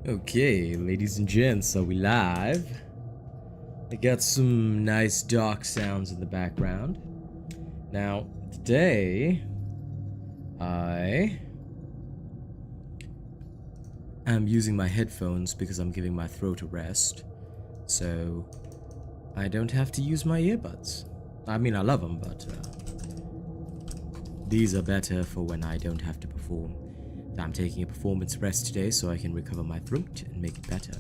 Okay, ladies and gents, are we live? I got some nice dark sounds in the background. Now, today, I am using my headphones because I'm giving my throat a rest. So, I don't have to use my earbuds. I mean, I love them, but these are better for when I don't have to perform. I'm taking a performance rest today so I can recover my throat and make it better.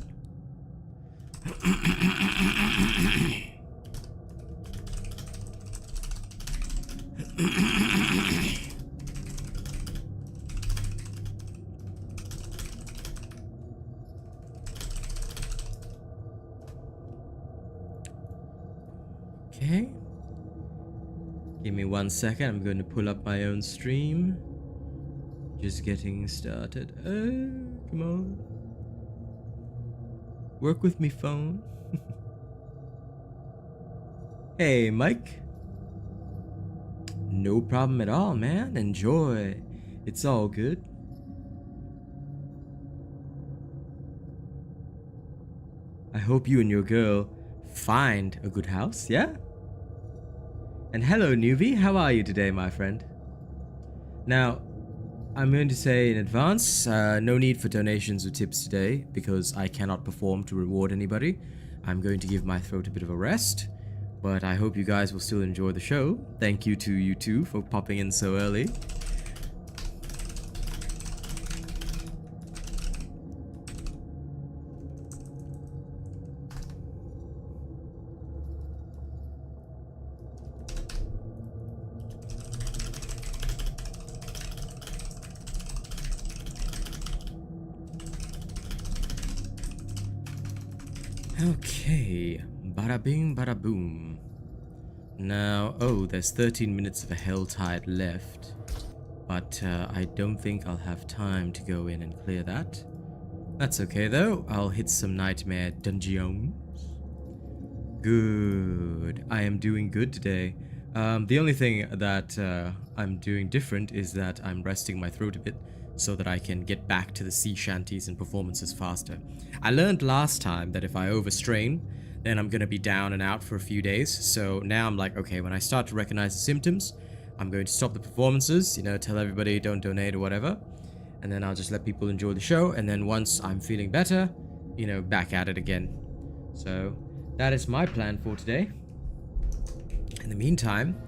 Okay. Give me 1 second. I'm going to pull up my own stream. Just getting started. Come on. Work with me, phone. Hey, Mike. No problem at all, man. Enjoy. It's all good. I hope you and your girl find a good house, yeah? And hello, newbie. How are you today, my friend? Now, I'm going to say in advance, no need for donations or tips today because I cannot perform to reward anybody. I'm going to give my throat a bit of a rest, but I hope you guys will still enjoy the show. Thank you to you two for popping in so early. Okay, bada bing, bada boom. Now, there's 13 minutes of a hell tide left, but I don't think I'll have time to go in and clear that. That's okay though, I'll hit some nightmare dungeons. Good, I am doing good today. The only thing that I'm doing different is that I'm resting my throat a bit so that I can get back to the sea shanties and performances faster. I learned last time that if I overstrain, then I'm gonna be down and out for a few days. So now I'm like, okay, when I start to recognize the symptoms, I'm going to stop the performances, tell everybody don't donate or whatever. And then I'll just let people enjoy the show. And then once I'm feeling better, back at it again. So that is my plan for today. In the meantime,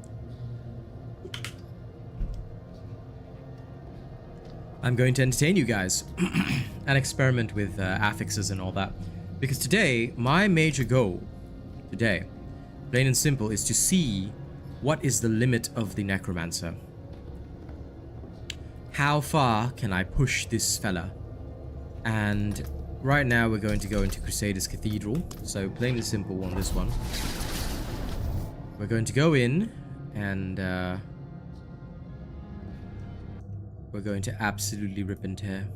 I'm going to entertain you guys and experiment with affixes and all that. Because today, my major goal, today, plain and simple, is to see what is the limit of the Necromancer. How far can I push this fella? And right now we're going to go into Crusaders Cathedral. So plain and simple on this one. We're going to go in and we're going to absolutely rip and tear.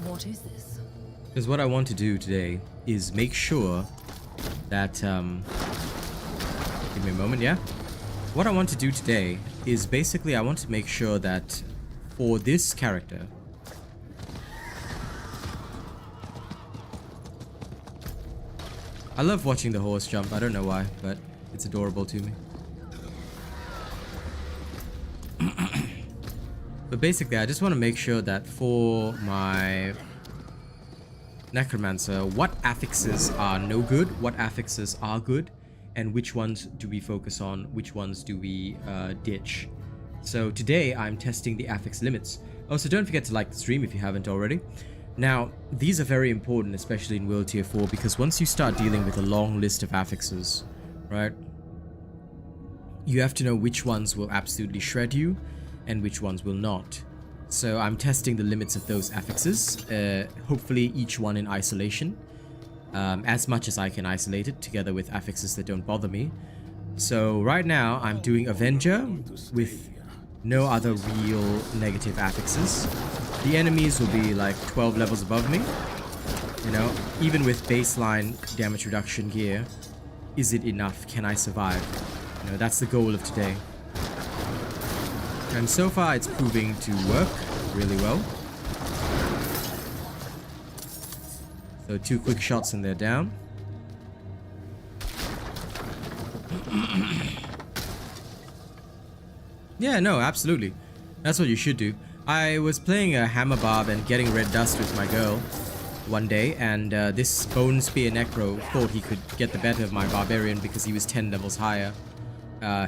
What is this? Because what I want to do today is make sure that give me a moment, yeah? What I want to do today is basically I want to make sure that for this character, I love watching the horse jump. I don't know why, but it's adorable to me. But basically, I just want to make sure that for my Necromancer, what affixes are no good, what affixes are good, and which ones do we focus on, which ones do we ditch. So today I'm testing the affix limits. Also, don't forget to like the stream if you haven't already. Now, these are very important, especially in World Tier 4, because once you start dealing with a long list of affixes, right, you have to know which ones will absolutely shred you and which ones will not. So I'm testing the limits of those affixes, hopefully each one in isolation. As much as I can isolate it together with affixes that don't bother me. So right now I'm doing Avenger with no other real negative affixes. The enemies will be like 12 levels above me. You know, even with baseline damage reduction gear, is it enough? Can I survive? You know, that's the goal of today. And so far it's proving to work really well. So 2 quick shots and they're down. Yeah, no, absolutely. That's what you should do. I was playing a hammer barb and getting red dust with my girl one day, and this Bone Spear Necro thought he could get the better of my barbarian because he was 10 levels higher.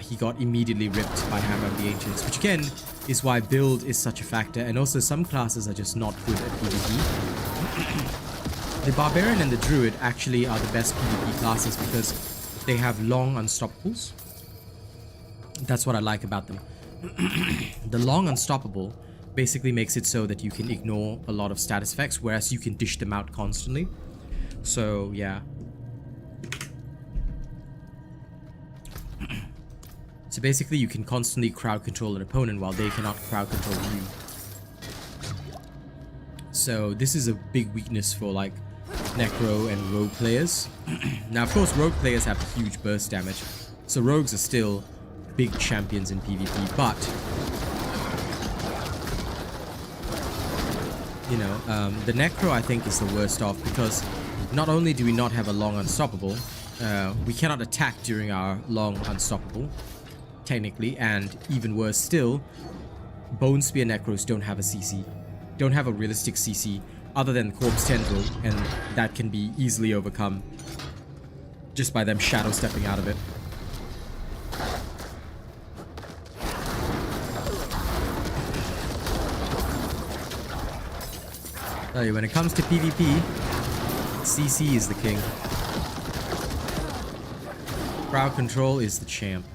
He got immediately ripped by Hammer of the Ancients, which again is why build is such a factor, and also some classes are just not good at PvP. The Barbarian and the Druid actually are the best PvP classes because they have long unstoppables. That's what I like about them. The long unstoppable basically makes it so that you can ignore a lot of status effects, whereas you can dish them out constantly. So yeah. So basically you can constantly crowd control an opponent while they cannot crowd control you. So this is a big weakness for like Necro and Rogue players. Now of course Rogue players have huge burst damage, so Rogues are still big champions in PvP, but you know, the Necro I think is the worst off because not only do we not have a long unstoppable, we cannot attack during our long unstoppable, technically, and even worse still, Bone Spear Necros don't have a CC, don't have a realistic CC other than Corpse Tendril, and that can be easily overcome just by them shadow stepping out of it. Tell you, when it comes to PvP, CC is the king. Crowd control is the champ.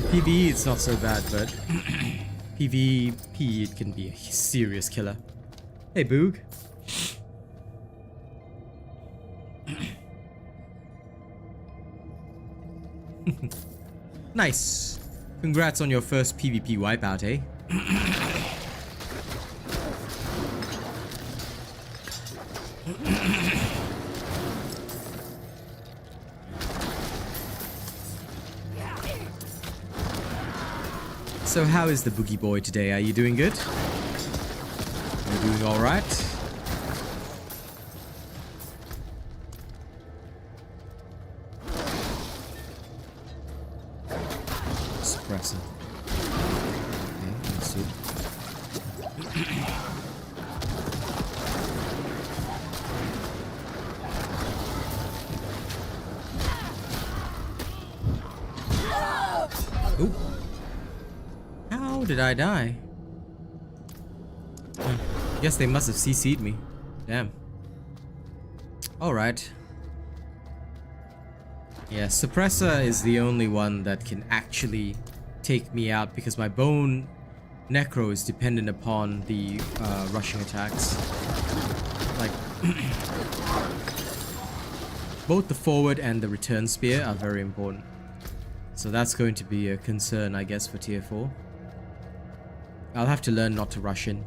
PvE it's not so bad, but PvP it can be a serious killer. Hey Boog. Nice. Congrats on your first PvP wipeout, eh? So how is the boogie boy today? Are you doing good? Are you doing alright? Suppressor. Okay, let's see. Ooh. How did I die? I guess they must have CC'd me. Damn. Alright. Yeah, Suppressor is the only one that can actually take me out because my Bone Necro is dependent upon the rushing attacks. Like, both the forward and the return spear are very important. So that's going to be a concern, I guess, for tier 4. I'll have to learn not to rush in.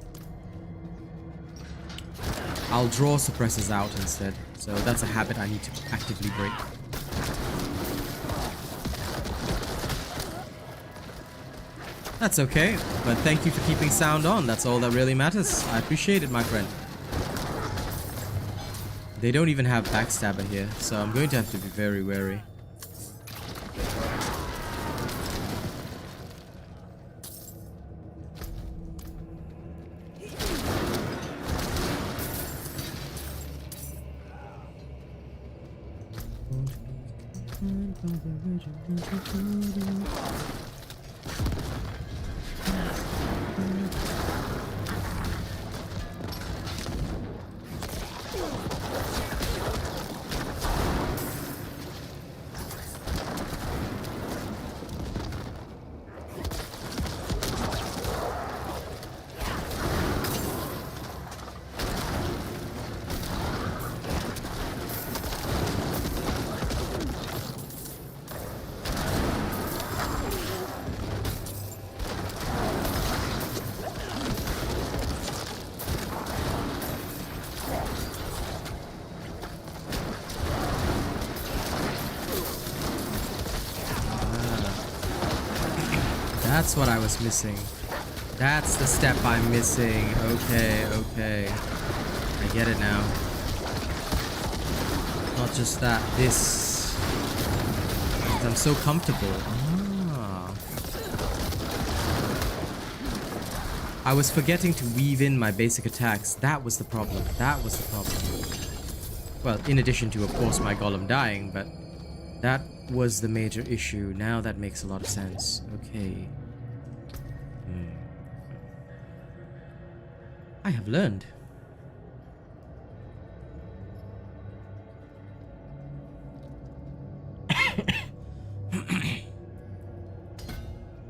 I'll draw suppressors out instead. So that's a habit I need to actively break. That's okay, but thank you for keeping sound on. That's all that really matters. I appreciate it, my friend. They don't even have backstabber here, so I'm going to have to be very wary. That's what I was missing. That's the step I'm missing. Okay, okay. I get it now. Not just that, this. I'm so comfortable. Ah. I was forgetting to weave in my basic attacks. That was the problem. That was the problem. Well, in addition to, of course, my golem dying, but that was the major issue. Now that makes a lot of sense. Okay. I have learned.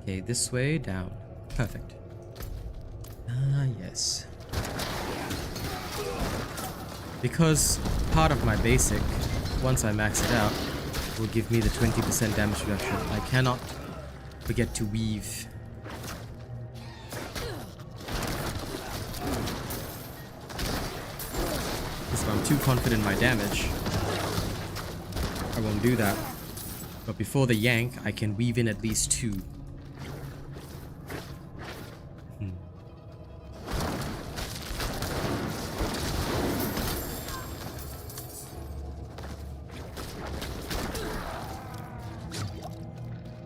Okay, this way down. Perfect. Ah, yes. Because part of my basic, once I max it out, will give me the 20% damage reduction. I cannot forget to weave. If I'm too confident in my damage, I won't do that. But before the yank, I can weave in at least 2.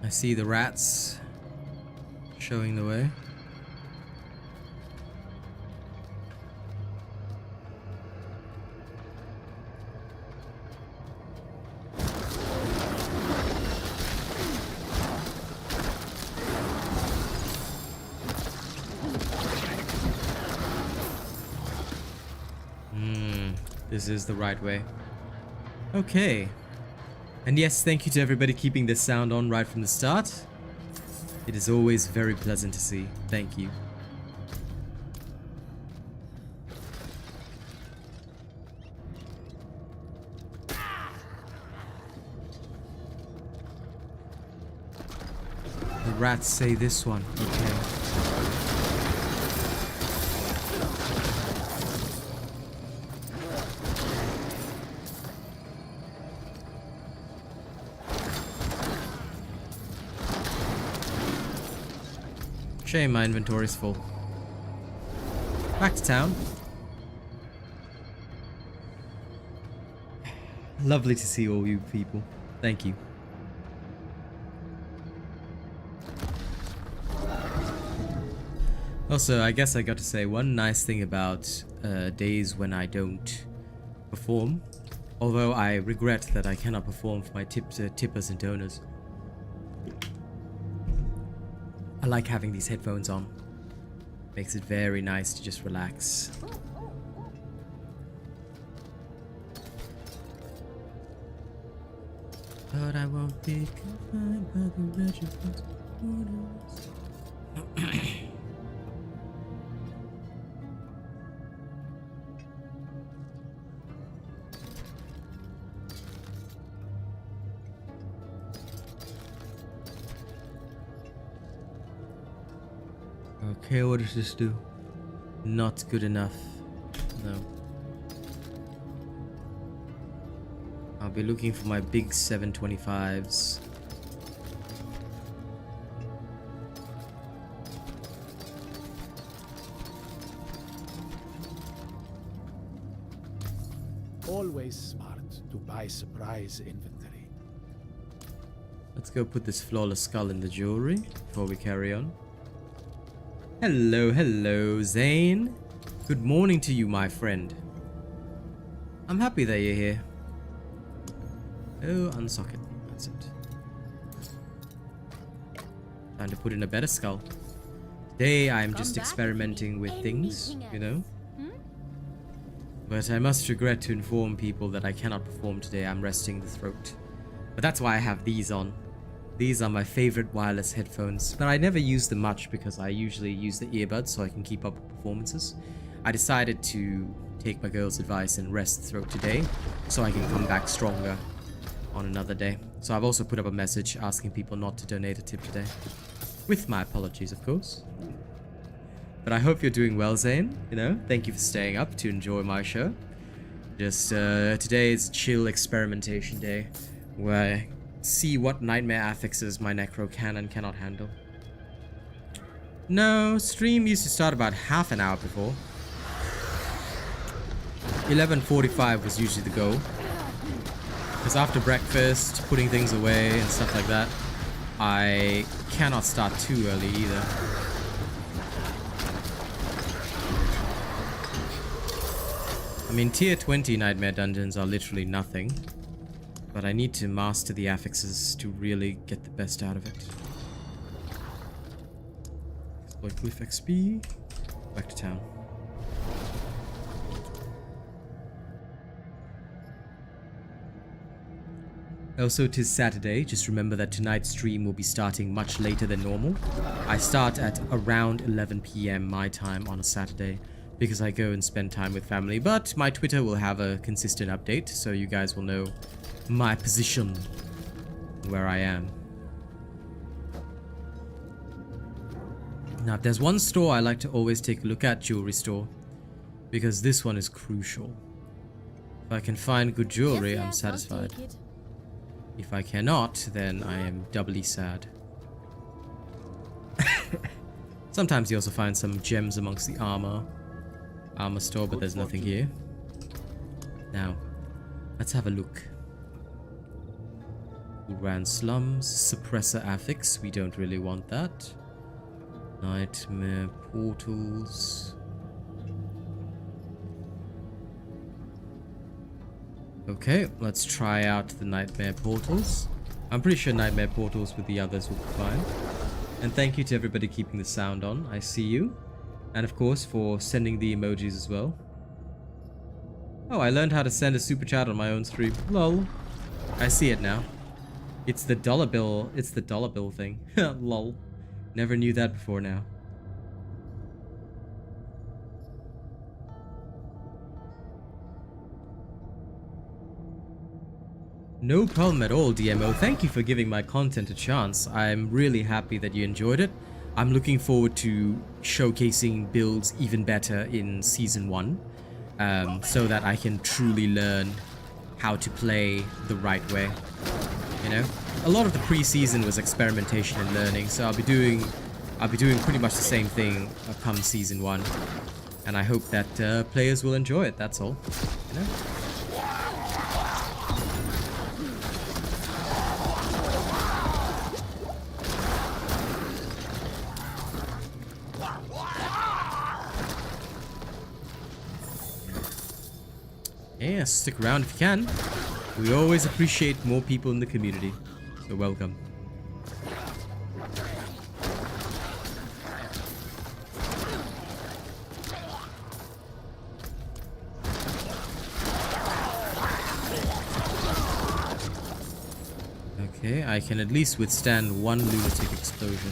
I see the rats showing the way. This is the right way. Okay. And yes, thank you to everybody keeping this sound on right from the start. It is always very pleasant to see. Thank you. The rats say this one. Okay. Shame my inventory's full. Back to town. Lovely to see all you people. Thank you. Also, I guess I got to say one nice thing about days when I don't perform. Although I regret that I cannot perform for my tippers and donors. I like having these headphones on. Makes it very nice to just relax. But I won't be confined by the regiment's orders. Okay, what does this do? Not good enough. No. I'll be looking for my big 725s. Always smart to buy surprise inventory. Let's go put this flawless skull in the jewelry before we carry on. Hello, hello, Zane. Good morning to you, my friend. I'm happy that you're here. Oh, unsocket. That's it. Time to put in a better skull. Today I'm just experimenting with things, you know. But I must regret to inform people that I cannot perform today. I'm resting the throat. But that's why I have these on. These are my favorite wireless headphones, but I never use them much because I usually use the earbuds so I can keep up with performances. I decided to take my girl's advice and rest the throat today so I can come back stronger on another day. So I've also put up a message asking people not to donate a tip today. With my apologies, of course. But I hope you're doing well, Zane. You know, thank you for staying up to enjoy my show. Just, today is chill experimentation day where I see what nightmare affixes my Necro can and cannot handle. No, stream used to start about half an hour before. 11:45 was usually the goal. Because after breakfast, putting things away and stuff like that, I cannot start too early either. I mean, tier 20 nightmare dungeons are literally nothing. But I need to master the affixes to really get the best out of it. Exploit Glyph XP. Back to town. Also, 'tis Saturday. Just remember that tonight's stream will be starting much later than normal. I start at around 11 PM my time on a Saturday because I go and spend time with family. But my Twitter will have a consistent update, so you guys will know my position, where I am. Now, if there's one store I like to always take a look at, jewelry store, because this one is crucial. If I can find good jewelry, I'm satisfied. If I cannot, then I am doubly sad. Sometimes you also find some gems amongst the armor store, but there's nothing here. Now, let's have a look. Ran slums, suppressor affix, we don't really want that. Nightmare portals. Okay, let's try out the nightmare portals. I'm pretty sure nightmare portals with the others will be fine. And thank you to everybody keeping the sound on. I see you. And of course for sending the emojis as well. Oh, I learned how to send a super chat on my own stream. Lol. I see it now. It's the dollar bill. It's the dollar bill thing. Lol. Never knew that before now. No problem at all, DMO. Thank you for giving my content a chance. I'm really happy that you enjoyed it. I'm looking forward to showcasing builds even better in Season 1. So that I can truly learn how to play the right way. You know? A lot of the pre-season was experimentation and learning, so I'll be doing pretty much the same thing come Season 1. And I hope that players will enjoy it, that's all. You know? Yeah, stick around if you can. We always appreciate more people in the community, so welcome. Okay, I can at least withstand one lunatic explosion.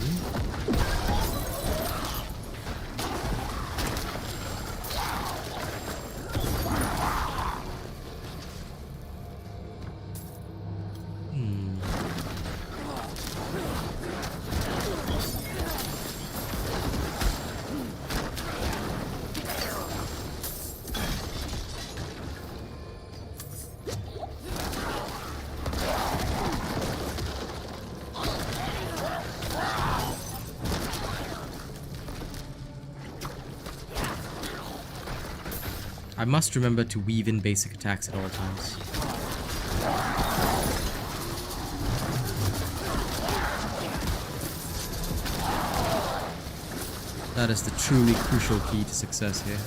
I must remember to weave in basic attacks at all times. That is the truly crucial key to success here.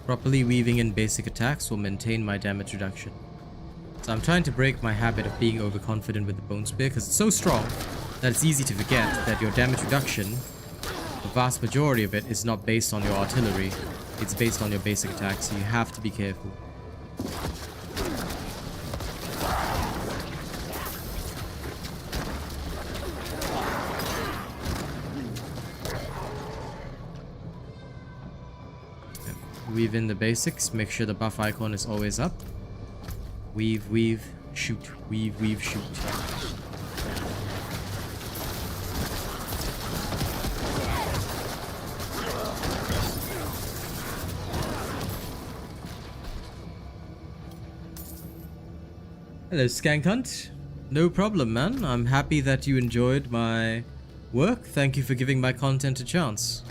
Properly weaving in basic attacks will maintain my damage reduction. So I'm trying to break my habit of being overconfident with the Bone Spear because it's so strong that it's easy to forget that your damage reduction, the vast majority of it, is not based on your artillery. It's based on your basic attacks, so you have to be careful. Weave in the basics, make sure the buff icon is always up. Weave, weave, shoot. Weave, weave, shoot. Hello, Skank Hunt. No problem, man. I'm happy that you enjoyed my work. Thank you for giving my content a chance.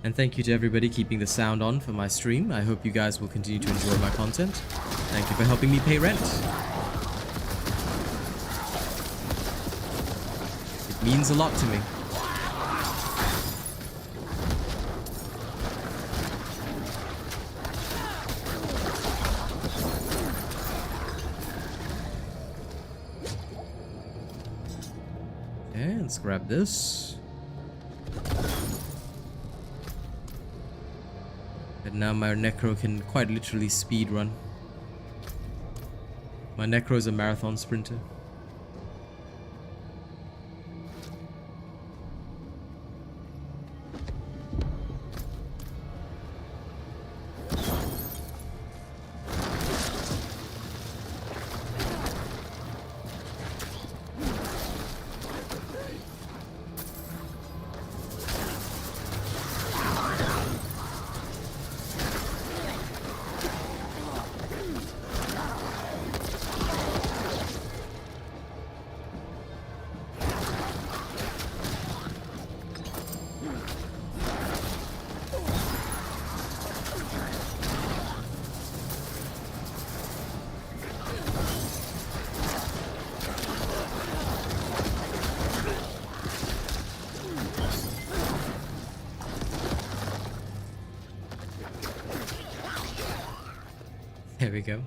And thank you to everybody keeping the sound on for my stream. I hope you guys will continue to enjoy my content. Thank you for helping me pay rent. It means a lot to me. Okay, let's grab this. And now my Necro can quite literally speed run. My Necro is a marathon sprinter. There we go.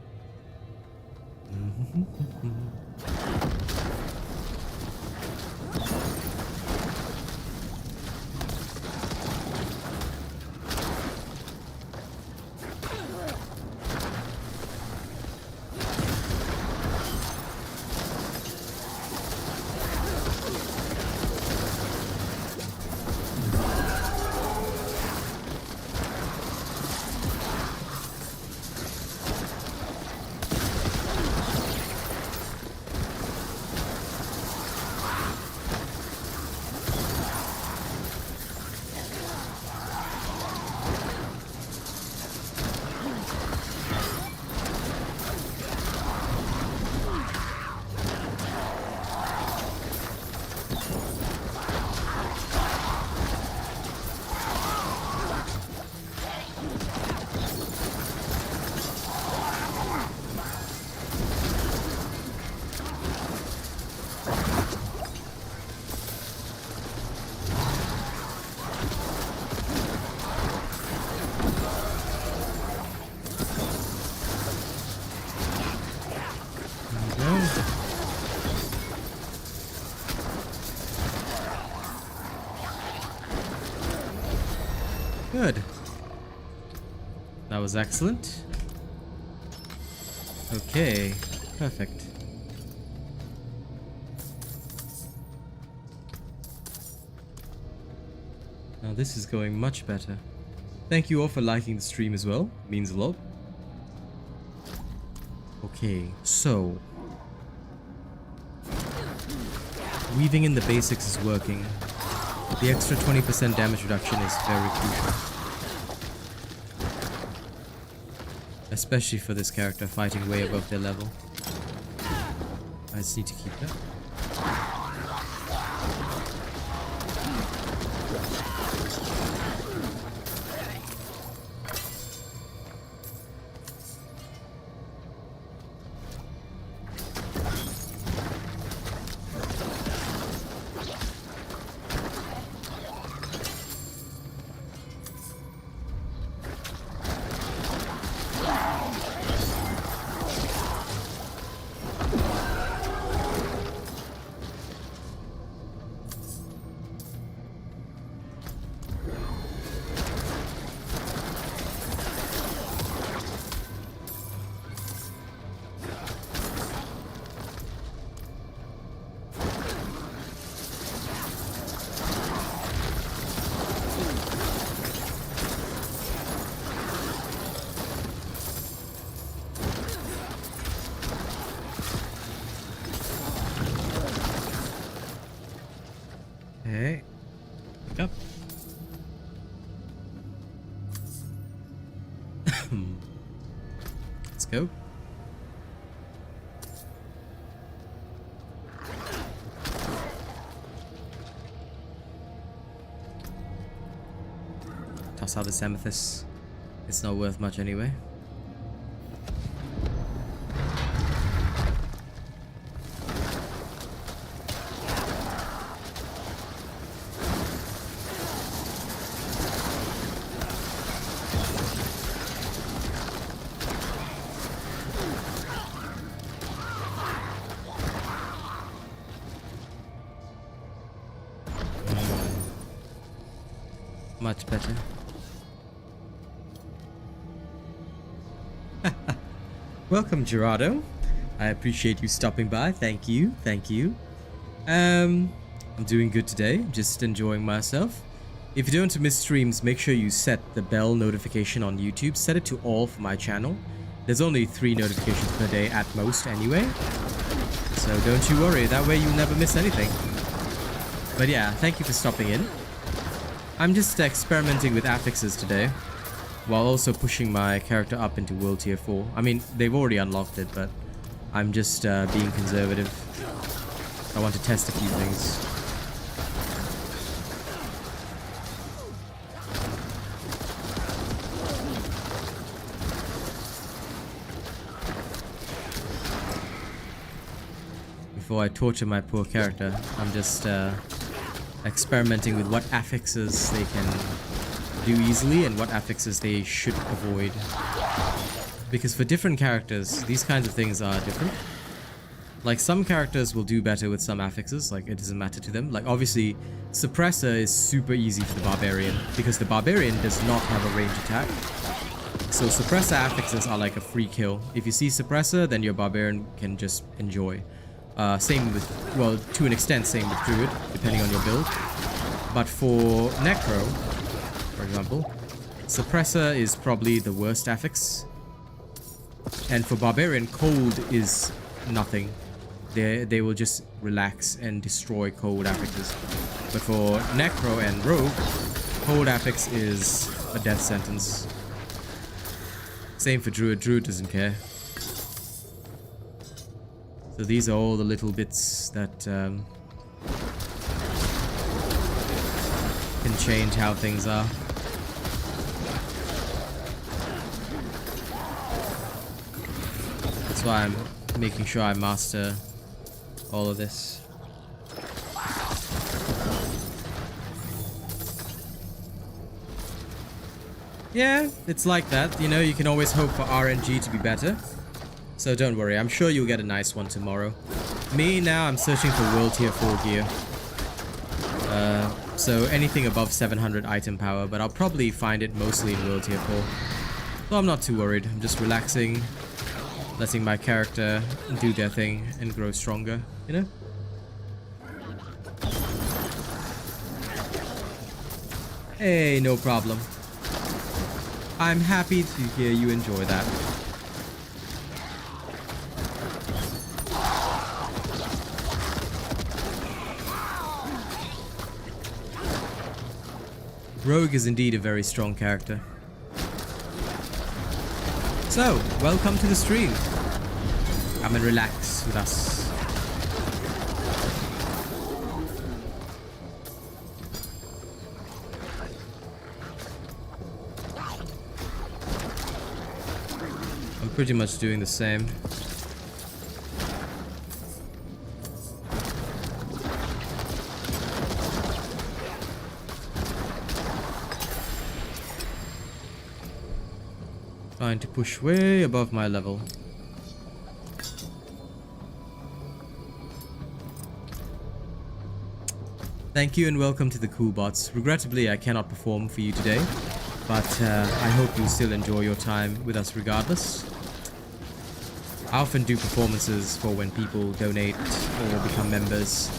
Good. That was excellent. Okay, perfect. Now this is going much better. Thank you all for liking the stream as well. It means a lot. Okay, so weaving in the basics is working. The extra 20% damage reduction is very crucial. Especially for this character fighting way above their level. I just need to keep that. Okay. Yep. Let's go. Toss out this amethyst. It's not worth much anyway. Much better. Welcome, Gerardo. I appreciate you stopping by. Thank you. Thank you. I'm doing good today. Just enjoying myself. If you don't want to miss streams, make sure you set the bell notification on YouTube. Set it to all for my channel. There's only 3 notifications per day at most anyway. So don't you worry. That way you'll never miss anything. But yeah, thank you for stopping in. I'm just experimenting with affixes today, while also pushing my character up into World Tier 4. I mean, they've already unlocked it, but I'm just being conservative. I want to test a few things. Before I torture my poor character, I'm just experimenting with what affixes they can do easily and what affixes they should avoid. Because for different characters, these kinds of things are different. Like, some characters will do better with some affixes, like it doesn't matter to them. Like, obviously, Suppressor is super easy for the Barbarian, because the Barbarian does not have a range attack. So Suppressor affixes are like a free kill. If you see Suppressor, then your Barbarian can just enjoy. Same with, well, to an extent, same with Druid, depending on your build. But for Necro, for example, Suppressor is probably the worst affix. And for Barbarian, Cold is nothing. They will just relax and destroy Cold affixes. But for Necro and Rogue, Cold affix is a death sentence. Same for Druid. Druid doesn't care. So these are all the little bits that can change how things are. That's why I'm making sure I master all of this. Yeah, it's like that. You know, you can always hope for RNG to be better. So don't worry, I'm sure you'll get a nice one tomorrow. Me, now I'm searching for World Tier 4 gear. So anything above 700 item power, but I'll probably find it mostly in World Tier 4. So I'm not too worried, I'm just relaxing, letting my character do their thing and grow stronger, you know? Hey, no problem. I'm happy to hear you enjoy that. Rogue is indeed a very strong character. So, welcome to the stream. Come and relax with us. I'm pretty much doing the same. Trying to push way above my level. Thank you and welcome to the Cool Bots. Regrettably, I cannot perform for you today, but I hope you still enjoy your time with us regardless. I often do performances for when people donate or become members,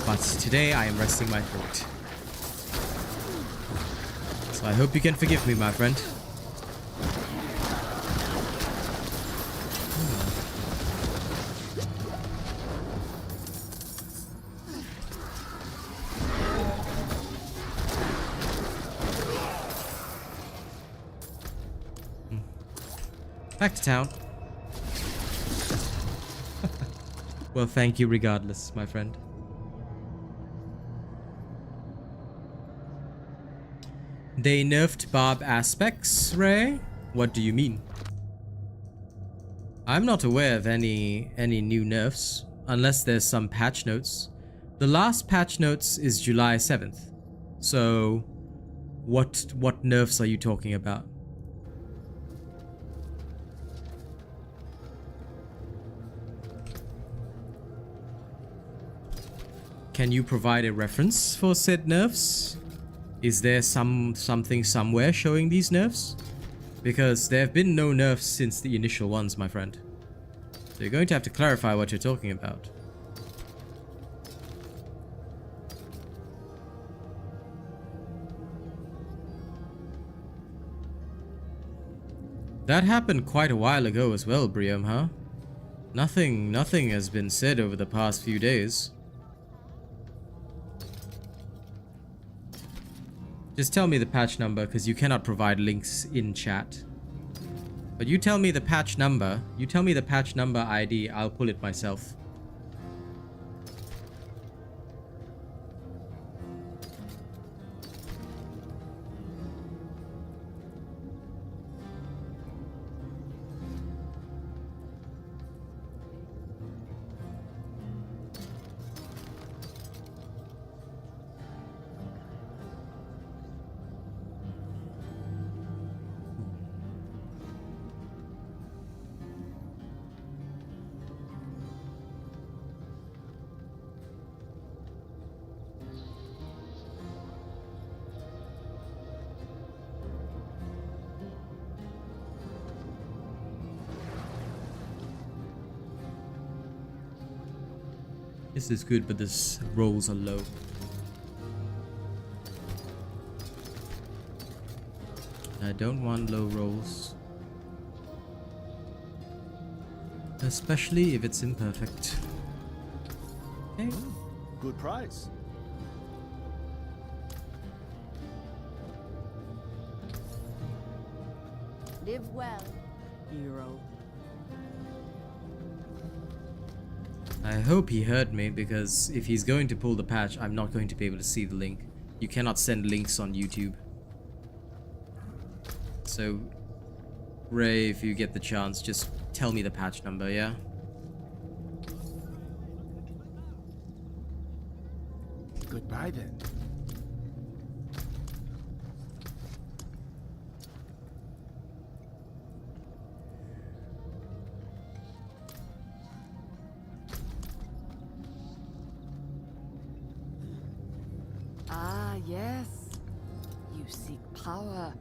but today I am resting my throat. So I hope you can forgive me, my friend. Back to town. Well, thank you regardless, my friend. They nerfed barb aspects, Ray? What do you mean? I'm not aware of any new nerfs, unless there's some patch notes. The last patch notes is July 7th. So, what nerfs are you talking about? Can you provide a reference for said nerfs? Is there something somewhere showing these nerfs? Because there have been no nerfs since the initial ones, my friend. So you're going to have to clarify what you're talking about. That happened quite a while ago as well, Briam, huh? Nothing has been said over the past few days. Just tell me the patch number, because you cannot provide links in chat. But you tell me the patch number. You tell me the patch number ID, I'll pull it myself. This is good, but this rolls are low. I don't want low rolls. Especially if it's imperfect. Okay. Good price. Live well, hero. I hope he heard me, because if he's going to pull the patch, I'm not going to be able to see the link. You cannot send links on YouTube. So, Ray, if you get the chance, just tell me the patch number, yeah? Goodbye then. Ah, yes. You seek power.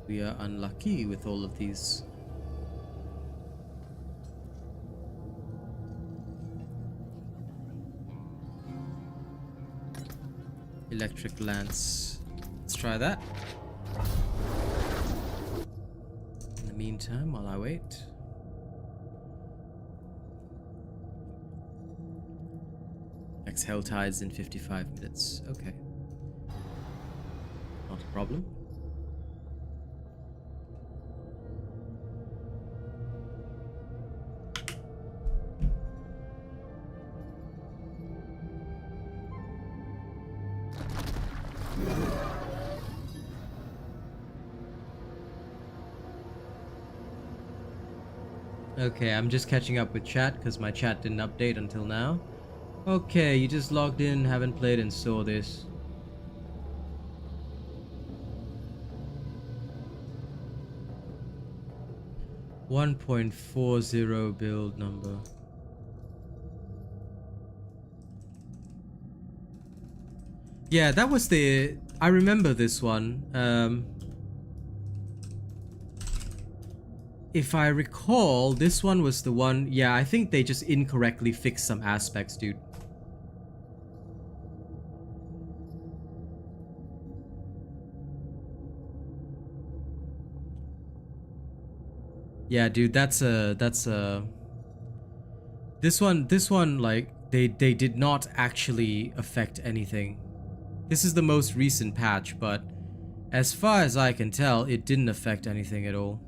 We are unlucky with all of these. Electric lance. Let's try that. In the meantime, while I wait. Exhale tides in 55 minutes. Okay. Not a problem. Okay, I'm just catching up with chat because my chat didn't update until now. Okay, you just logged in, haven't played and saw this. .40 build number. Yeah, that was the... I remember this one. If I recall, this one was the one... Yeah, I think they just incorrectly fixed some aspects, dude. Yeah, dude, that's a... This one, like, they did not actually affect anything. This is the most recent patch, but as far as I can tell, it didn't affect anything at all.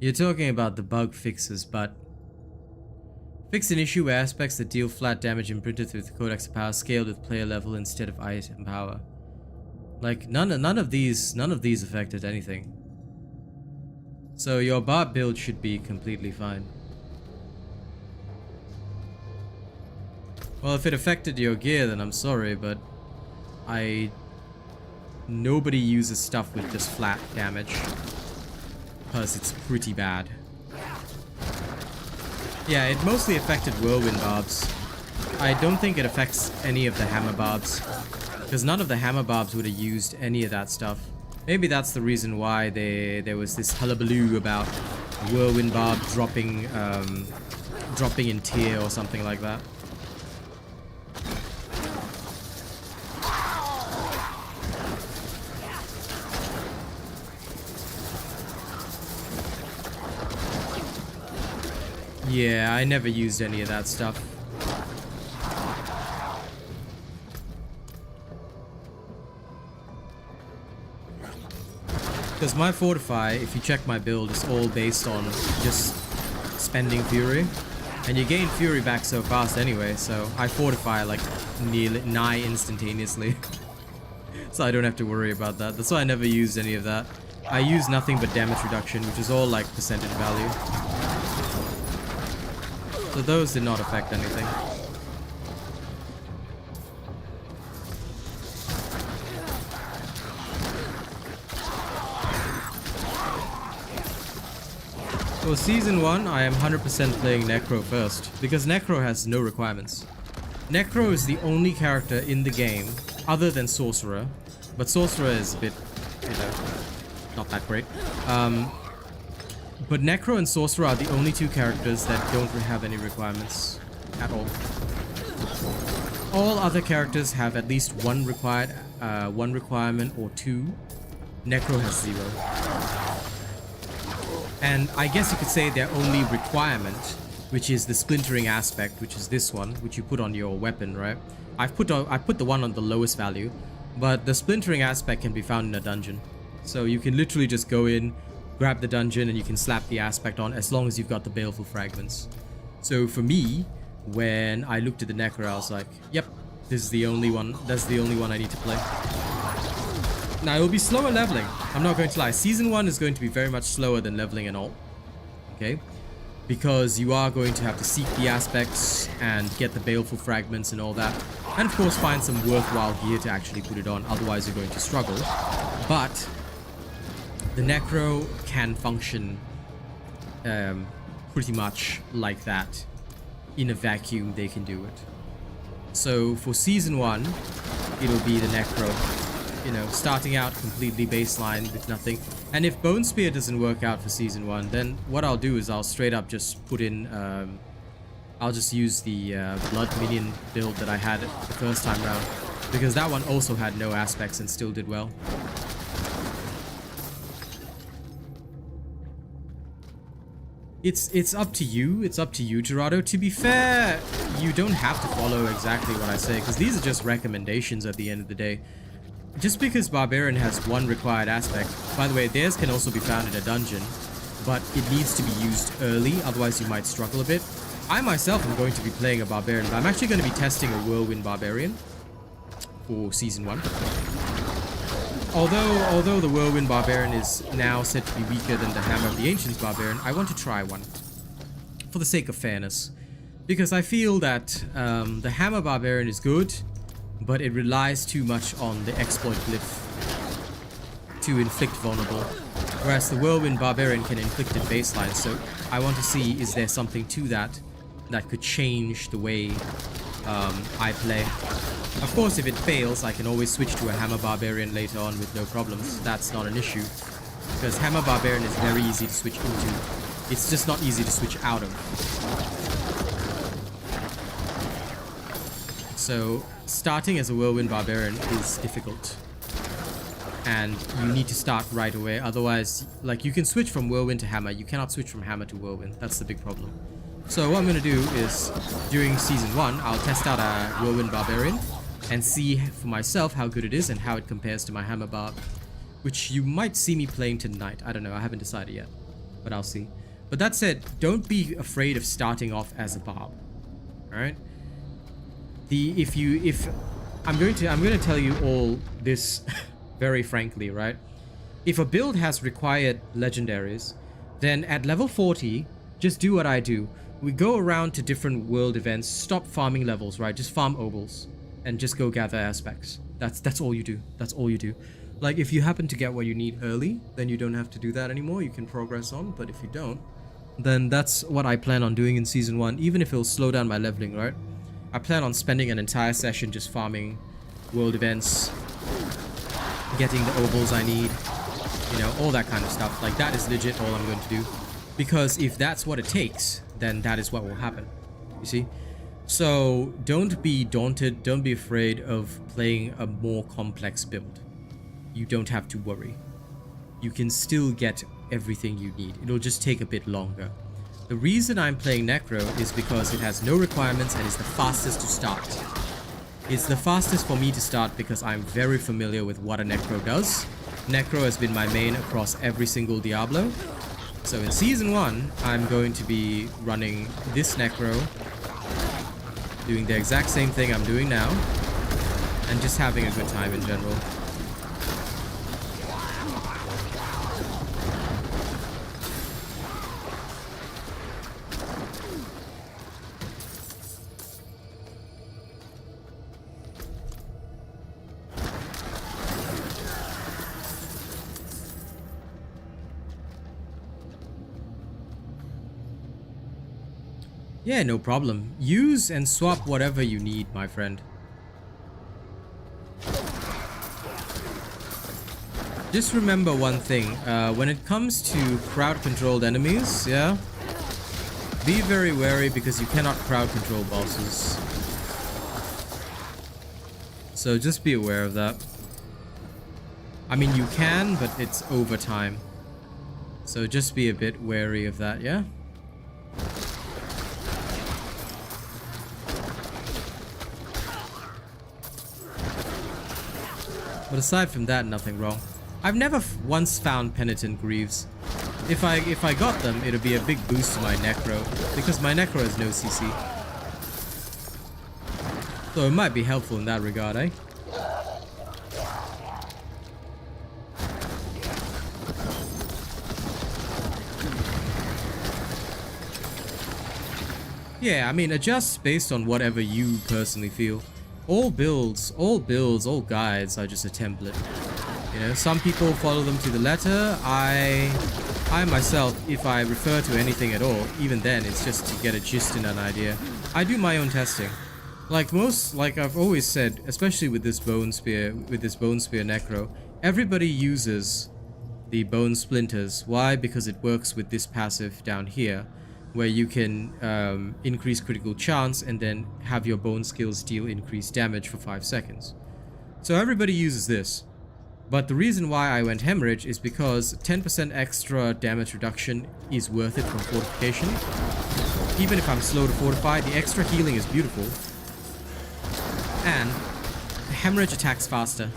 You're talking about the bug fixes, but fix an issue where aspects that deal flat damage imprinted through the codex of power scaled with player level instead of item power. Like none of these affected anything. So your barb build should be completely fine. Well, if it affected your gear, then I'm sorry, but nobody uses stuff with just flat damage. Because it's pretty bad. Yeah, it mostly affected whirlwind barbs. I don't think it affects any of the hammer barbs. Because none of the hammer barbs would have used any of that stuff. Maybe that's the reason why there was this hullabaloo about whirlwind barb dropping in tier or something like that. Yeah, I never used any of that stuff. Because my Fortify, if you check my build, is all based on just spending Fury. And you gain Fury back so fast anyway, so I Fortify like nigh instantaneously. So I don't have to worry about that. That's why I never used any of that. I use nothing but damage reduction, which is all like percentage value. So those did not affect anything. For Season 1, I am 100% playing Necro first, because Necro has no requirements. Necro is the only character in the game, other than Sorcerer, but Sorcerer is a bit, you know, not that great. But Necro and Sorcerer are the only two characters that don't have any requirements at all. All other characters have at least one requirement or two. Necro has 0. And I guess you could say their only requirement, which is the splintering aspect, which is this one, which you put on your weapon, right? I put the one on the lowest value, but the splintering aspect can be found in a dungeon. So you can literally just go in, grab the dungeon, and you can slap the aspect on as long as you've got the baleful fragments. So for me, when I looked at the Necro, I was like, yep, this is the only one. That's the only one I need to play. Now, it will be slower leveling. I'm not going to lie. Season 1 is going to be very much slower than leveling and all. Okay? Because you are going to have to seek the aspects and get the baleful fragments and all that. And of course, find some worthwhile gear to actually put it on. Otherwise, you're going to struggle. But the Necro can function pretty much like that. In a vacuum, they can do it. So for Season 1, it'll be the Necro. You know, starting out completely baseline with nothing. And if Bone Spear doesn't work out for Season 1, then what I'll do is I'll straight up just put in... I'll just use the Blood Minion build that I had the first time round. Because that one also had no aspects and still did well. It's up to you. It's up to you, Gerardo. To be fair, you don't have to follow exactly what I say, because these are just recommendations at the end of the day. Just because Barbarian has one required aspect, by the way, theirs can also be found in a dungeon, but it needs to be used early, otherwise you might struggle a bit. I myself am going to be playing a Barbarian, but I'm actually going to be testing a Whirlwind Barbarian for Season 1. Although the Whirlwind Barbarian is now said to be weaker than the Hammer of the Ancients Barbarian, I want to try one. For the sake of fairness. Because I feel that the Hammer Barbarian is good, but it relies too much on the exploit glyph to inflict vulnerable. Whereas the Whirlwind Barbarian can inflict at baseline, so I want to see, is there something to that that could change the way I play. Of course, if it fails, I can always switch to a Hammer Barbarian later on with no problems. That's not an issue. Because Hammer Barbarian is very easy to switch into. It's just not easy to switch out of. So, starting as a Whirlwind Barbarian is difficult. And you need to start right away. Otherwise, like, you can switch from Whirlwind to Hammer. You cannot switch from Hammer to Whirlwind. That's the big problem. So what I'm going to do is, during Season 1, I'll test out a Whirlwind Barbarian and see for myself how good it is and how it compares to my Hammer Barb, which you might see me playing tonight. I don't know, I haven't decided yet, but I'll see. But that said, don't be afraid of starting off as a Barb. Alright? I'm going to tell you all this very frankly, right? If a build has required legendaries, then at level 40, just do what I do. We go around to different world events, stop farming levels, right? Just farm ovals and just go gather aspects. That's all you do. That's all you do. Like, if you happen to get what you need early, then you don't have to do that anymore. You can progress on, but if you don't, then that's what I plan on doing in Season 1, even if it'll slow down my leveling, right? I plan on spending an entire session just farming world events, getting the ovals I need, you know, all that kind of stuff. Like, that is legit all I'm going to do. Because if that's what it takes, then that is what will happen. You see? So, don't be daunted, don't be afraid of playing a more complex build. You don't have to worry. You can still get everything you need. It'll just take a bit longer. The reason I'm playing Necro is because it has no requirements and is the fastest to start. It's the fastest for me to start because I'm very familiar with what a Necro does. Necro has been my main across every single Diablo. So in Season 1, I'm going to be running this Necro, doing the exact same thing I'm doing now, and just having a good time in general. Yeah, no problem. Use and swap whatever you need, my friend. Just remember one thing. When it comes to crowd-controlled enemies, yeah? Be very wary because you cannot crowd-control bosses. So just be aware of that. I mean, you can, but it's over time. So just be a bit wary of that, yeah? But aside from that, nothing wrong. I've never once found Penitent Greaves. If I got them, it'll be a big boost to my Necro, because my Necro has no CC. So it might be helpful in that regard, eh? Yeah, I mean, adjust based on whatever you personally feel. All builds, all guides are just a template. You know, some people follow them to the letter. I myself, if I refer to anything at all, even then, it's just to get a gist and an idea. I do my own testing. Like I've always said, especially with this Bone Spear Necro, everybody uses the Bone Splinters. Why? Because it works with this passive down here, where you can increase critical chance and then have your bone skills deal increased damage for 5 seconds. So everybody uses this. But the reason why I went Hemorrhage is because 10% extra damage reduction is worth it from Fortification. Even if I'm slow to fortify, the extra healing is beautiful. And Hemorrhage attacks faster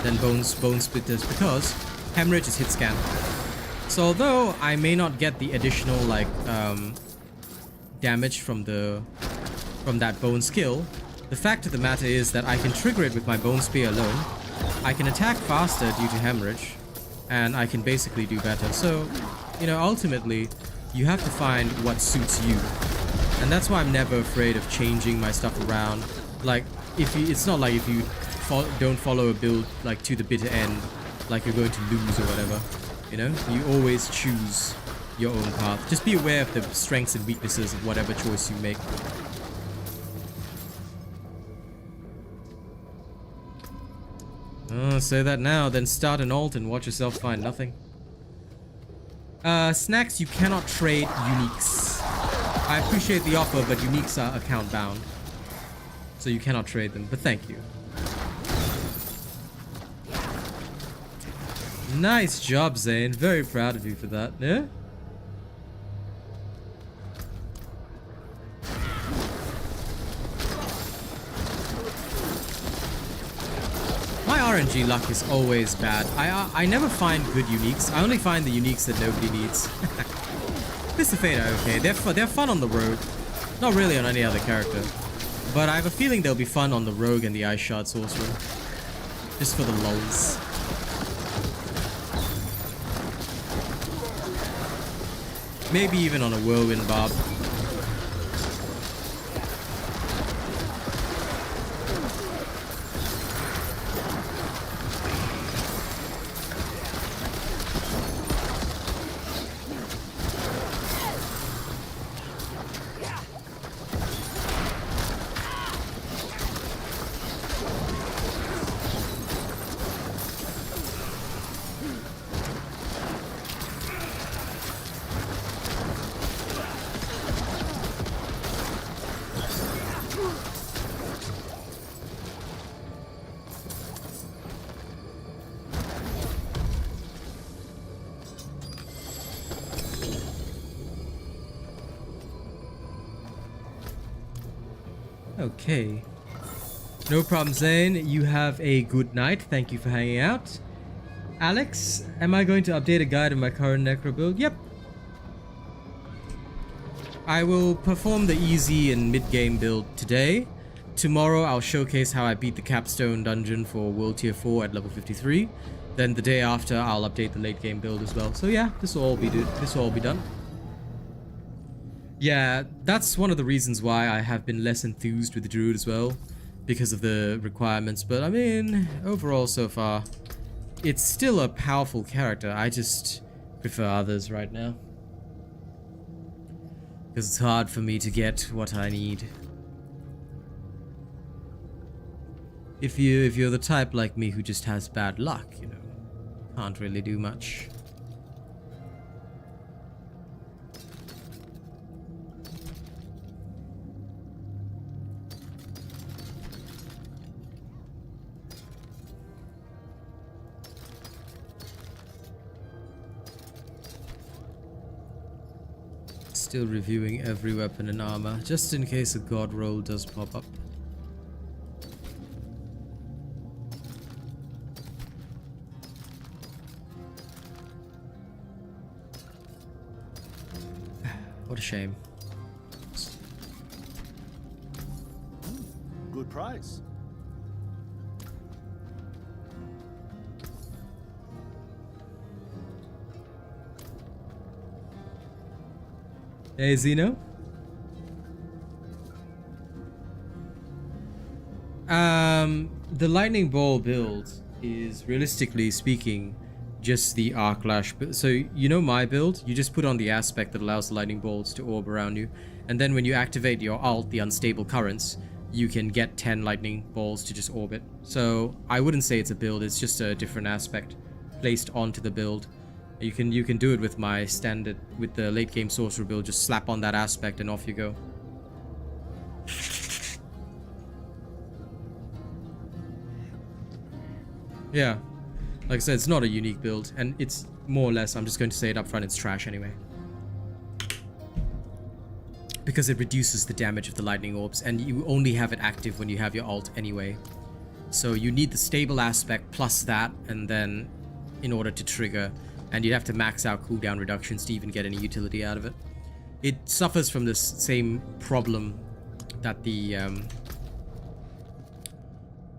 than Bone Splitters because Hemorrhage is hit scan. So although I may not get the additional like damage from that bone skill, the fact of the matter is that I can trigger it with my bone spear alone. I can attack faster due to hemorrhage, and I can basically do better. So, you know, ultimately, you have to find what suits you, and that's why I'm never afraid of changing my stuff around. Like, it's not like if you don't follow a build like to the bitter end, like you're going to lose or whatever. You know, you always choose your own path. Just be aware of the strengths and weaknesses of whatever choice you make. Oh, say that now, then start an alt and watch yourself find nothing. Snacks, you cannot trade uniques. I appreciate the offer, but uniques are account bound. So you cannot trade them, but thank you. Nice job, Zane. Very proud of you for that, yeah? My RNG luck is always bad. I never find good uniques. I only find the uniques that nobody needs. Mr. Fade are okay. They're fun on the rogue. Not really on any other character. But I have a feeling they'll be fun on the rogue and the Ice Shard Sorcerer. Just for the lulz. Maybe even on a Whirlwind Barb. Okay. No problem, Zane. You have a good night. Thank you for hanging out. Alex, am I going to update a guide of my current Necro build? Yep. I will perform the easy and mid-game build today. Tomorrow, I'll showcase how I beat the capstone dungeon for World Tier 4 at level 53. Then the day after, I'll update the late-game build as well. So yeah, this will all be done. Yeah, that's one of the reasons why I have been less enthused with the Druid as well, because of the requirements. But I mean, overall so far, it's still a powerful character. I just prefer others right now, because it's hard for me to get what I need. If you're the type like me who just has bad luck, you know, can't really do much. Still reviewing every weapon and armor, just in case a god roll does pop up. What a shame. Good price. Hey, Zeno. The lightning ball build is, realistically speaking, just the arc lash. So you know my build, you just put on the aspect that allows the lightning bolts to orb around you, and then when you activate your alt, the unstable currents, you can get 10 lightning balls to just orbit. So I wouldn't say it's a build, it's just a different aspect placed onto the build. You can do it with my standard, with the late game sorcerer build. Just slap on that aspect and off you go. Yeah, like I said, it's not a unique build, and it's more or less, I'm just going to say it up front, it's trash anyway. Because it reduces the damage of the lightning orbs, and you only have it active when you have your alt anyway. So you need the stable aspect plus that, and then in order to trigger, and you'd have to max out cooldown reductions to even get any utility out of it. It suffers from this same problem that the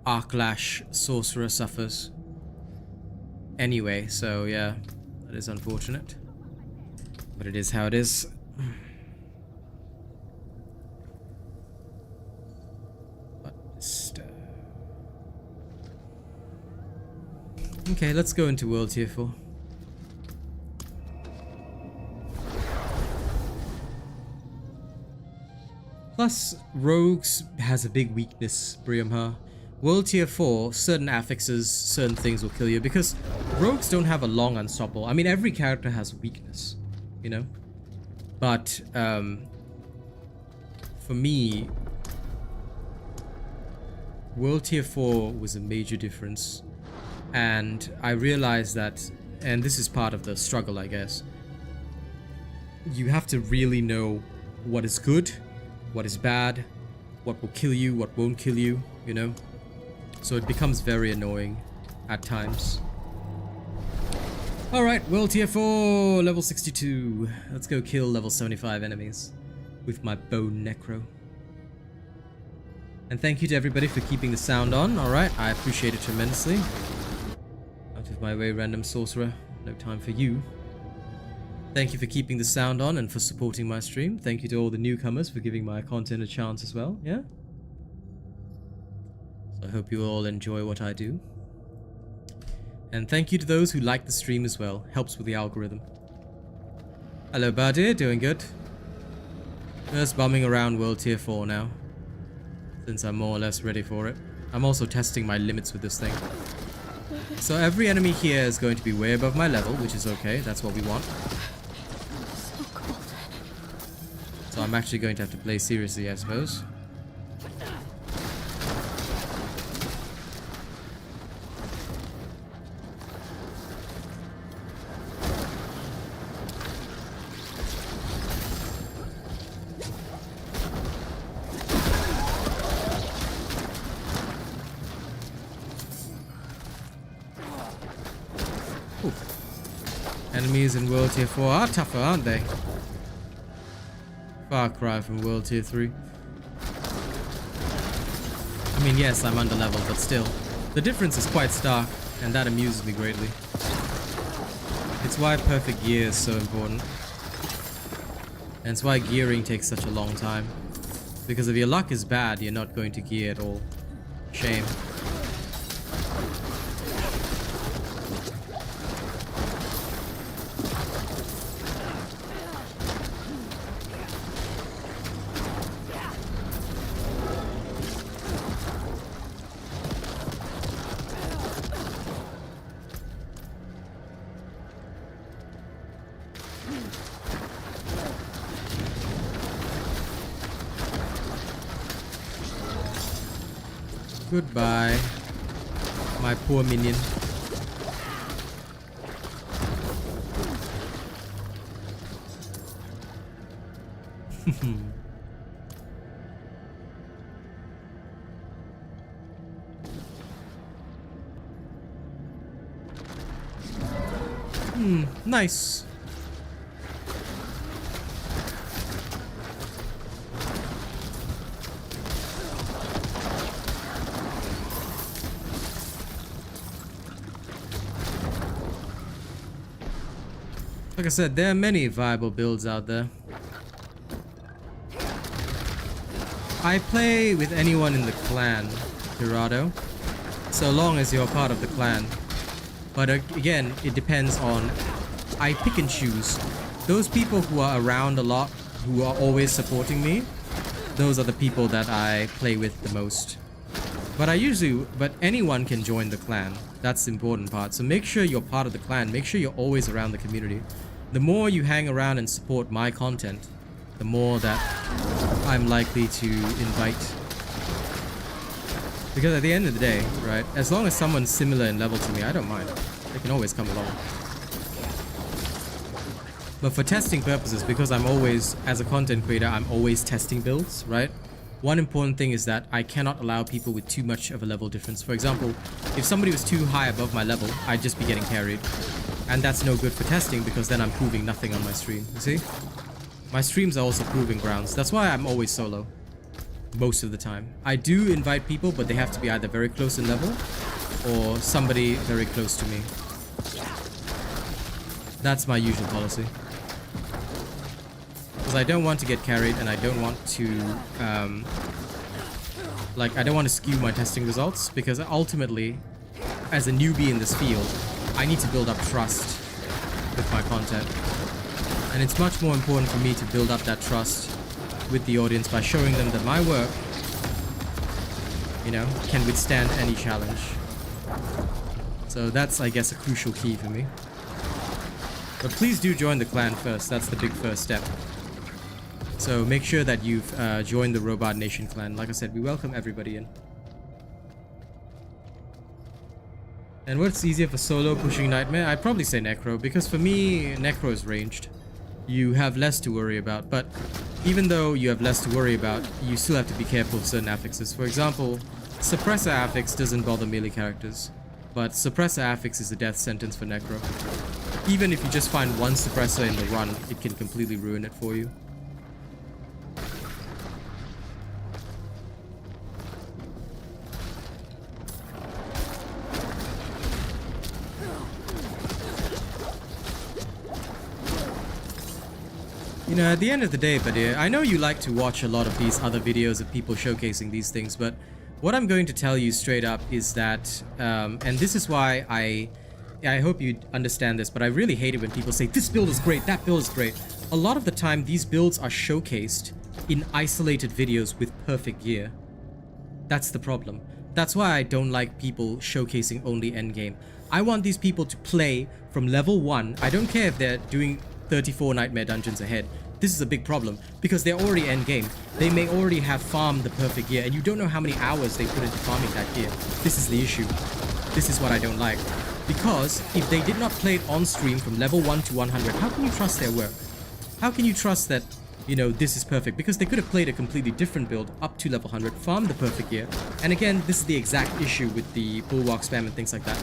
Arclash Sorcerer suffers. Anyway, so yeah, that is unfortunate. But it is how it is. But just, okay, let's go into World Tier 4. Plus, Rogues has a big weakness, Briamha. World tier 4, certain affixes, certain things will kill you because rogues don't have a long unstoppable. I mean, every character has weakness, you know? But, for me, World tier 4 was a major difference. And I realized that, and this is part of the struggle, I guess, you have to really know what is good, what is bad, what will kill you, what won't kill you, you know? So it becomes very annoying at times. Alright, World Tier 4, level 62. Let's go kill level 75 enemies with my Bone Necro. And thank you to everybody for keeping the sound on, alright? I appreciate it tremendously. Out of my way, random sorcerer. No time for you. Thank you for keeping the sound on and for supporting my stream. Thank you to all the newcomers for giving my content a chance as well, yeah? So I hope you all enjoy what I do. And thank you to those who like the stream as well. Helps with the algorithm. Hello, buddy. Doing good. Just bumming around World Tier 4 now. Since I'm more or less ready for it. I'm also testing my limits with this thing. So every enemy here is going to be way above my level, which is okay. That's what we want. So I'm actually going to have to play seriously, I suppose. Enemies in World Tier 4 are tougher, aren't they? Far cry from World Tier 3. I mean, yes, I'm under level, but still. The difference is quite stark, and that amuses me greatly. It's why perfect gear is so important. And it's why gearing takes such a long time. Because if your luck is bad, you're not going to gear at all. Shame. Goodbye, my poor minion. Nice. Like I said, there are many viable builds out there. I play with anyone in the clan, Dorado, so long as you're part of the clan. But again, it depends on... I pick and choose. Those people who are around a lot, who are always supporting me, those are the people that I play with the most. But anyone can join the clan. That's the important part. So make sure you're part of the clan. Make sure you're always around the community. The more you hang around and support my content, the more that I'm likely to invite. Because at the end of the day, right, as long as someone's similar in level to me, I don't mind. They can always come along. But for testing purposes, because I'm always, as a content creator, I'm always testing builds, right? One important thing is that I cannot allow people with too much of a level difference. For example, if somebody was too high above my level, I'd just be getting carried. And that's no good for testing because then I'm proving nothing on my stream, you see? My streams are also proving grounds. That's why I'm always solo. Most of the time. I do invite people, but they have to be either very close in level or somebody very close to me. That's my usual policy. Because I don't want to get carried and I don't want to... I don't want to skew my testing results because ultimately, as a newbie in this field, I need to build up trust with my content. And it's much more important for me to build up that trust with the audience by showing them that my work you know, can withstand any challenge. So that's, I guess, a crucial key for me. But please do join the clan first. That's the big first step. So make sure that you've joined the Robot Nation clan. Like I said, we welcome everybody in. And what's easier for solo pushing Nightmare? I'd probably say Necro, because for me, Necro is ranged. You have less to worry about, but even though you have less to worry about, you still have to be careful of certain affixes. For example, Suppressor affix doesn't bother melee characters, but Suppressor affix is a death sentence for Necro. Even if you just find one Suppressor in the run, it can completely ruin it for you. You know, at the end of the day, Badir, I know you like to watch a lot of these other videos of people showcasing these things, but what I'm going to tell you straight up is that, and this is why I hope you understand this, but I really hate it when people say, this build is great, that build is great. A lot of the time, these builds are showcased in isolated videos with perfect gear. That's the problem. That's why I don't like people showcasing only endgame. I want these people to play from level 1. I don't care if they're doing 34 Nightmare dungeons ahead. This is a big problem because they're already endgame. They may already have farmed the perfect gear and you don't know how many hours they put into farming that gear. This is the issue. This is what I don't like. Because if they did not play it on stream from level 1 to 100, how can you trust their work? How can you trust that, you know, this is perfect? Because they could have played a completely different build up to level 100, farmed the perfect gear. And again, this is the exact issue with the bulwark spam and things like that.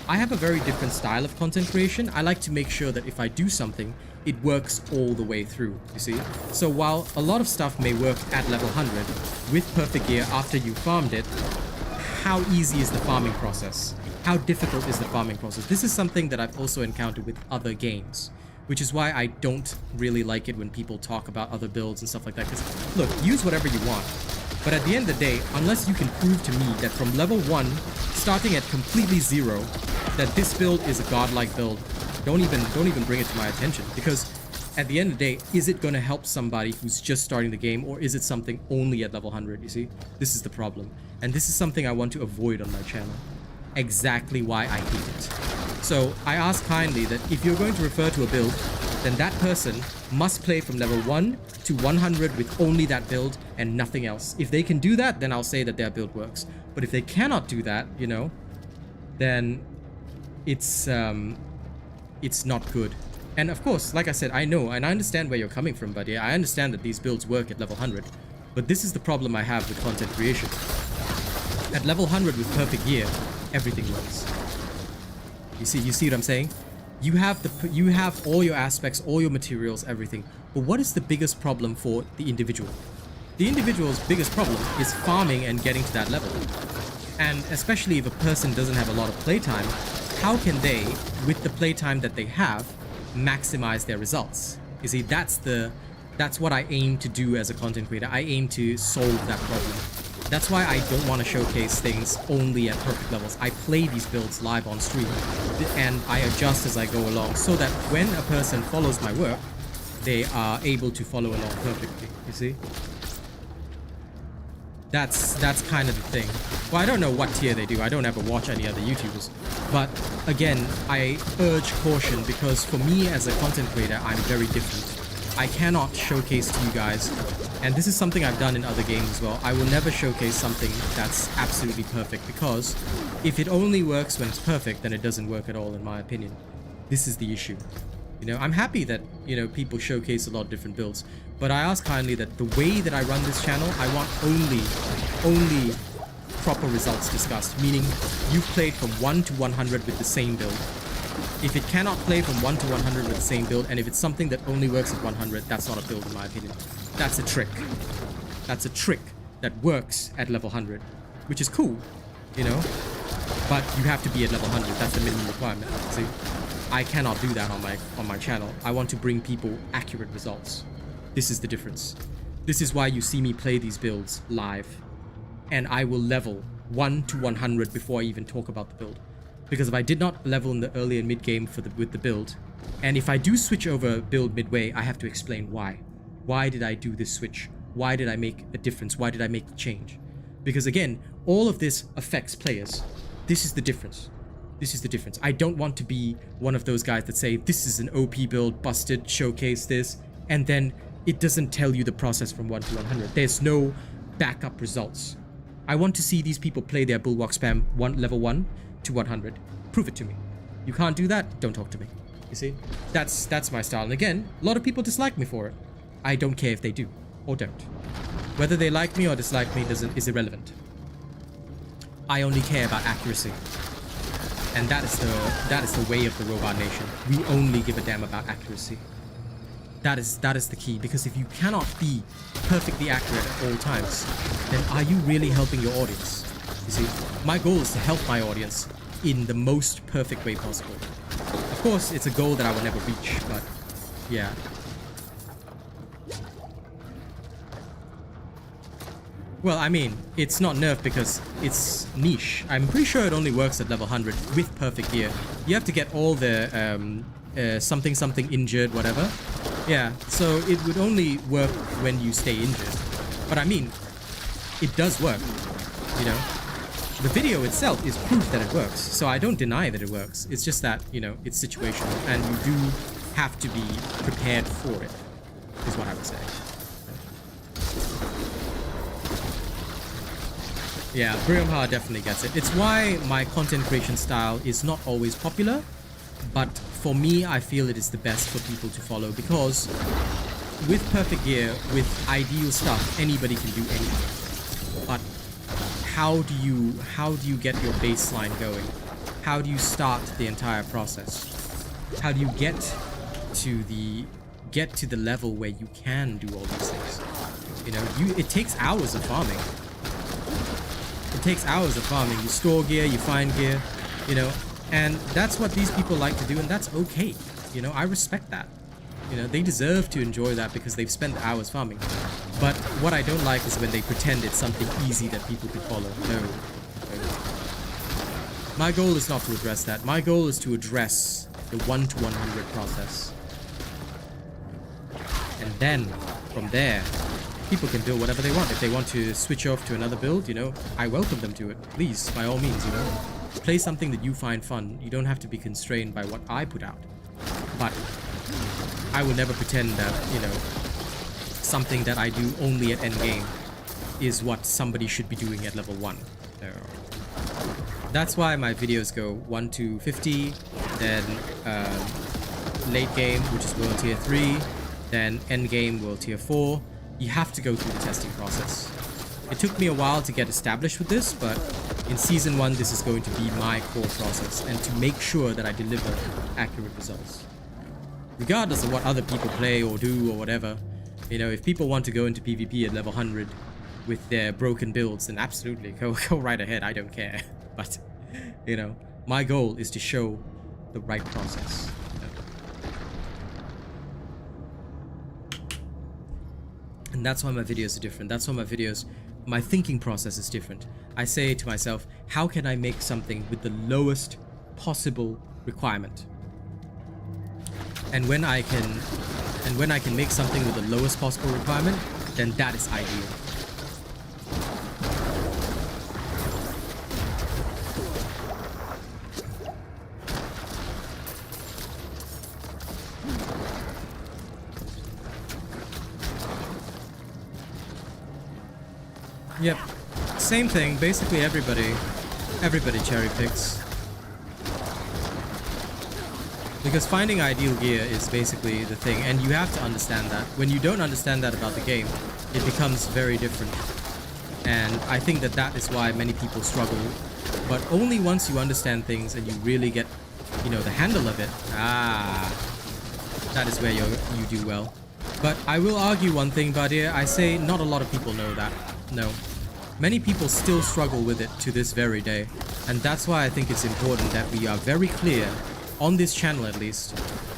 I have a very different style of content creation. I like to make sure that if I do something, it works all the way through, you see? So while a lot of stuff may work at level 100 with perfect gear after you farmed it, how easy is the farming process? How difficult is the farming process? This is something that I've also encountered with other games, which is why I don't really like it when people talk about other builds and stuff like that. Because look, use whatever you want. But at the end of the day, unless you can prove to me that from level 1, starting at completely 0, that this build is a godlike build, don't even bring it to my attention. Because at the end of the day, is it going to help somebody who's just starting the game, or is it something only at level 100, you see? This is the problem. And this is something I want to avoid on my channel. Exactly why I hate it. So I ask kindly that if you're going to refer to a build, then that person must play from level 1 to 100 with only that build and nothing else. If they can do that, then I'll say that their build works. But if they cannot do that, you know, then it's not good. And of course, like I said, I know and I understand where you're coming from, buddy. I understand that these builds work at level 100. But this is the problem I have with content creation. At level 100 with perfect gear, everything works. You see what I'm saying? You have all your aspects, all your materials, everything. But what is the biggest problem for the individual? The individual's biggest problem is farming and getting to that level. And especially if a person doesn't have a lot of playtime, how can they, with the playtime that they have, maximize their results? You see, that's what I aim to do as a content creator. I aim to solve that problem. That's why I don't want to showcase things only at perfect levels. I play these builds live on stream and I adjust as I go along so that when a person follows my work, they are able to follow along perfectly, you see? That's kind of the thing. Well, I don't know what tier they do. I don't ever watch any other YouTubers. But again, I urge caution because for me as a content creator, I'm very different. I cannot showcase to you guys, and this is something I've done in other games as well. I will never showcase something that's absolutely perfect because if it only works when it's perfect, then it doesn't work at all in my opinion. This is the issue. You know, I'm happy that, you know, people showcase a lot of different builds, but I ask kindly that the way that I run this channel, I want only proper results discussed, meaning you've played from 1 to 100 with the same build. If it cannot play from 1 to 100 with the same build, and if it's something that only works at 100, that's not a build in my opinion. That's a trick. That's a trick that works at level 100, which is cool, you know, but you have to be at level 100. That's the minimum requirement, see? I cannot do that on my channel. I want to bring people accurate results. This is the difference. This is why you see me play these builds live, and I will level 1 to 100 before I even talk about the build. Because if I did not level in the early and mid game with the build, and if I do switch over build midway, I have to explain why. Why did I do this switch? Why did I make a difference? Why did I make the change? Because again, all of this affects players. This is the difference. This is the difference. I don't want to be one of those guys that say, this is an OP build, busted, showcase this, and then it doesn't tell you the process from 1 to 100. There's no backup results. I want to see these people play their bulwark spam level 1 to 100. Prove it to me. You can't do that, don't talk to me. You see? That's my style. And again, a lot of people dislike me for it. I don't care if they do or don't. Whether they like me or dislike me is irrelevant. I only care about accuracy. And that is the way of the Robot Nation. We only give a damn about accuracy. That is the key, because if you cannot be perfectly accurate at all times, then are you really helping your audience? You see, my goal is to help my audience in the most perfect way possible. Of course, it's a goal that I will never reach, but yeah. Well, I mean, it's not nerfed because it's niche. I'm pretty sure it only works at level 100 with perfect gear. You have to get all the something injured, whatever. Yeah, so it would only work when you stay injured. But I mean, it does work, you know. The video itself is proof that it works, so I don't deny that it works. It's just that, you know, it's situational, and you do have to be prepared for it, is what I would say. Yeah, Briomha definitely gets it. It's why my content creation style is not always popular, but for me, I feel it is the best for people to follow, because with perfect gear, with ideal stuff, anybody can do anything. But how do you get your baseline going? How do you start the entire process? How do you get to the level where you can do all these things? You know, it takes hours of farming. It takes hours of farming. You store gear, you find gear, you know, and that's what these people like to do, and that's okay. You know, I respect that. You know, they deserve to enjoy that because they've spent hours farming. But what I don't like is when they pretend it's something easy that people could follow. No. My goal is not to address that. My goal is to address the 1 to 100 process. And then, from there, people can build whatever they want. If they want to switch off to another build, you know, I welcome them to it. Please, by all means, you know. Play something that you find fun. You don't have to be constrained by what I put out. But I will never pretend that, you know, something that I do only at endgame is what somebody should be doing at level 1. So that's why my videos go 1 to 50, then late game, which is World Tier 3, then end game, World Tier 4. You have to go through the testing process. It took me a while to get established with this, but in Season 1, this is going to be my core process, and to make sure that I deliver accurate results. Regardless of what other people play or do or whatever, you know, if people want to go into PvP at level 100 with their broken builds, then absolutely, go right ahead, I don't care. But, you know, my goal is to show the right process. And that's why my videos are different. That's why my thinking process is different. I say to myself, how can I make something with the lowest possible requirement? And when I can make something with the lowest possible requirement, then that is ideal. Yep, same thing. Basically everybody cherry picks. Because finding ideal gear is basically the thing, and you have to understand that. When you don't understand that about the game, it becomes very different. And I think that is why many people struggle. But only once you understand things and you really get, you know, the handle of it, that is where you do well. But I will argue one thing, Badir. I say not a lot of people know that. No. Many people still struggle with it to this very day. And that's why I think it's important that we are very clear, on this channel at least,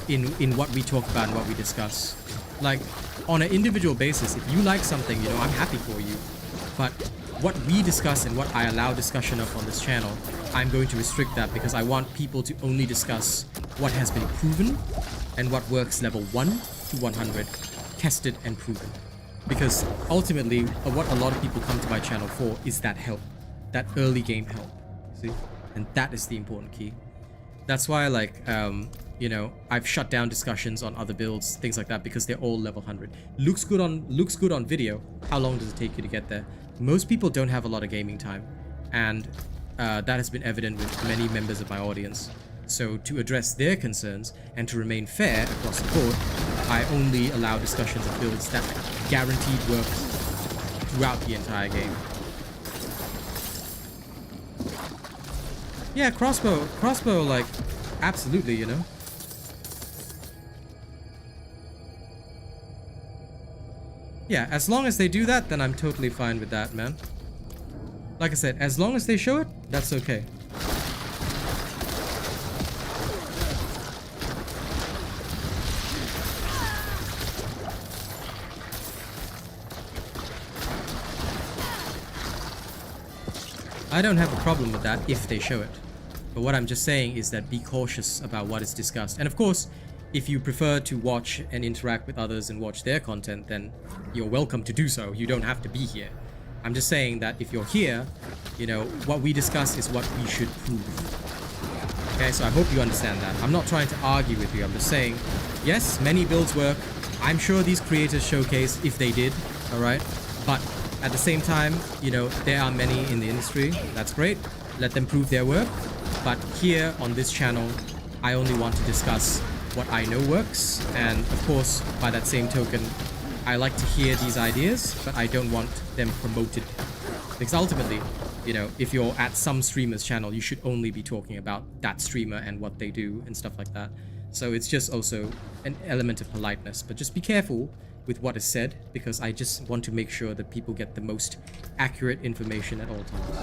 in what we talk about and what we discuss. Like, on an individual basis, if you like something, you know, I'm happy for you. But what we discuss and what I allow discussion of on this channel, I'm going to restrict that, because I want people to only discuss what has been proven and what works level 1 to 100, tested and proven. Because ultimately, what a lot of people come to my channel for is that help. that early game help. See, and that is the important key. That's why, like, you know, I've shut down discussions on other builds, things like that, because they're all level 100. Looks good on video. How long does it take you to get there? Most people don't have a lot of gaming time, and that has been evident with many members of my audience. So to address their concerns and to remain fair across the board, I only allow discussions of builds that guaranteed work throughout the entire game. Yeah, crossbow, like, absolutely, you know. Yeah, as long as they do that, then I'm totally fine with that, man. Like I said, as long as they show it, that's okay. I don't have a problem with that if they show it. But what I'm just saying is that be cautious about what is discussed. And of course, if you prefer to watch and interact with others and watch their content, then you're welcome to do so. You don't have to be here. I'm just saying that if you're here, you know, what we discuss is what we should prove. Okay, so I hope you understand that. I'm not trying to argue with you. I'm just saying, yes, many builds work. I'm sure these creators showcase if they did, alright? But at the same time, you know, there are many in the industry. That's great. Let them prove their work. But here on this channel, I only want to discuss what I know works. And of course, by that same token, I like to hear these ideas, but I don't want them promoted. Because ultimately, you know, if you're at some streamer's channel, you should only be talking about that streamer and what they do and stuff like that. So it's just also an element of politeness. But just be careful with what is said, because I just want to make sure that people get the most accurate information at all times.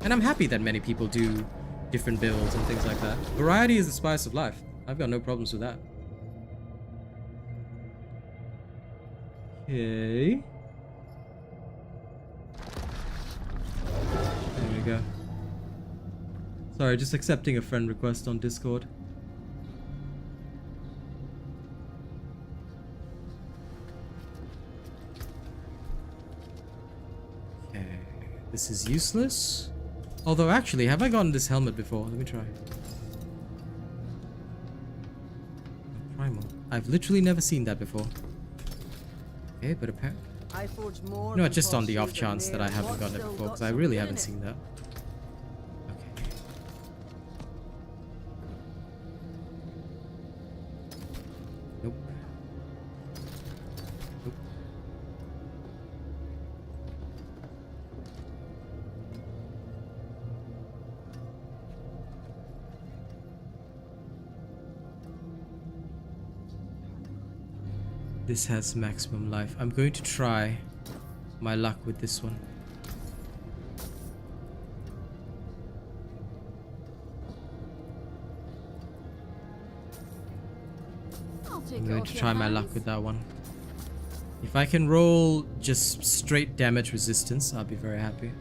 And I'm happy that many people do different builds and things like that. Variety is the spice of life. I've got no problems with that. Okay. There we go. Sorry, just accepting a friend request on Discord. Okay. This is useless. Although, actually, have I gotten this helmet before? Let me try. Primal. I've literally never seen that before. Okay, but apparently... You know, just on the off chance that I haven't gotten it before, because I really haven't seen that. Okay. Nope. Nope. This has maximum life. I'm going to try my luck with this one. I'm going to try my luck with that one. If I can roll just straight damage resistance, I'll be very happy.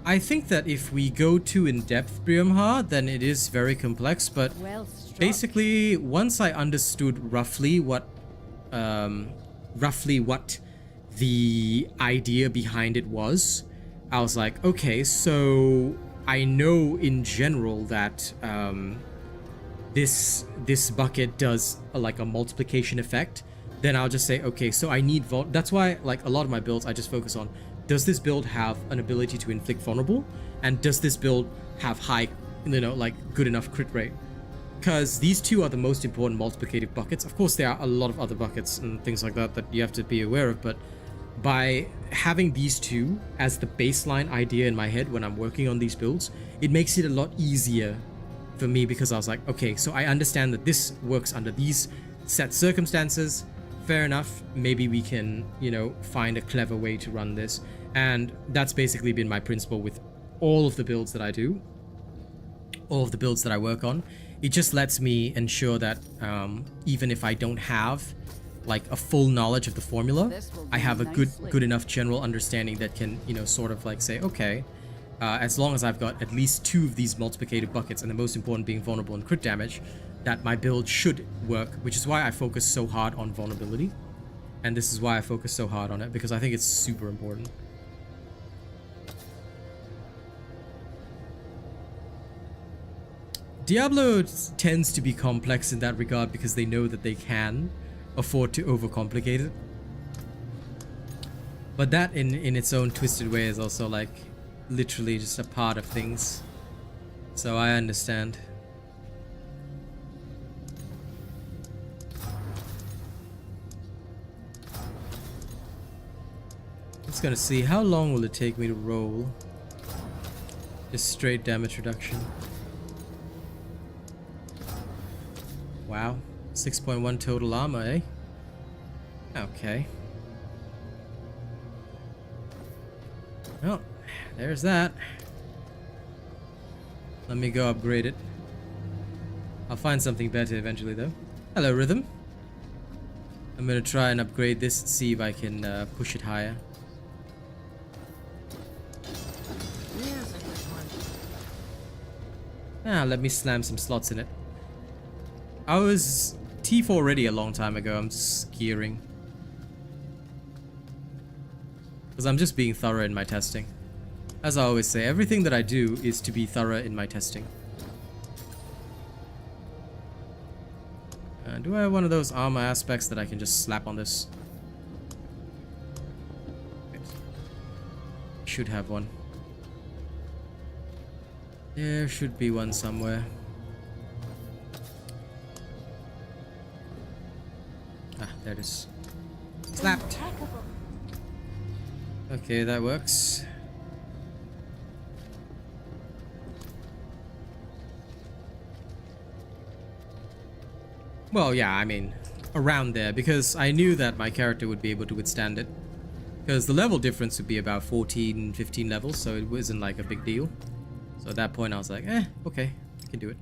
I think that if we go too in-depth, Briamha, then it is very complex, but basically, once I understood roughly what the idea behind it was, I was like, okay, so I know in general that this bucket does like a multiplication effect. Then I'll just say, okay, so I need that's why, like, a lot of my builds I just focus on, does this build have an ability to inflict vulnerable, and does this build have high, you know, like good enough crit rate? Because these two are the most important multiplicative buckets. Of course, there are a lot of other buckets and things like that that you have to be aware of, but by having these two as the baseline idea in my head when I'm working on these builds, it makes it a lot easier for me, because I was like, okay, so I understand that this works under these set circumstances. Fair enough, maybe we can, you know, find a clever way to run this. And that's basically been my principle with all of the builds that I do, all of the builds that I work on. It just lets me ensure that even if I don't have like a full knowledge of the formula, I have a good enough general understanding that can, you know, sort of like say, okay, as long as I've got at least two of these multiplicative buckets, and the most important being vulnerable and crit damage, that my build should work, which is why I focus so hard on vulnerability. And this is why I focus so hard on it, because I think it's super important. Diablo tends to be complex in that regard because they know that they can afford to overcomplicate it. But that in its own twisted way is also like literally just a part of things. So I understand. Just gonna see how long will it take me to roll. Just straight damage reduction. Wow, 6.1 total armor, eh? Okay. Oh, there's that. Let me go upgrade it. I'll find something better eventually though. Hello, Rhythm. I'm gonna try and upgrade this and see if I can push it higher. Let me slam some slots in it. I was T4 already a long time ago. I'm just gearing. Because I'm just being thorough in my testing. As I always say, everything that I do is to be thorough in my testing. Do I have one of those armor aspects that I can just slap on this? Should have one. There should be one somewhere. Ah, there it is. Slapped. Okay, that works. Well, yeah, I mean, around there, because I knew that my character would be able to withstand it. Because the level difference would be about 14, 15 levels, so it wasn't like a big deal. So at that point I was like, okay, I can do it.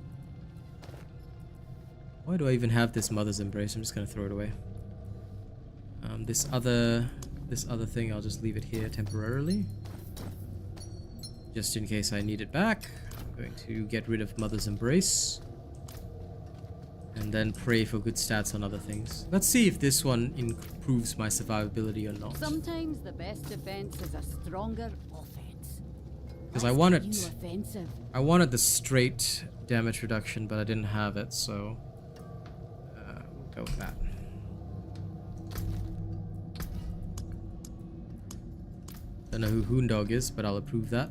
Why do I even have this Mother's Embrace? I'm just gonna throw it away. This other thing, I'll just leave it here temporarily. Just in case I need it back. I'm going to get rid of Mother's Embrace. And then pray for good stats on other things. Let's see if this one improves my survivability or not. Sometimes the best defense is a stronger offense. Because I wanted the straight damage reduction, but I didn't have it, so we'll go with that. Don't know who Hoondog is, but I'll approve that.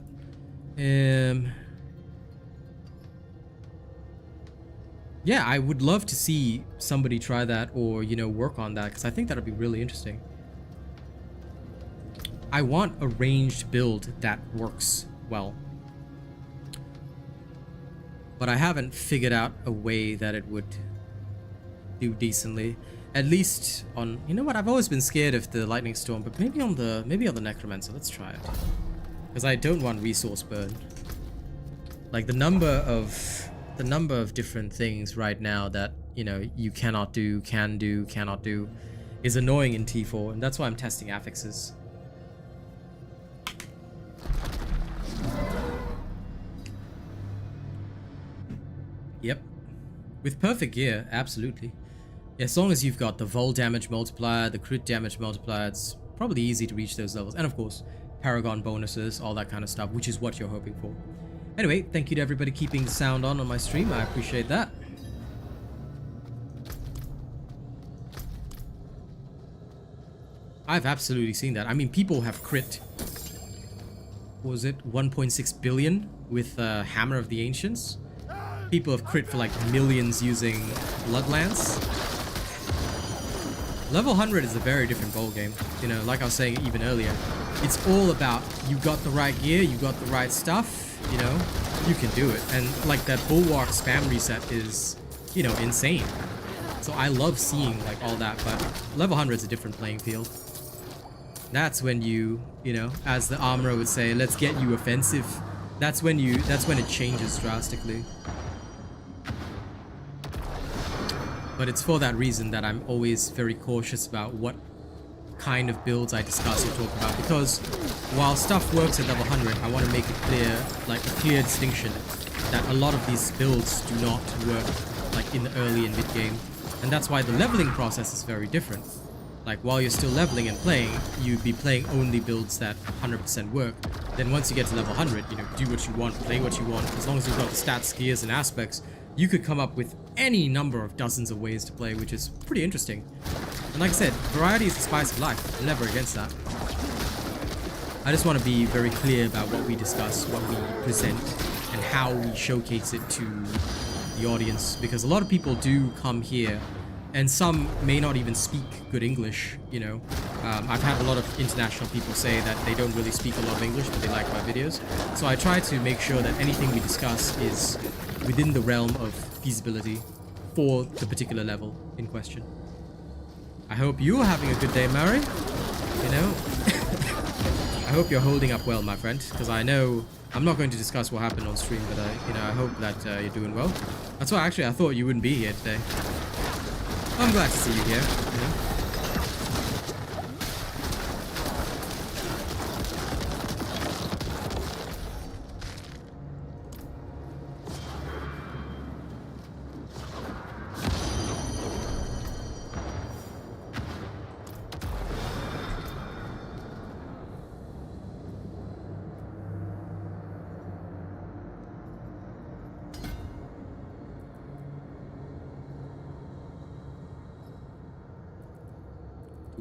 Yeah, I would love to see somebody try that or, you know, work on that, because I think that would be really interesting. I want a ranged build that works well. But I haven't figured out a way that it would do decently. At least on, you know what, I've always been scared of the Lightning Storm, but maybe on the Necromancer. Let's try it. Because I don't want resource burn. Like the number of different things right now that, you know, you cannot do, can do, cannot do is annoying in T4, and that's why I'm testing affixes. Yep. With perfect gear, absolutely. As long as you've got the vol damage multiplier, the crit damage multiplier, it's probably easy to reach those levels. And of course, Paragon bonuses, all that kind of stuff, which is what you're hoping for. Anyway, thank you to everybody keeping the sound on my stream. I appreciate that. I've absolutely seen that. I mean, people have crit. What was it? 1.6 billion with Hammer of the Ancients. People have crit for like millions using Bloodlance. Level 100 is a very different ball game. You know, like I was saying even earlier, it's all about you got the right gear, you got the right stuff, you know, you can do it. And like that Bulwark spam reset is, you know, insane. So I love seeing like all that, but level 100 is a different playing field. That's when you know, as the armorer would say, let's get you offensive. That's when it changes drastically. But it's for that reason that I'm always very cautious about what kind of builds I discuss or talk about, because while stuff works at level 100, I want to make it clear, like a clear distinction, that a lot of these builds do not work like in the early and mid game. And that's why the leveling process is very different. Like while you're still leveling and playing, you'd be playing only builds that 100% work. Then once you get to level 100, you know, do what you want, play what you want. As long as you've got the stats, gears, and aspects, you could come up with any number of dozens of ways to play, which is pretty interesting. And like I said, variety is the spice of life. I'm never against that. I just want to be very clear about what we discuss, what we present, and how we showcase it to the audience. Because a lot of people do come here, and some may not even speak good English, you know. I've had a lot of international people say that they don't really speak a lot of English, but they like my videos. So I try to make sure that anything we discuss is within the realm of feasibility for the particular level in question. I hope you're having a good day, Mary. You know, I hope you're holding up well, my friend, because I know I'm not going to discuss what happened on stream, but you know, I hope that you're doing well. That's why actually I thought you wouldn't be here today. I'm glad to see you here. You know?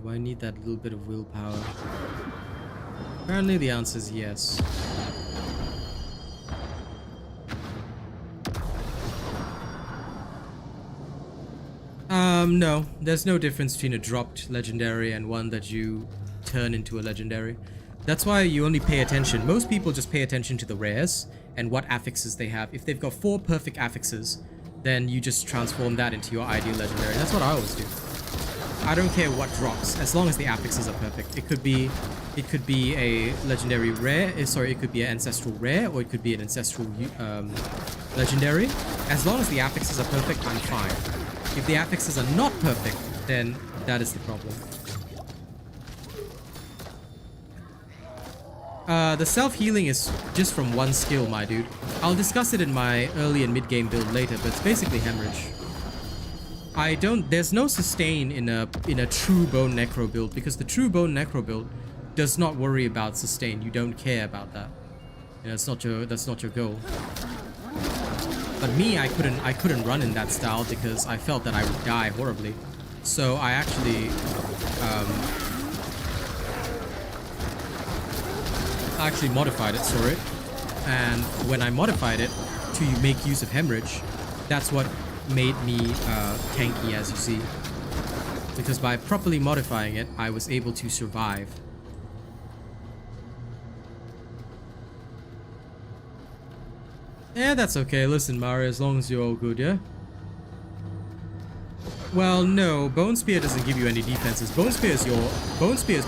Do I need that little bit of willpower? Apparently the answer is yes. No. There's no difference between a dropped legendary and one that you turn into a legendary. That's why you only pay attention. Most people just pay attention to the rares and what affixes they have. If they've got 4 perfect affixes, then you just transform that into your ideal legendary. That's what I always do. I don't care what drops, as long as the affixes are perfect. It could be a legendary rare, it could be an ancestral rare, or it could be an ancestral legendary. As long as the affixes are perfect, I'm fine. If the affixes are not perfect, then that is the problem. The self-healing is just from one skill, my dude. I'll discuss it in my early and mid-game build later, but it's basically hemorrhage. There's no sustain in a true Bone Necro build, because the true Bone Necro build does not worry about sustain. You don't care about that. You know, that's not your goal. But me, I couldn't run in that style because I felt that I would die horribly. So I actually modified it, sorry. And when I modified it to make use of hemorrhage, that's what made me tanky, as you see, because by properly modifying it, I was able to survive. Yeah, that's okay. Listen, Mari, as long as you're all good, yeah? Well, no, Bone Spear doesn't give you any defenses. Bone Spear is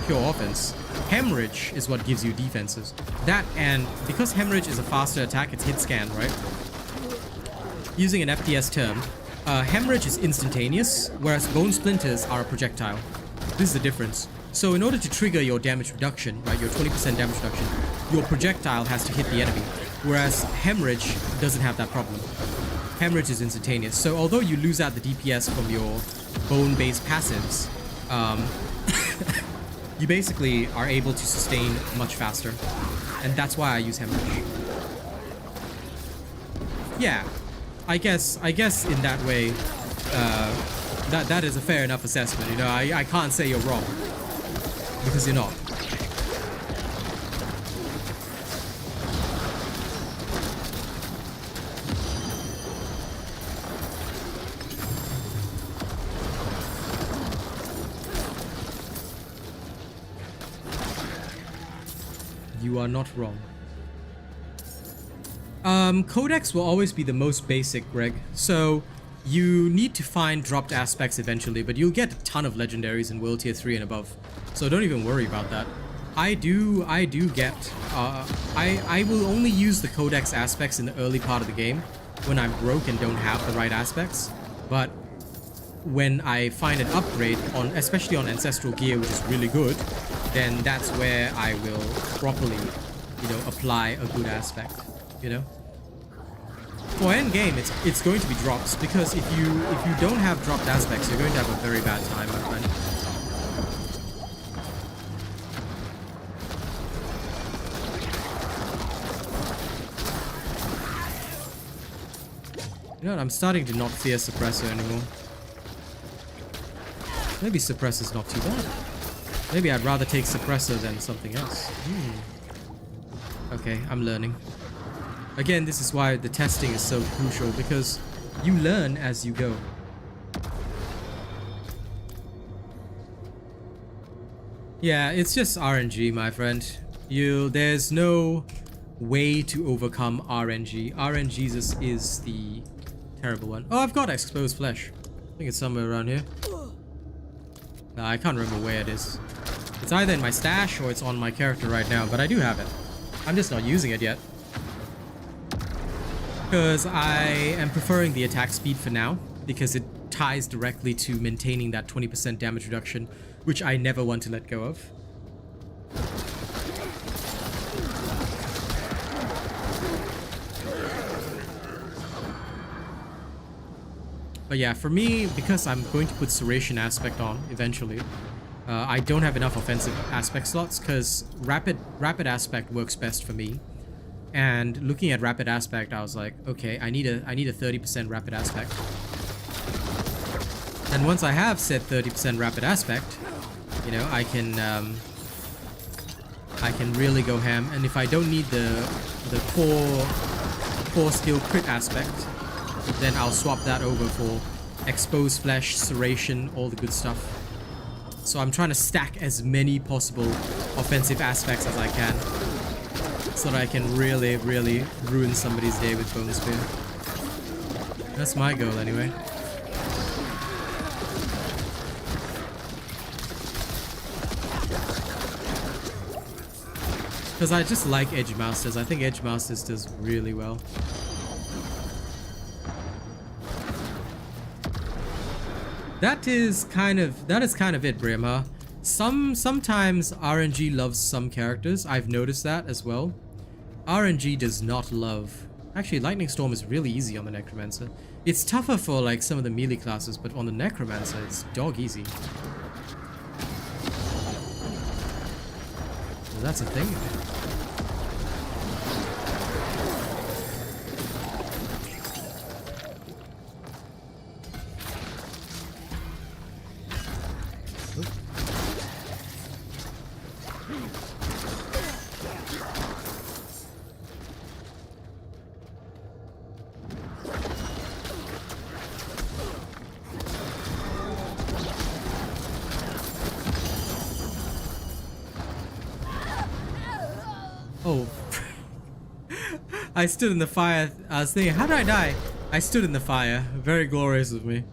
pure offense. Hemorrhage is what gives you defenses. That, and because Hemorrhage is a faster attack, it's hit scan, right? Using an FPS term, Hemorrhage is instantaneous, whereas Bone Splinters are a projectile. This is the difference. So in order to trigger your damage reduction, right, your 20% damage reduction, your projectile has to hit the enemy, whereas Hemorrhage doesn't have that problem. Hemorrhage is instantaneous. So although you lose out the DPS from your bone-based passives, you basically are able to sustain much faster. And that's why I use Hemorrhage. Yeah. I guess in that way, that is a fair enough assessment. You know, I can't say you're wrong, because you're not. You are not wrong. Codex will always be the most basic, Greg. So you need to find dropped aspects eventually, but you'll get a ton of legendaries in World Tier 3 and above. So don't even worry about that. I will only use the Codex aspects in the early part of the game when I'm broke and don't have the right aspects. But when I find an upgrade, especially on Ancestral Gear, which is really good, then that's where I will properly, you know, apply a good aspect, you know? For end game, it's going to be drops, because if you don't have dropped aspects, you're going to have a very bad time, my friend. You know what? I'm starting to not fear Suppressor anymore. Maybe Suppressor's not too bad. Maybe I'd rather take Suppressor than something else. Okay, I'm learning. Again, this is why the testing is so crucial, because you learn as you go. Yeah, it's just RNG, my friend. There's no way to overcome RNG. RNG is the terrible one. Oh, I've got exposed flesh. I think it's somewhere around here. No, I can't remember where it is. It's either in my stash or it's on my character right now, but I do have it. I'm just not using it yet. Because I am preferring the attack speed for now, because it ties directly to maintaining that 20% damage reduction, which I never want to let go of. But yeah, for me, because I'm going to put Serration aspect on eventually, I don't have enough offensive aspect slots, because rapid aspect works best for me. And looking at rapid aspect, I was like, okay, I need a 30% rapid aspect. And once I have said 30% rapid aspect, you know, I can really go ham. And if I don't need the core skill crit aspect, then I'll swap that over for exposed flesh, serration, all the good stuff. So I'm trying to stack as many possible offensive aspects as I can, so that I can really, really ruin somebody's day with Bone Spear. That's my goal anyway. Because I just like Edge Masters. I think Edge Masters does really well. That is kind of it, Brim. Sometimes RNG loves some characters. I've noticed that as well. RNG does not love... Actually, Lightning Storm is really easy on the Necromancer. It's tougher for like some of the melee classes, but on the Necromancer, it's dog easy. So that's a thing. Oh. I stood in the fire. I was thinking, how did I die? I stood in the fire. Very glorious of me.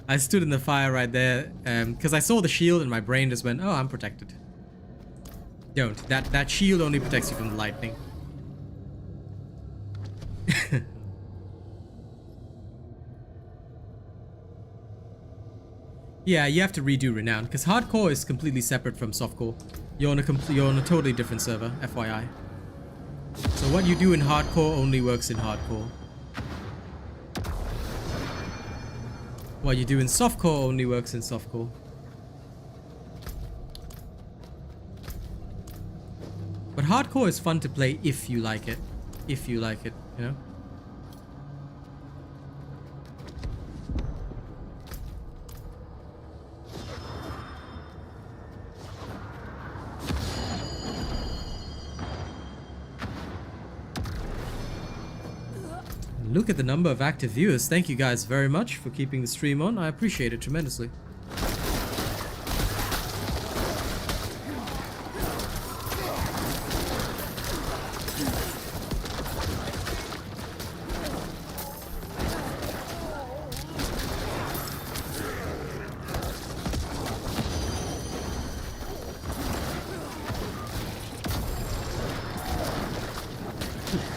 I stood in the fire right there because I saw the shield and my brain just went, oh, I'm protected. Don't. That shield only protects you from the lightning. Yeah, you have to redo Renown because hardcore is completely separate from softcore. You're on a totally different server, FYI. So what you do in hardcore only works in hardcore. What you do in softcore only works in softcore. But hardcore is fun to play if you like it. If you like it, you know? Look at the number of active viewers. Thank you guys very much for keeping the stream on. I appreciate it tremendously.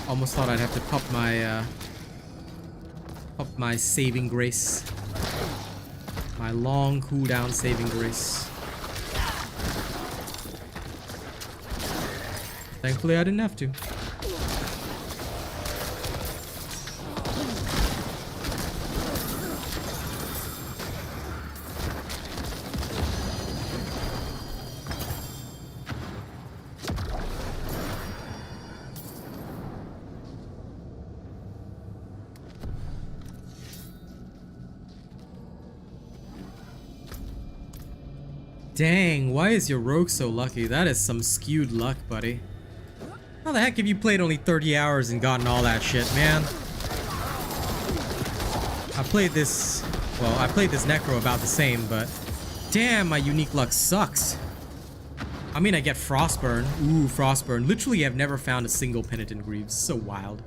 Almost thought I'd have to pop my saving grace. My long cooldown saving grace. Thankfully I didn't have to. Dang, why is your rogue so lucky? That is some skewed luck, buddy. How the heck have you played only 30 hours and gotten all that shit, man? I played this Necro about the same, but damn, my unique luck sucks. I mean, I get Frostburn. Ooh, Frostburn. Literally, I've never found a single Penitent Greaves. So wild.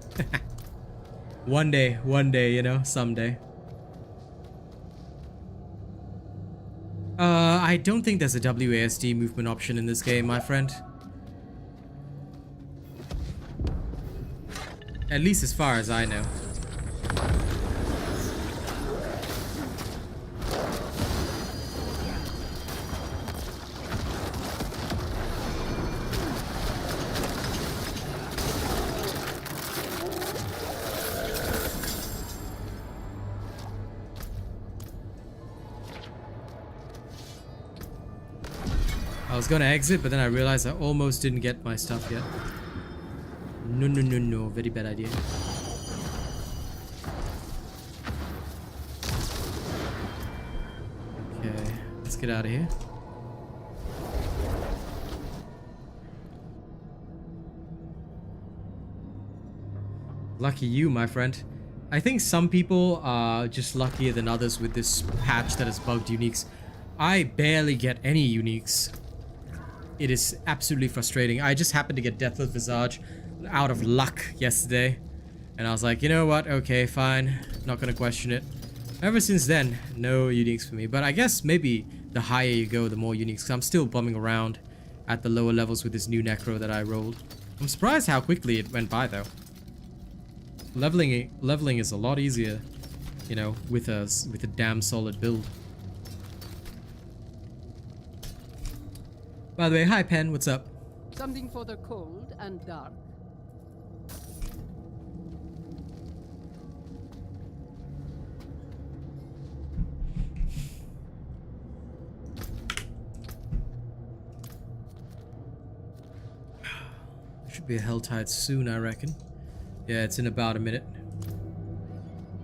One day, you know, someday. I don't think there's a WASD movement option in this game, my friend. At least as far as I know. I was gonna exit, but then I realized I almost didn't get my stuff yet. No. Very bad idea. Okay, let's get out of here. Lucky you, my friend. I think some people are just luckier than others with this patch that has bugged uniques. I barely get any uniques. It is absolutely frustrating. I just happened to get Deathless Visage out of luck yesterday. And I was like, you know what? Okay, fine. Not gonna question it. Ever since then, no uniques for me. But I guess maybe the higher you go, the more uniques. Because I'm still bumming around at the lower levels with this new Necro that I rolled. I'm surprised how quickly it went by, though. Leveling is a lot easier, you know, with a damn solid build. By the way, hi Pen, what's up? Something for the cold and dark. Should be a Helltide soon, I reckon. Yeah, it's in about a minute.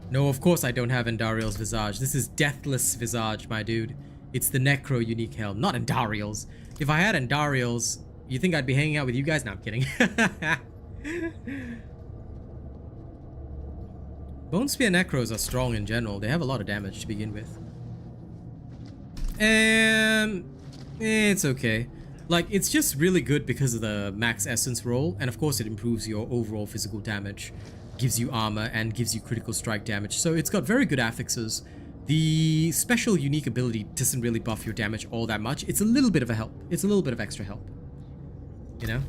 No, of course I don't have Endariel's Visage. This is Deathless Visage, my dude. It's the Necro unique helm, not Endariel's. If I had Endariel's, you think I'd be hanging out with you guys? No, I'm kidding. Bone Spear Necros are strong in general. They have a lot of damage to begin with. It's okay. Like, it's just really good because of the max essence roll, and of course it improves your overall physical damage, gives you armor, and gives you critical strike damage. So it's got very good affixes. The special unique ability doesn't really buff your damage all that much. It's a little bit of a help. It's a little bit of extra help. You know?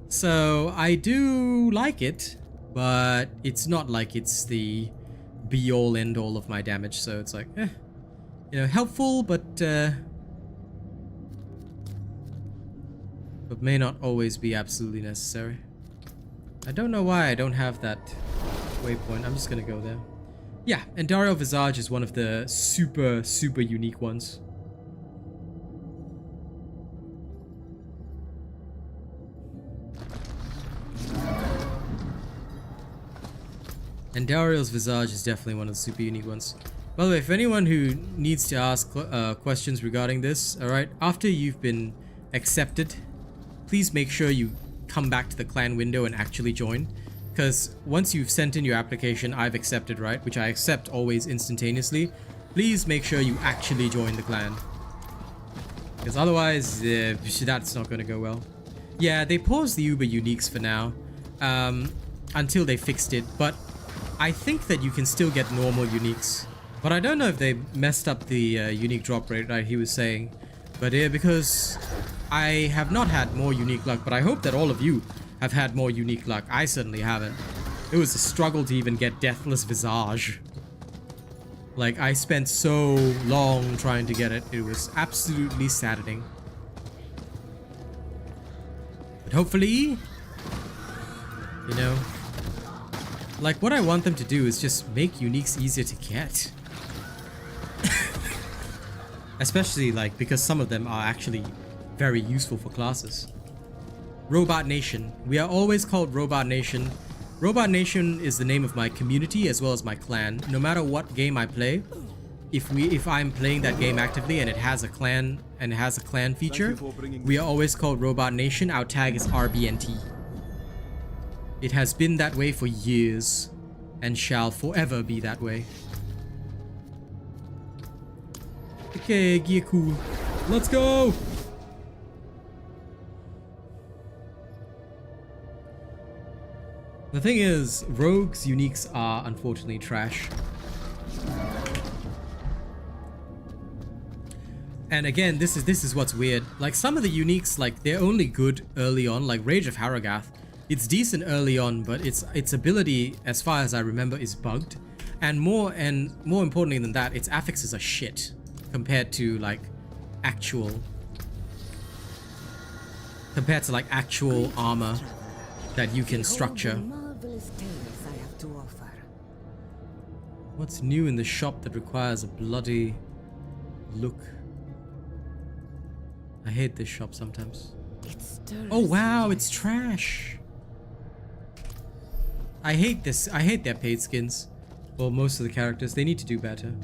So I do like it, but it's not like it's the be-all end-all of my damage. So it's like, you know, helpful, but may not always be absolutely necessary. I don't know why I don't have that waypoint. I'm just gonna go there. Yeah, Endariel Visage is one of the super unique ones. Endariel's Visage is definitely one of the super unique ones. By the way, if anyone who needs to ask questions regarding this, alright, after you've been accepted, please make sure you come back to the clan window and actually join. Because once you've sent in your application, I've accepted, right? Which I accept always instantaneously. Please make sure you actually join the clan. Because otherwise, that's not going to go well. Yeah, they paused the Uber uniques for now. Until they fixed it. But I think that you can still get normal uniques. But I don't know if they messed up the unique drop rate, like he was saying. But yeah, because I have not had more unique luck. But I hope that all of you have had more unique luck. I certainly haven't. It was a struggle to even get Deathless Visage. Like, I spent so long trying to get it. It was absolutely saddening. But hopefully, you know, like, what I want them to do is just make uniques easier to get. Especially, like, because some of them are actually very useful for classes. Robot Nation. We are always called Robot Nation. Robot Nation is the name of my community as well as my clan. No matter what game I play, if I'm playing that game actively and it has a clan and it has a clan feature, you for bringing we are always called Robot Nation. Our tag is RBNT. It has been that way for years and shall forever be that way. Okay, gear cool. Let's go! The thing is, rogues' uniques are unfortunately trash. And again, this is what's weird. Like some of the uniques, like they're only good early on, like Rage of Harrogath. It's decent early on, but its ability, as far as I remember, is bugged. And more importantly than that, its affixes are shit compared to like actual armor that you can structure. What's new in the shop that requires a bloody look? I hate this shop sometimes. Oh wow, it's trash. I hate this. I hate their paid skins. Well, most of the characters, they need to do better.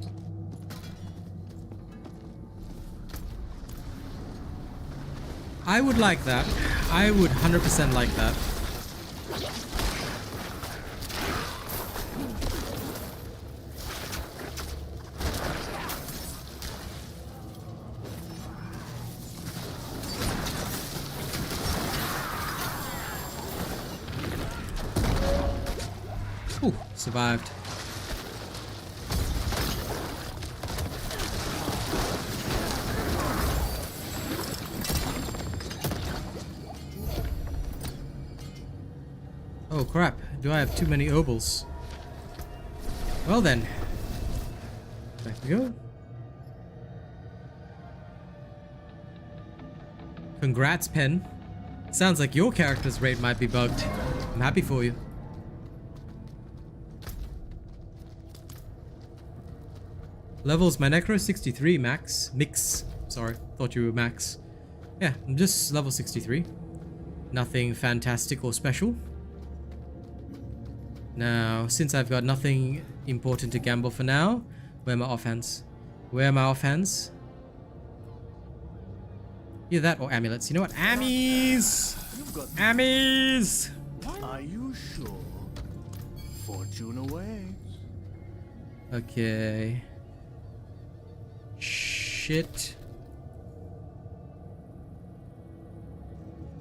I would like that. I would 100% like that. Ooh, survived. Oh crap, do I have too many obols? Well then, back we go. Congrats, Pen. Sounds like your character's rate might be bugged. I'm happy for you. Levels, my Necro 63, max. Mix. Sorry, thought you were max. Yeah, I'm just level 63. Nothing fantastic or special. Now, since I've got nothing important to gamble for now, where are my offhands? Where are my offhands? Either that or amulets. You know what? Ammies! Ammies! Are you sure? Fortune awaits. Okay. Shit.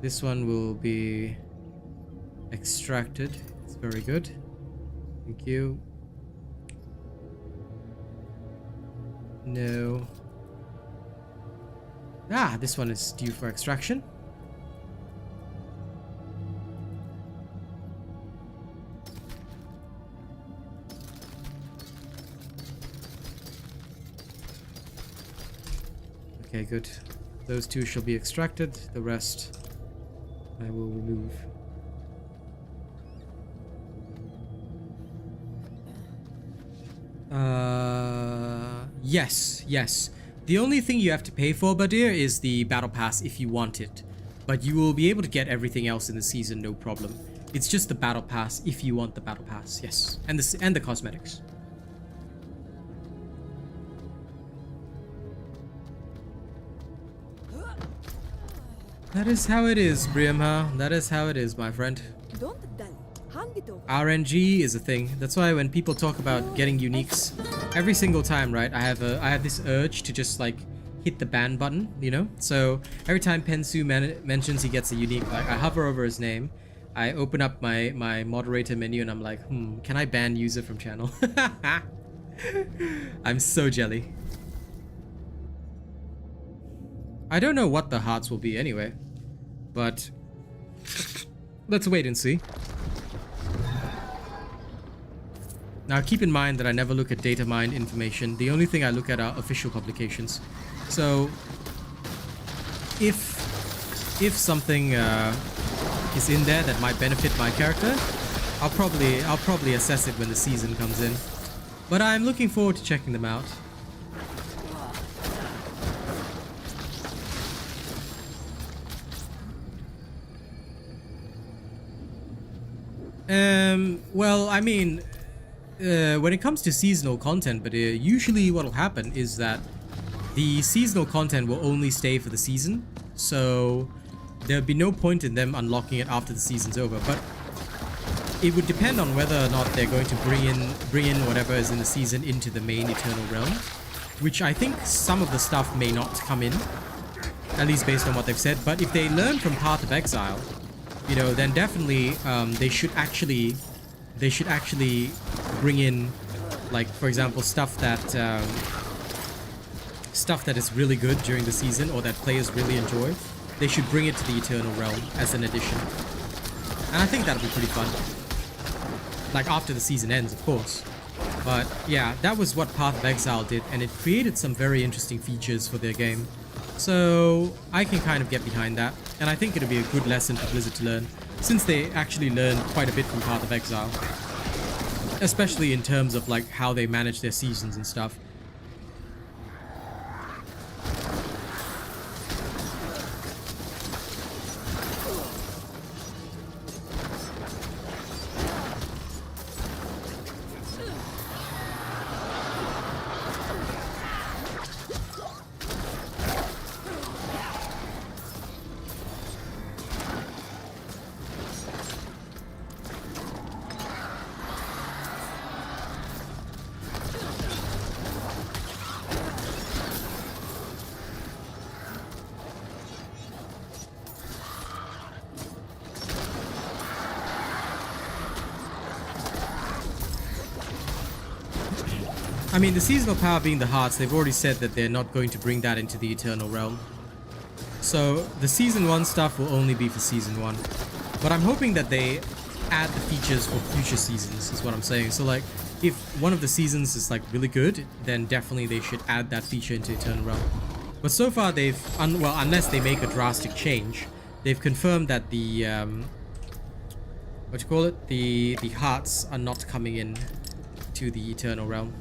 This one will be extracted. It's very good. Thank you. No. Ah, this one is due for extraction. Okay, good. Those two shall be extracted. The rest I will remove. Yes. The only thing you have to pay for, Badir, is the battle pass if you want it. But you will be able to get everything else in the season, no problem. It's just the battle pass if you want the battle pass, yes. And the cosmetics. That is how it is, Briamha. That is how it is, my friend. RNG is a thing. That's why when people talk about getting uniques, every single time, right, I have this urge to just like hit the ban button, you know? So every time Pensu mentions he gets a unique, like I hover over his name, I open up my moderator menu and I'm like, can I ban user from channel? I'm so jelly. I don't know what the hearts will be anyway, but let's wait and see. Now keep in mind that I never look at data mined information. The only thing I look at are official publications. So if something is in there that might benefit my character, I'll probably assess it when the season comes in. But I'm looking forward to checking them out. Well, I mean, when it comes to seasonal content, but usually what'll happen is that the seasonal content will only stay for the season, so there'll be no point in them unlocking it after the season's over. But it would depend on whether or not they're going to bring in whatever is in the season into the main Eternal Realm, which I think some of the stuff may not come in, at least based on what they've said. But if they learn from Path of Exile, you know, then definitely they should actually bring in, like, for example, stuff that is really good during the season or that players really enjoy. They should bring it to the Eternal Realm as an addition, and I think that'll be pretty fun. Like after the season ends, of course. But yeah, that was what Path of Exile did, and it created some very interesting features for their game. So I can kind of get behind that, and I think it'll be a good lesson for Blizzard to learn, since they actually learned quite a bit from Path of Exile, especially in terms of like how they manage their seasons and stuff. I mean, the seasonal power being the hearts, they've already said that they're not going to bring that into the Eternal Realm. So the Season 1 stuff will only be for Season 1. But I'm hoping that they add the features for future seasons, is what I'm saying. So like, if one of the seasons is like really good, then definitely they should add that feature into Eternal Realm. But so far they've, well, unless they make a drastic change, they've confirmed that the, the hearts are not coming in to the Eternal Realm.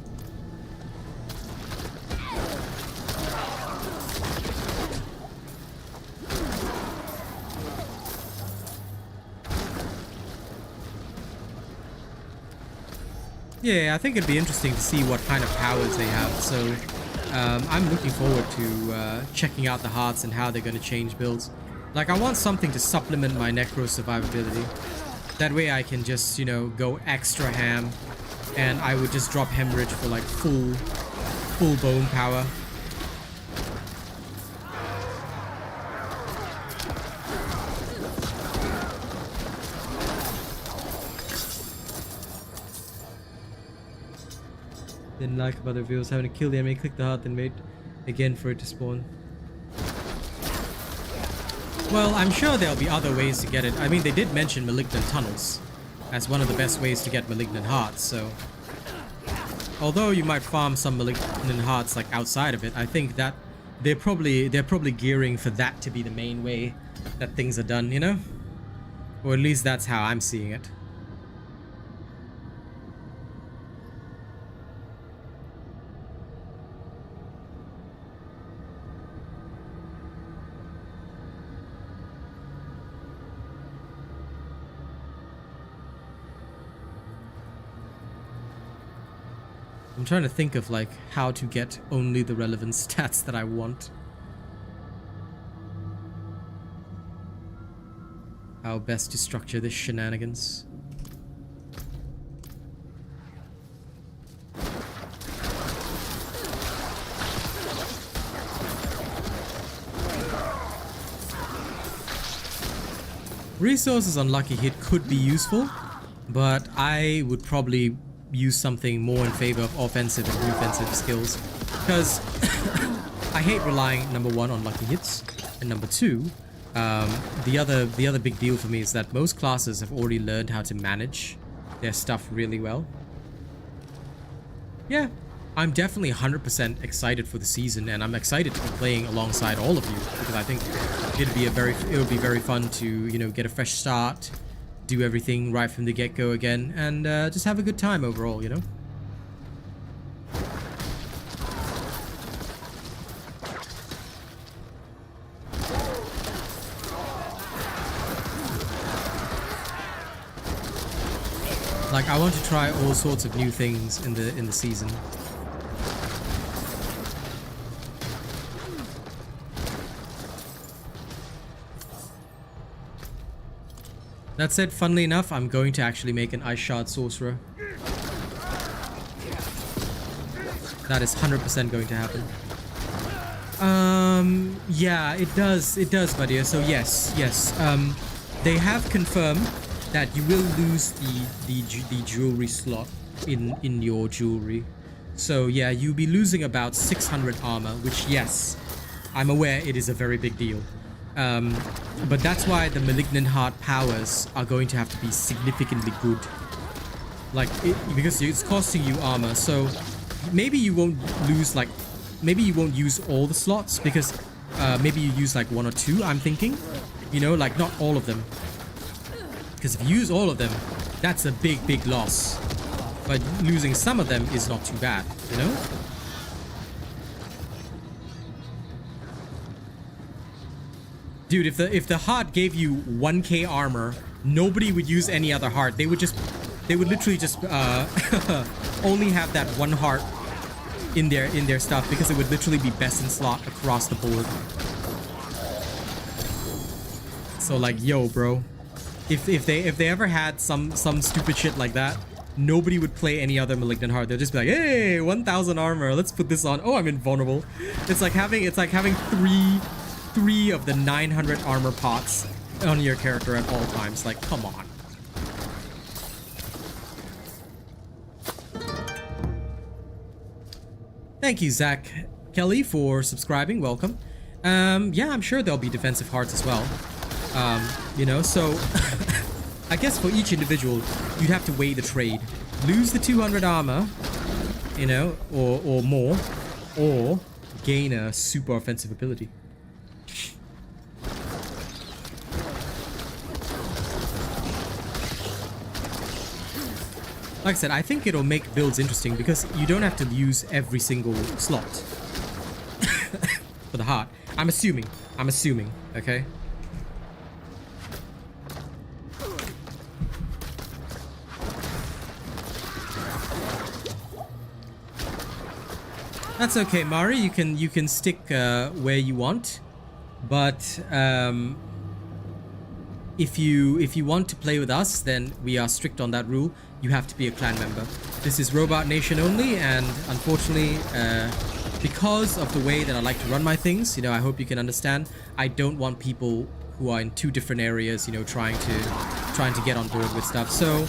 Yeah, I think it'd be interesting to see what kind of powers they have. So I'm looking forward to checking out the hearts and how they're going to change builds. Like, I want something to supplement my Necro survivability. That way I can just, you know, go extra ham, and I would just drop Hemorrhage for like full bone power. Didn't like about the viewers having to kill the enemy, click the heart, then wait again for it to spawn. Well, I'm sure there'll be other ways to get it. I mean, they did mention Malignant Tunnels as one of the best ways to get Malignant Hearts, so... Although you might farm some Malignant Hearts like outside of it, I think that they're probably gearing for that to be the main way that things are done, you know? Or at least that's how I'm seeing it. I'm trying to think of like how to get only the relevant stats that I want. How best to structure this shenanigans. Resources on Lucky Hit could be useful, but I would probably use something more in favor of offensive and defensive skills, because I hate relying, number one, on lucky hits, and number two, the other big deal for me is that most classes have already learned how to manage their stuff really well. Yeah, I'm definitely 100% excited for the season, and I'm excited to be playing alongside all of you, because I think it would be very fun to, you know, get a fresh start, do everything right from the get-go again, and just have a good time overall, you know? Like, I want to try all sorts of new things in the season. That said, funnily enough, I'm going to actually make an Ice Shard Sorcerer. That is 100% going to happen. Yeah, it does, my dear. So yes, they have confirmed that you will lose the jewelry slot in your jewelry. So yeah, you'll be losing about 600 armor, which yes, I'm aware it is a very big deal. But that's why the Malignant Heart powers are going to have to be significantly good. Like, because it's costing you armor, so maybe you won't lose, like, maybe you won't use all the slots, because maybe you use like 1 or 2, I'm thinking. You know, like not all of them. Because if you use all of them, that's a big loss. But losing some of them is not too bad, you know? Dude, if the heart gave you 1k armor, nobody would use any other heart. They would literally just only have that one heart in their stuff, because it would literally be best in slot across the board. So like, yo, bro, if they ever had some stupid shit like that, nobody would play any other Malignant Heart. They'll just be like, hey, 1000 armor, let's put this on. Oh, I'm invulnerable. It's like having three of the 900 armor pots on your character at all times. Like, come on. Thank you, Zach Kelly, for subscribing. Welcome. Yeah, I'm sure there'll be defensive hearts as well. You know, so I guess for each individual, you'd have to weigh the trade. Lose the 200 armor, you know, or more, or gain a super offensive ability. Like I said, I think it'll make builds interesting because you don't have to use every single slot for the heart. I'm assuming, okay? That's okay, Mari. You can stick where you want, but if you want to play with us, then we are strict on that rule. You have to be a clan member. This is Robot Nation only, and unfortunately, because of the way that I like to run my things, you know, I hope you can understand. I don't want people who are in 2 different areas, you know, trying to get on board with stuff. So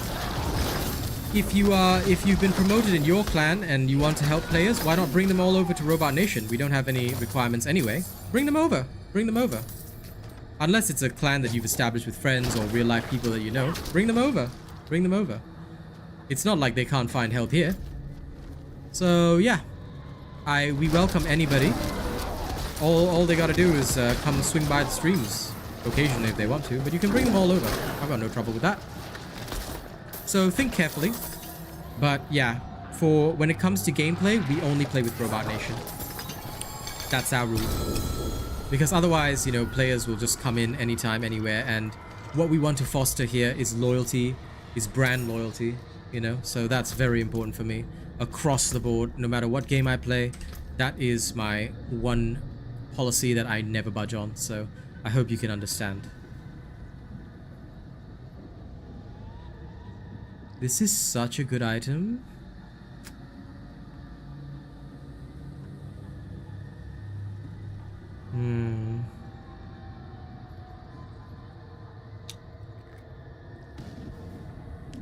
if you've been promoted in your clan and you want to help players, why not bring them all over to Robot Nation? We don't have any requirements anyway. Bring them over. Unless it's a clan that you've established with friends or real life people that you know. Bring them over. It's not like they can't find help here. So yeah, we welcome anybody. All they gotta do is come swing by the streams occasionally if they want to, but you can bring them all over. I've got no trouble with that. So think carefully. But yeah, for when it comes to gameplay, we only play with Robot Nation. That's our rule. Because otherwise, you know, players will just come in anytime, anywhere, and what we want to foster here is loyalty, is brand loyalty, you know? So that's very important for me. Across the board, no matter what game I play, that is my one policy that I never budge on. So I hope you can understand. This is such a good item.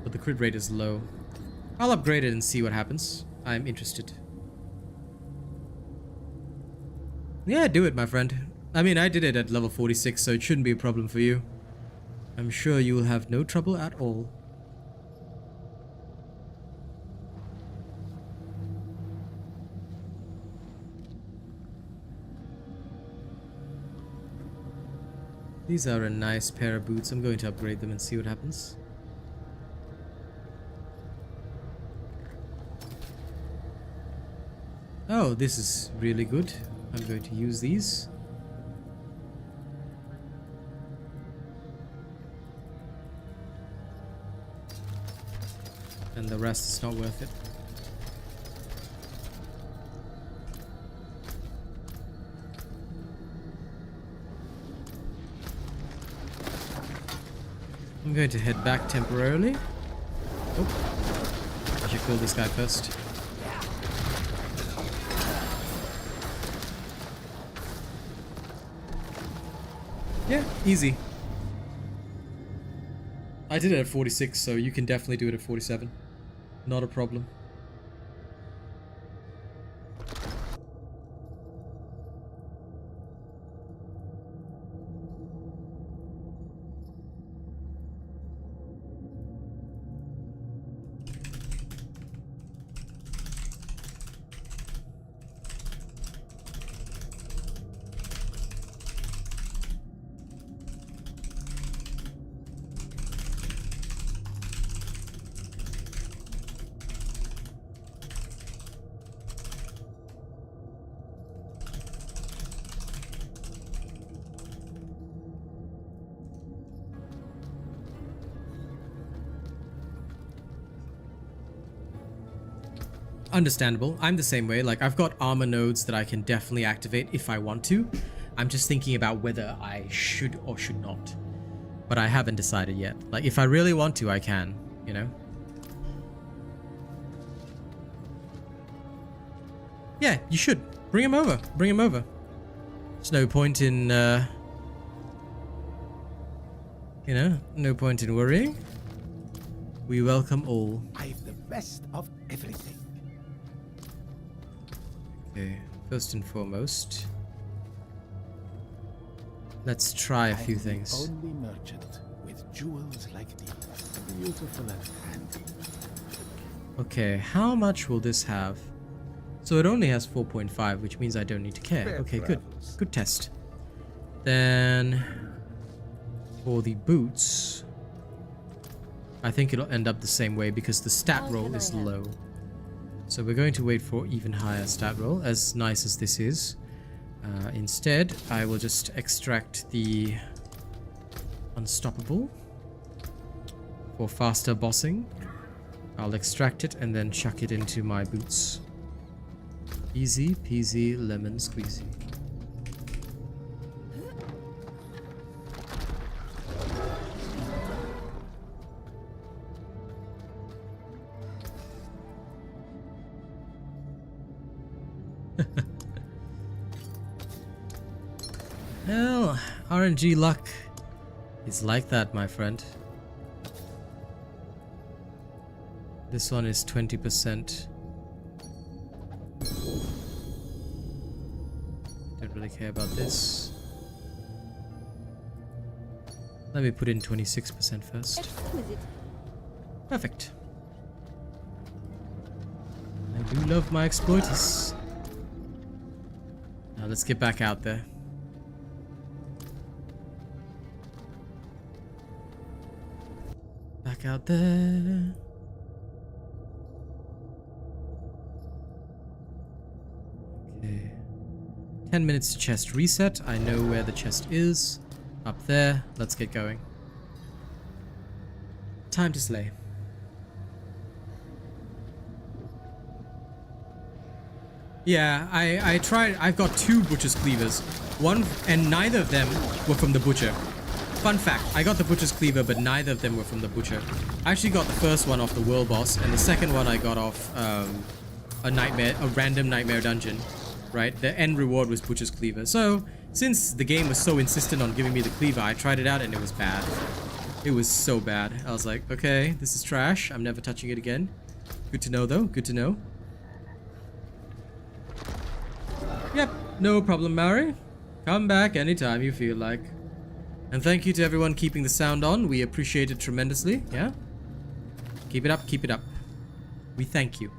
But the crit rate is low. I'll upgrade it and see what happens. I'm interested. Yeah, do it, my friend. I mean, I did it at level 46, so it shouldn't be a problem for you. I'm sure you will have no trouble at all. These are a nice pair of boots. I'm going to upgrade them and see what happens. Oh, this is really good. I'm going to use these. And the rest is not worth it. I'm going to head back temporarily. Oh, I should kill this guy first. Yeah, easy. I did it at 46, so you can definitely do it at 47. Not a problem. Understandable. I'm the same way. Like, I've got armor nodes that I can definitely activate if I want to. I'm just thinking about whether I should or should not. But I haven't decided yet. Like, if I really want to, I can, you know? Yeah, you should. Bring him over. Bring him over. There's no point in, you know, no point in worrying. We welcome all. I've the best of everything. Okay, first and foremost, let's try a few things. Only merchant with jewels like these, beautiful and handy. Okay, how much will this have? So it only has 4.5, which means I don't need to care. Okay, good. Good test. Then for the boots, I think it'll end up the same way because the stat roll is low. So we're going to wait for even higher stat roll, as nice as this is. Instead, I will just extract the Unstoppable for faster bossing. I'll extract it and then chuck it into my boots. Easy peasy lemon squeezy. Well, RNG luck is like that, my friend. This one is 20%. Don't really care about this. Let me put in 26% first. Perfect. I do love my exploiters. Now let's get back out there. Back out there. Okay. 10 minutes to chest reset. I know where the chest is. Up there. Let's get going. Time to slay. Yeah, I tried. I've got 2 Butcher's Cleavers. One, and neither of them were from the Butcher. Fun fact, I got the Butcher's Cleaver, but neither of them were from the Butcher. I actually got the first one off the World Boss, and the second one I got off a random Nightmare dungeon. Right? The end reward was Butcher's Cleaver. So, since the game was so insistent on giving me the Cleaver, I tried it out and it was bad. It was so bad. I was like, okay, this is trash. I'm never touching it again. Good to know, though. Good to know. Yep, no problem, Mary. Come back anytime you feel like. And thank you to everyone keeping the sound on. We appreciate it tremendously. Yeah? Keep it up, keep it up. We thank you.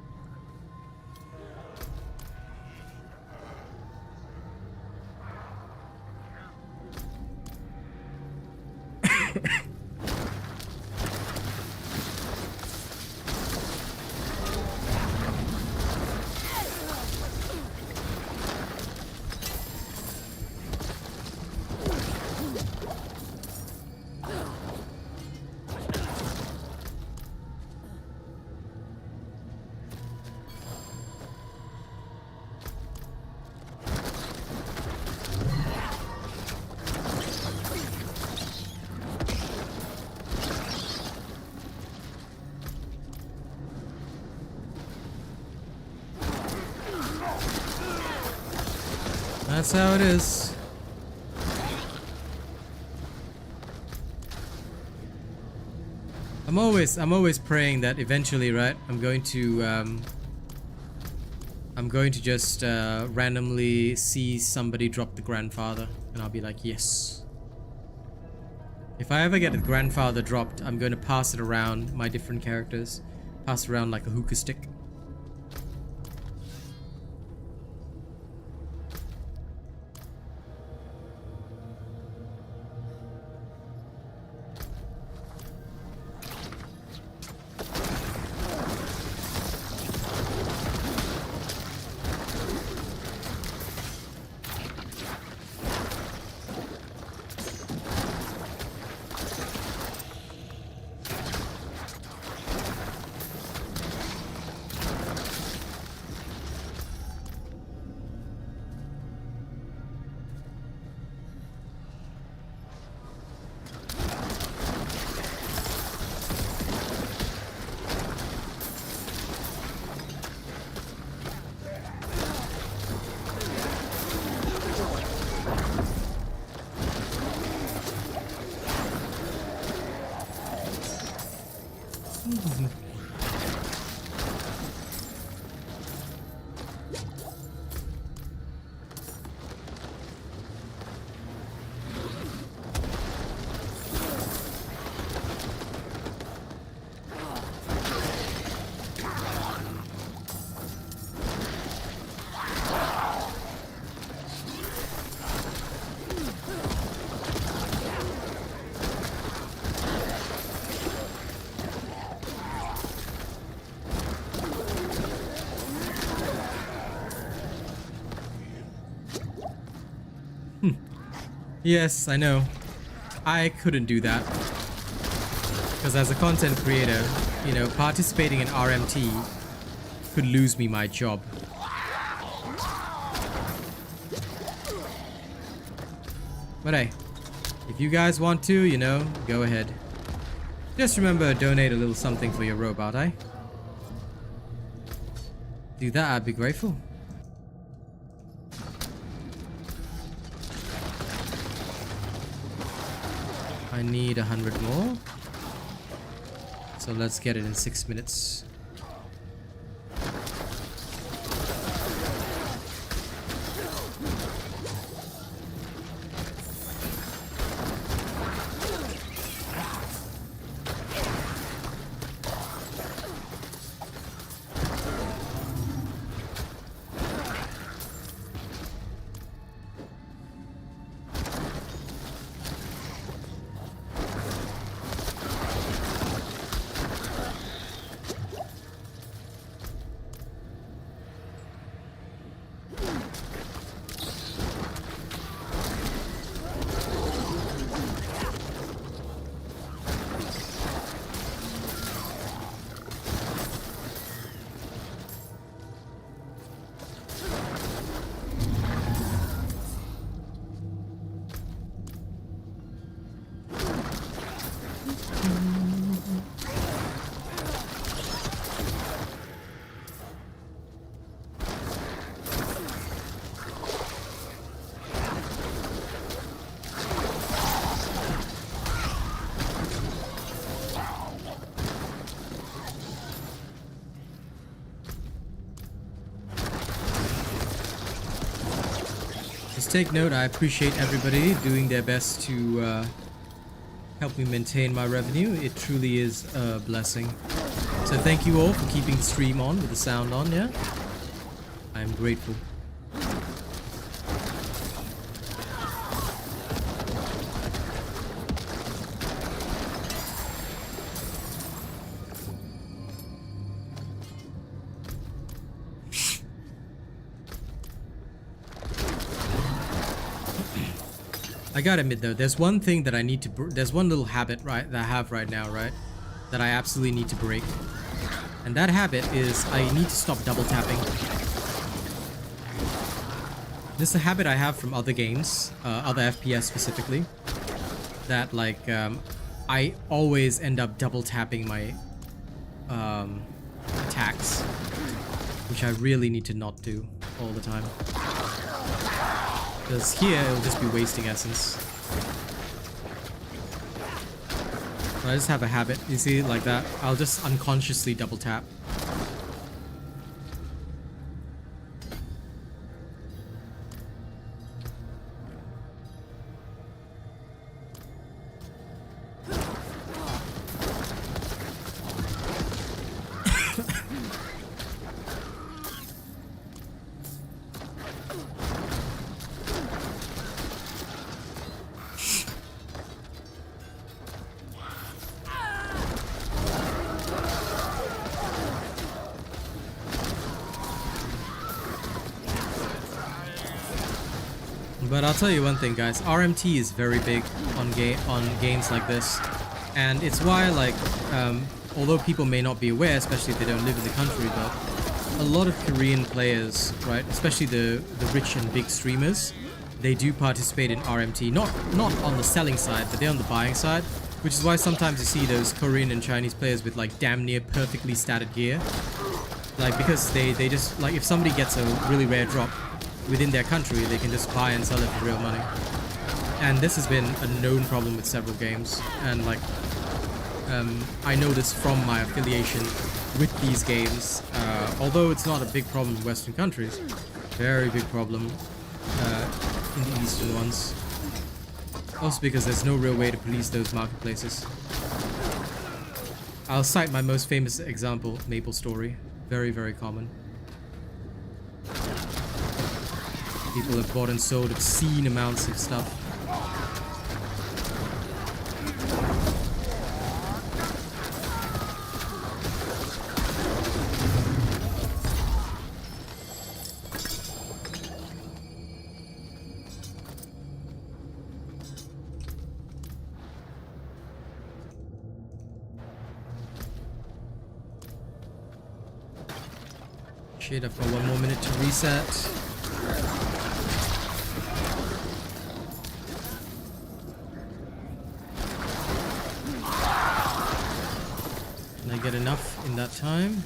That's how it is. I'm always praying that eventually, right? I'm going to just randomly see somebody drop the grandfather, and I'll be like, yes. If I ever get the grandfather dropped, I'm going to pass it around my different characters, pass it around like a hookah stick. Yes, I know. I couldn't do that. Because as a content creator, you know, participating in RMT could lose me my job. But hey, if you guys want to, you know, go ahead. Just remember, donate a little something for your robot, eh? Do that, I'd be grateful. I need 100 more. So let's get it in 6 minutes. Just take note, I appreciate everybody doing their best to help me maintain my revenue. It truly is a blessing. So thank you all for keeping the stream on with the sound on, yeah? I'm grateful. I gotta admit though, there's one thing that I need to, there's one little habit, right, that I have right now, right, that I absolutely need to break. And that habit is I need to stop double tapping. This is a habit I have from other games, other FPS specifically, that like, I always end up double tapping my attacks, which I really need to not do all the time. Because here it'll just be wasting essence. I just have a habit, you see, like that. I'll just unconsciously double tap. But I'll tell you one thing, guys. RMT is very big on games like this, and it's why, like, although people may not be aware, especially if they don't live in the country, but a lot of Korean players, right, especially the rich and big streamers, they do participate in RMT. Not on the selling side, but they're on the buying side, which is why sometimes you see those Korean and Chinese players with like damn near perfectly statted gear, like because they just like if somebody gets a really rare drop within their country, they can just buy and sell it for real money. And this has been a known problem with several games, and like I know this from my affiliation with these games, although it's not a big problem in Western countries, very big problem in the Eastern ones. Also because there's no real way to police those marketplaces. I'll cite my most famous example, MapleStory. Very, very common. People have bought and sold obscene amounts of stuff. Shit, I've got 1 more minute to reset. Get enough in that time.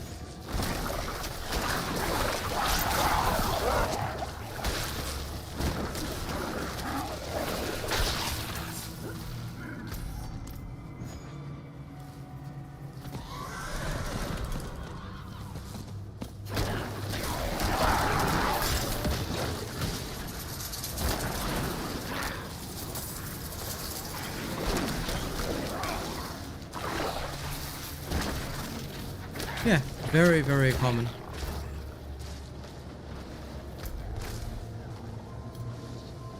Yeah, very, very common.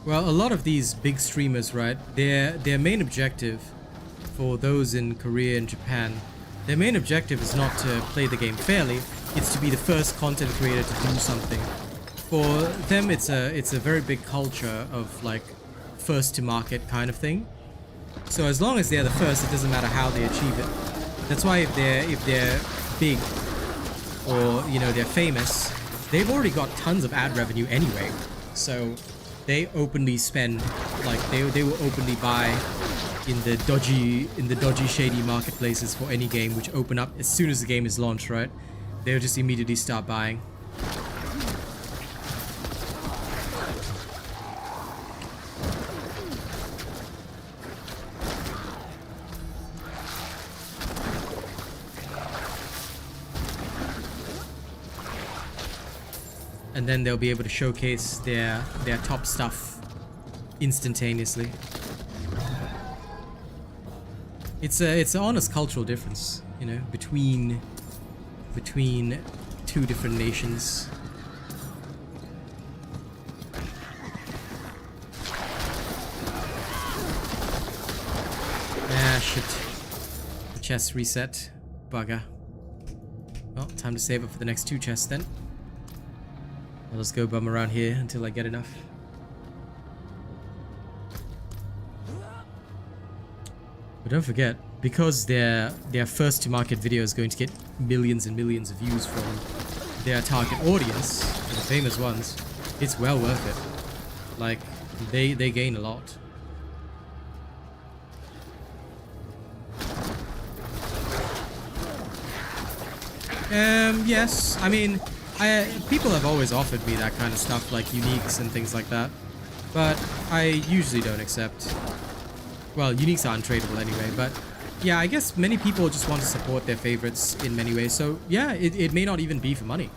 Well, a lot of these big streamers, right, their main objective for those in Korea and Japan, their main objective is not to play the game fairly, it's to be the first content creator to do something. For them, it's a very big culture of like first to market kind of thing. So as long as they're the first, it doesn't matter how they achieve it. That's why if they're big, or you know, they're famous, they've already got tons of ad revenue anyway, so they openly spend, like they will openly buy in the dodgy shady marketplaces for any game which open up as soon as the game is launched, right? They'll just immediately start buying. And then they'll be able to showcase their top stuff instantaneously. It's an honest cultural difference, you know, between two different nations. Ah shit. The chest reset. Bugger. Well, time to save up for the next 2 chests then. I'll just go bum around here until I get enough. But don't forget, because their first to market video is going to get millions and millions of views from their target audience, the famous ones, it's well worth it. Like, they gain a lot. Yes, I mean, people have always offered me that kind of stuff, like uniques and things like that. but I usually don't accept. Well, uniques are untradeable anyway, but yeah, I guess many people just want to support their favorites in many ways. So yeah, it may not even be for money.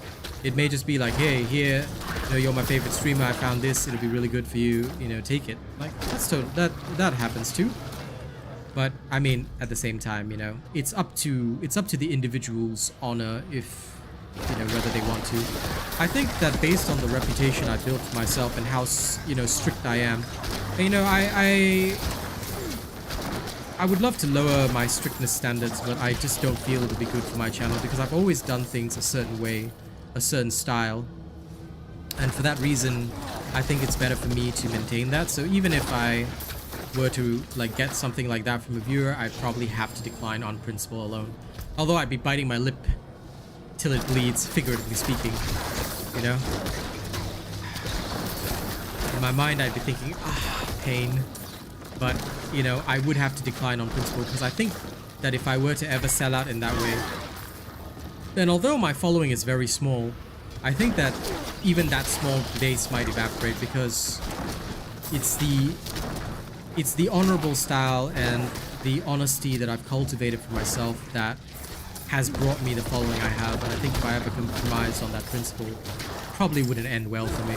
It may just be like, hey, here, you know, you're my favorite streamer, I found this, it'll be really good for you, you know, take it. Like, that's that happens too. But I mean, at the same time, you know, it's up to the individual's honor if, you know, whether they want to. I think that based on the reputation I built for myself and how, you know, strict I am, you know, I would love to lower my strictness standards, but I just don't feel it would be good for my channel because I've always done things a certain way, a certain style. And for that reason, I think it's better for me to maintain that. So even if I were to like get something like that from a viewer, I'd probably have to decline on principle alone. Although I'd be biting my lip till it bleeds, figuratively speaking, you know? In my mind, I'd be thinking, pain. But, you know, I would have to decline on principle because I think that if I were to ever sell out in that way, then although my following is very small, I think that even that small base might evaporate because it's the honorable style and the honesty that I've cultivated for myself that has brought me the following I have. And I think if I ever compromised on that principle, it probably wouldn't end well for me.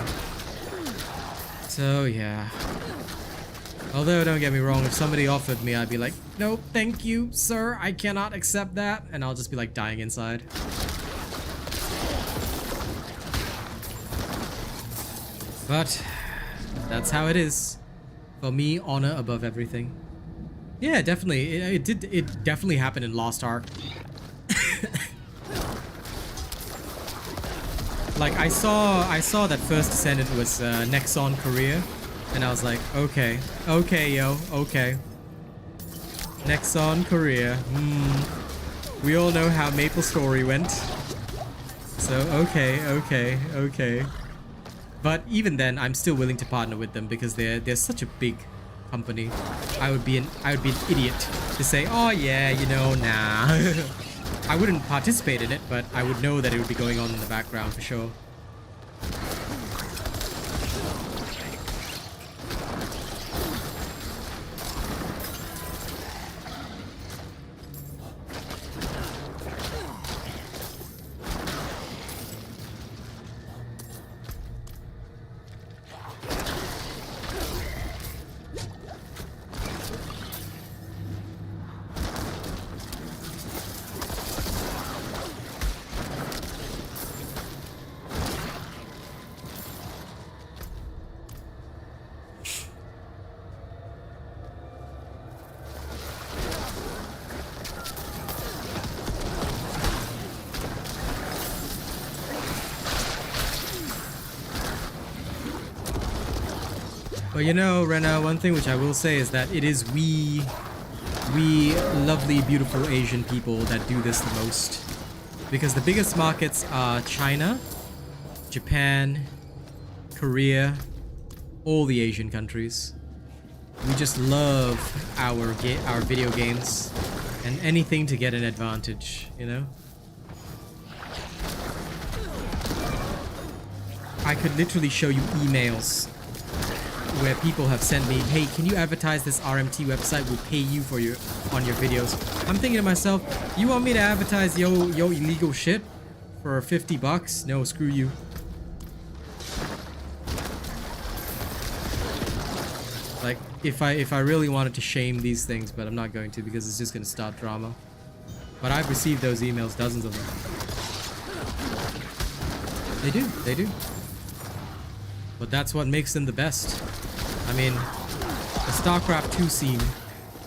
So, yeah. Although, don't get me wrong, if somebody offered me, I'd be like, no, thank you, sir, I cannot accept that. And I'll just be like dying inside. But that's how it is. For me, honor above everything. Yeah, definitely. It definitely happened in Lost Ark. Like, I saw that first Descendant was Nexon Korea. And I was like, okay, yo, okay. Nexon Korea. We all know how Maple Story went. So, okay. But even then, I'm still willing to partner with them because they're such a big company. I would be an idiot to say, oh yeah, you know, nah. I wouldn't participate in it, but I would know that it would be going on in the background for sure. But you know, Rena, one thing which I will say is that it is we lovely, beautiful Asian people that do this the most. Because the biggest markets are China, Japan, Korea, all the Asian countries. We just love our video games and anything to get an advantage, you know? I could literally show you emails where people have sent me, hey, can you advertise this RMT website? We'll pay you for on your videos. I'm thinking to myself, you want me to advertise yo illegal shit for 50 bucks? No, screw you. Like, if I really wanted to shame these things, but I'm not going to because it's just gonna start drama. But I've received those emails, dozens of them. They do. But that's what makes them the best. I mean, the StarCraft 2 scene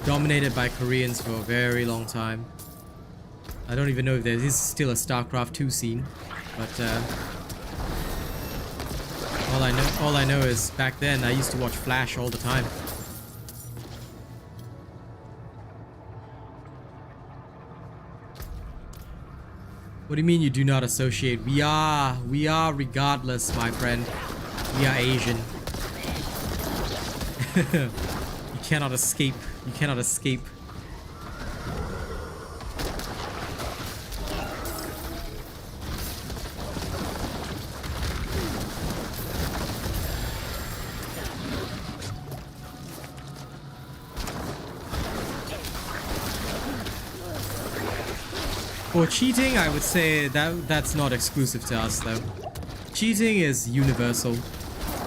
dominated by Koreans for a very long time. I don't even know if there is still a StarCraft 2 scene, but all I know is back then I used to watch Flash all the time. What do you mean you do not associate? We are regardless, my friend. We are Asian. You cannot escape. You cannot escape. For cheating, I would say that's not exclusive to us, though. Cheating is universal.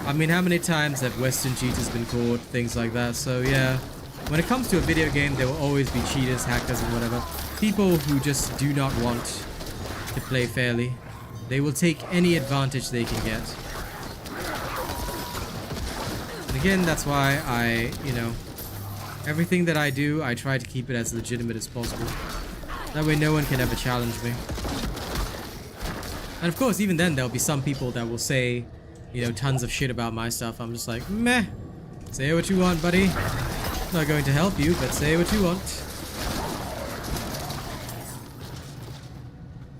I mean, how many times have Western cheaters been caught? Things like that. So yeah, when it comes to a video game, there will always be cheaters, hackers, and whatever. People who just do not want to play fairly. They will take any advantage they can get. And again, that's why everything that I do, I try to keep it as legitimate as possible. That way no one can ever challenge me. And of course, even then, there'll be some people that will say, tons of shit about my stuff. I'm just like, meh. Say what you want, buddy. Not going to help you, but say what you want.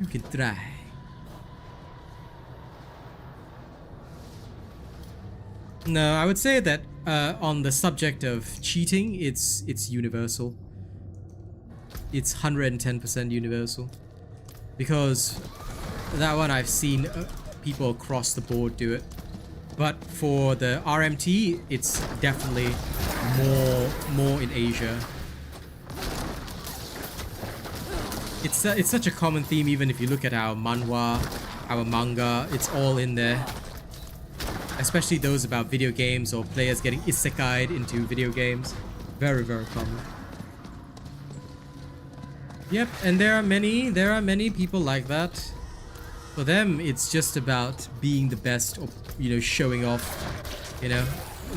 You can try. No, I would say that on the subject of cheating, it's universal. It's 110% universal. Because that one I've seen people across the board do it. But for the RMT, it's definitely more in Asia. It's such a common theme. Even if you look at our manhwa, our manga, it's all in there. Especially those about video games or players getting isekai'd into video games. Very, very common. Yep, and there are many people like that. For them, it's just about being the best, or showing off.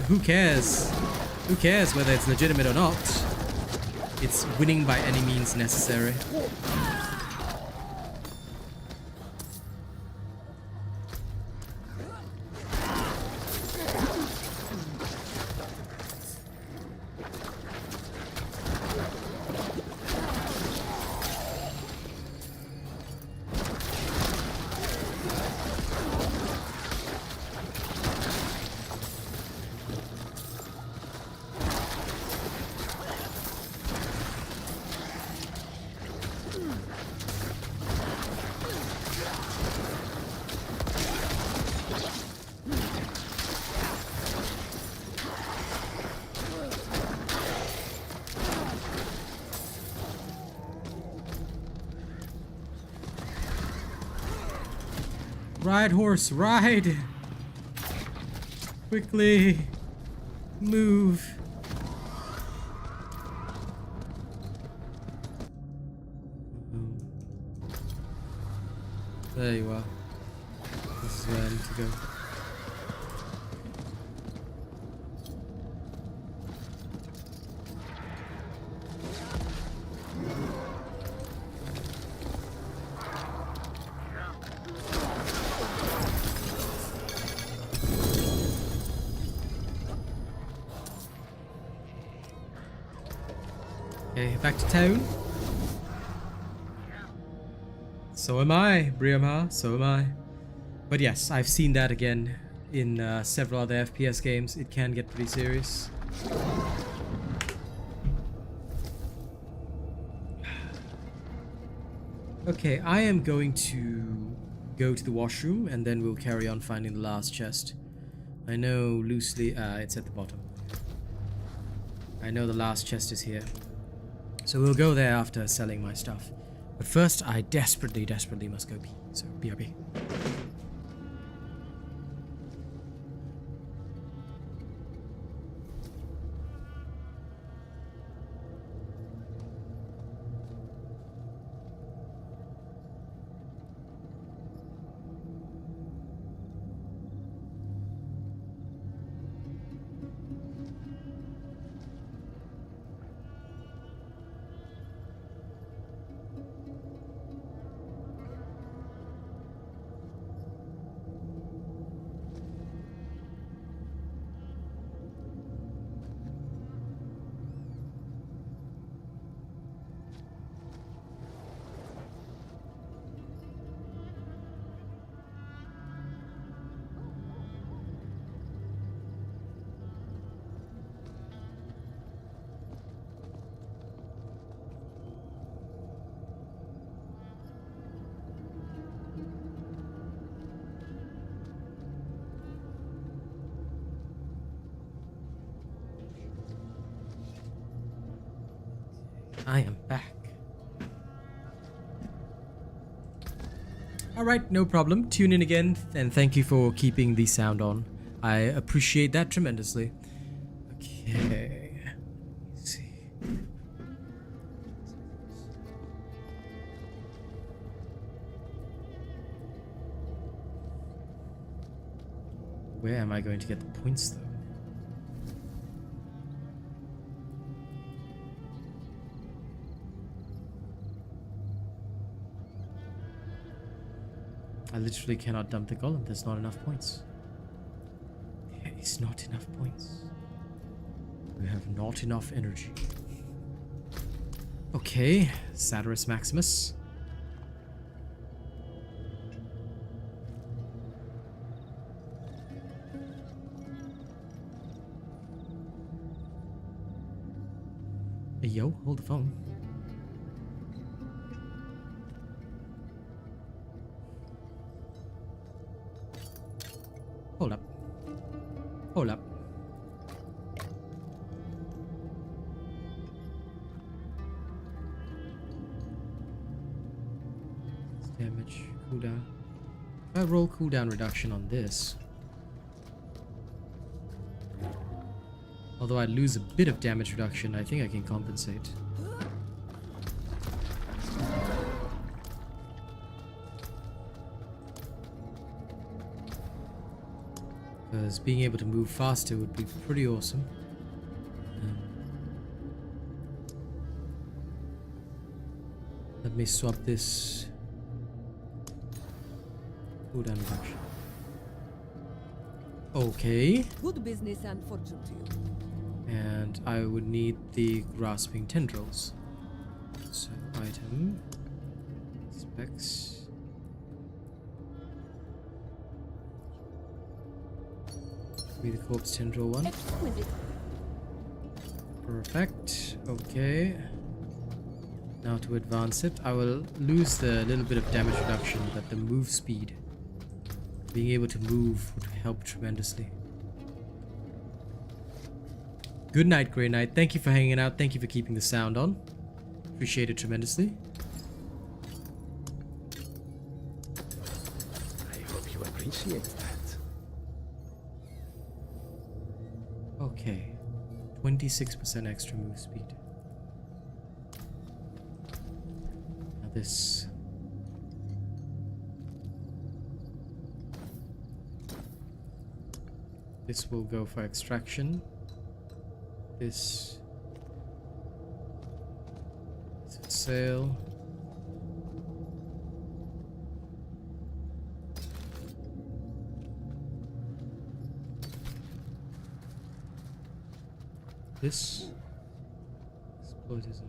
Who cares? Who cares whether it's legitimate or not? It's winning by any means necessary. Ride, horse, ride! Quickly! Move! There you are. This is where I need to go. Okay, back to town. So am I, Briamha, so am I. But yes, I've seen that again in several other FPS games. It can get pretty serious. Okay, I am going to go to the washroom and then we'll carry on finding the last chest. I know loosely, it's at the bottom. I know the last chest is here. So we'll go there after selling my stuff. But first, I desperately must go pee. So, BRB. I am back. Alright, no problem. Tune in again, and thank you for keeping the sound on. I appreciate that tremendously. Okay. Let's see. Where am I going to get the points, though? I literally cannot dump the golem. There's not enough points. There is not enough points. We have not enough energy. Okay, Satirus Maximus. Hey, yo, hold the phone. Hold up. Hold up. Damage, cooldown. If I roll cooldown reduction on this. Although I lose a bit of damage reduction, I think I can compensate. Because being able to move faster would be pretty awesome. Let me swap this cooldown reduction. Okay. Good business and fortune to you. And I would need the grasping tendrils. So item specs. Be the corpse tendril one. Exquisite. Perfect. Okay. Now to advance it, I will lose the little bit of damage reduction, but the move speed, being able to move, would help tremendously. Good night, Grey Knight. Thank you for hanging out. Thank you for keeping the sound on. Appreciate it tremendously. I hope you appreciate that. Okay. 26% extra move speed. Now this. This will go for extraction. This is for sale. This exploiters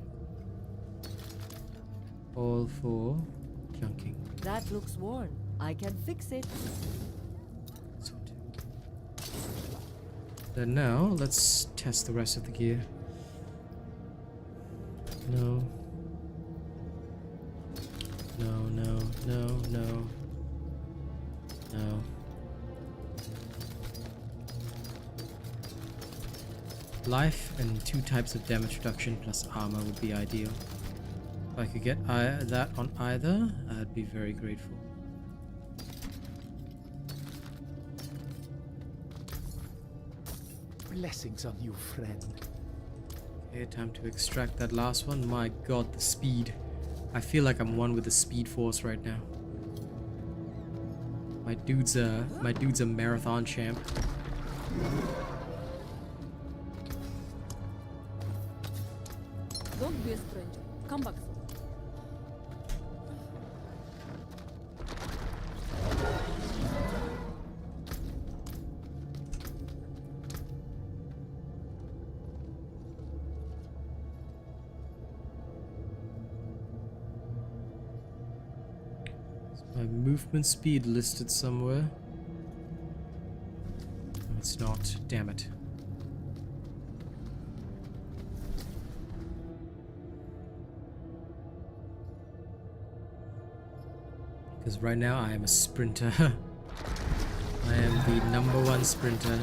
all for junking. That looks worn. I can fix it. So then now let's test the rest of the gear. No. No, no, no, no. No. Life and 2 types of damage reduction plus armor would be ideal. If I could get that on either, I'd be very grateful. Blessings on you, friend. Okay, time to extract that last one. My god, the speed. I feel like I'm one with the speed force right now. My dude's a marathon champ. Don't be a stranger. Come back soon. Is my movement speed listed somewhere? No, it's not. Damn it. Because right now I am a sprinter. I am the #1 sprinter.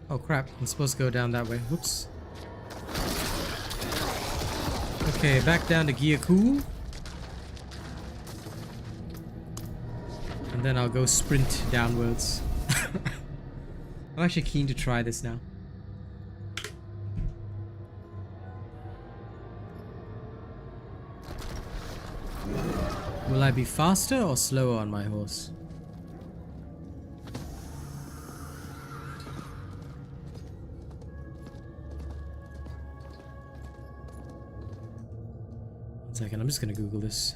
Oh crap, I'm supposed to go down that way. Whoops. Okay, back down to Gyaku. And then I'll go sprint downwards. I'm actually keen to try this now. Will I be faster or slower on my horse? One second, I'm just gonna Google this.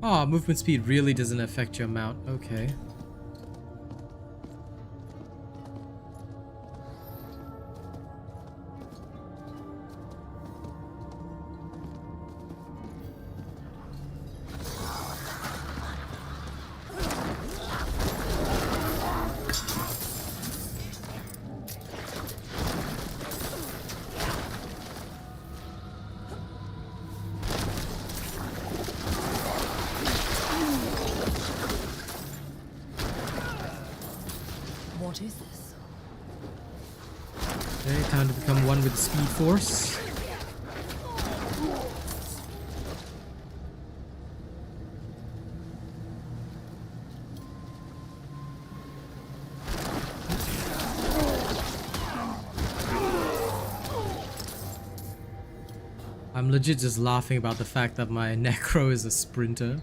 Oh, movement speed really doesn't affect your mount. Okay. What is this? Okay, time to become one with the speed force. I'm legit just laughing about the fact that my Necro is a sprinter.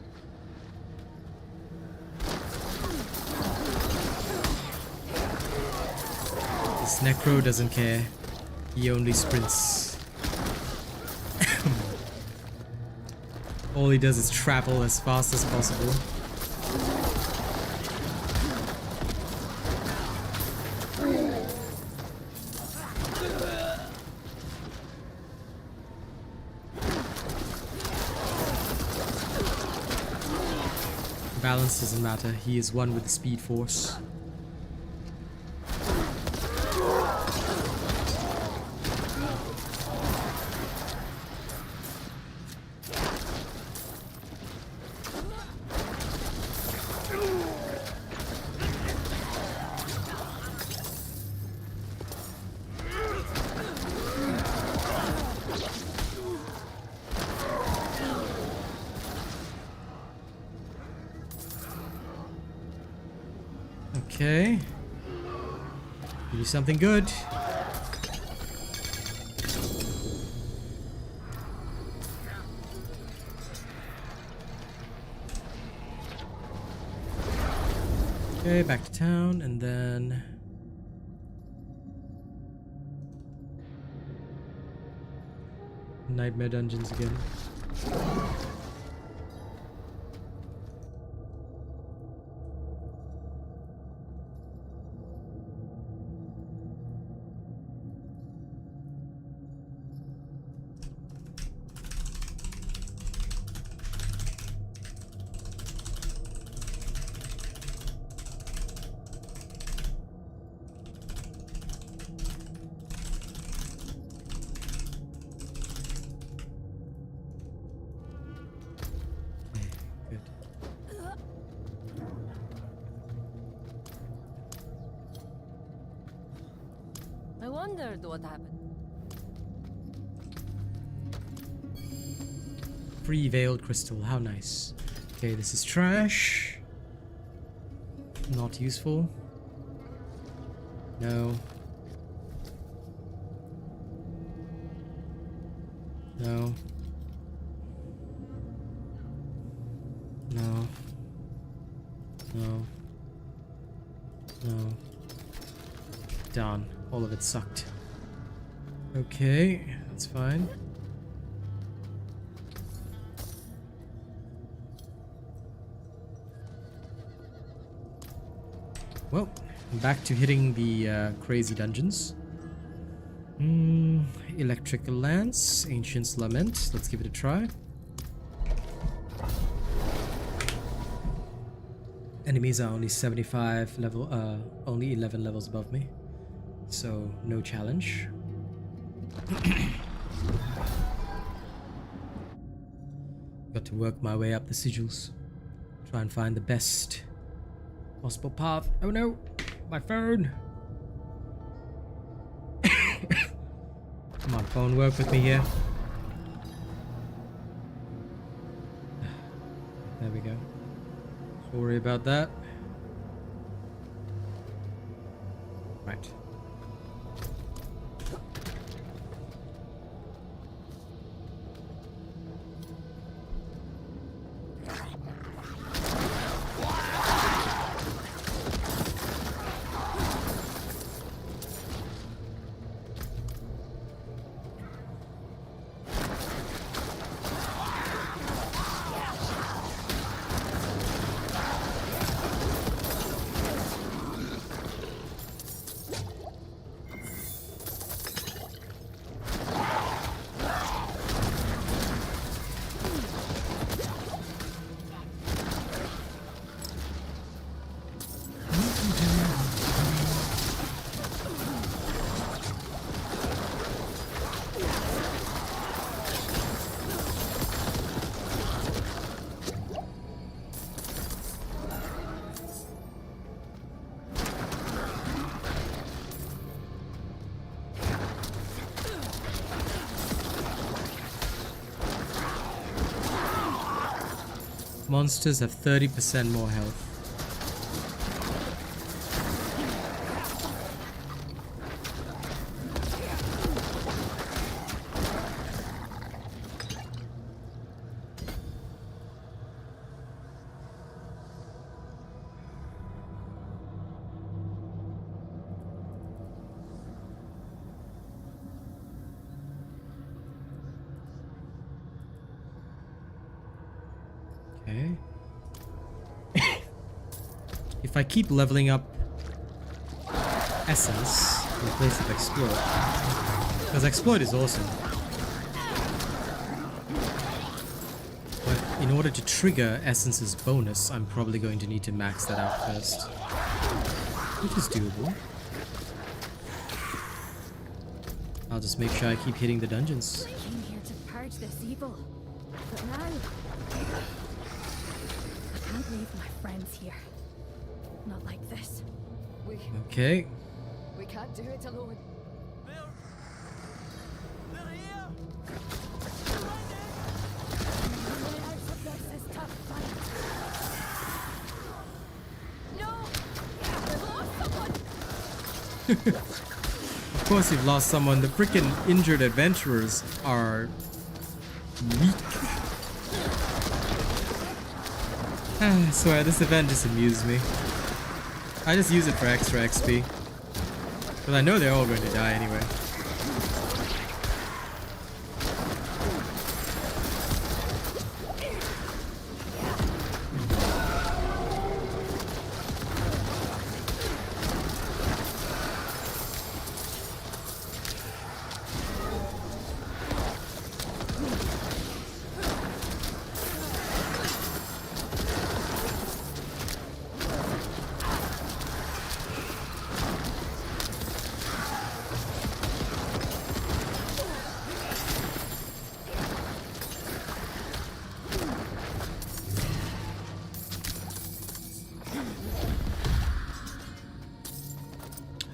This Necro doesn't care. He only sprints. All he does is travel as fast as possible. Balance doesn't matter. He is one with the speed force. Okay. Do something good. Okay, back to town and then Nightmare Dungeons again. I wondered what happened. Free veiled crystal, how nice. Okay, this is trash. Not useful. No. No. No. No. No. Darn. All of it sucked. Okay, that's fine. Well, back to hitting the crazy dungeons. Electrical Lance, Ancient's Lament. Let's give it a try. Enemies are only 75 level, only 11 levels above me, so no challenge. Got to work my way up the sigils. Try and find the best possible path. Oh no, my phone. Come on, phone, work with me here. There we go. Sorry about that. Right. Monsters have 30% more health. Okay. If I keep leveling up Essence in place of Exploit, because Exploit is awesome, but in order to trigger Essence's bonus, I'm probably going to need to max that out first, which is doable. I'll just make sure I keep hitting the dungeons. I came here to purge this evil, but now I can't leave my friends here. Not like this. Okay. We can't do it alone. They're here! This is tough fight. No! We've lost someone! Of course we've lost someone. The freaking injured adventurers are weak. I swear, this event just amused me. I just use it for extra XP. But I know they're all going to die anyway.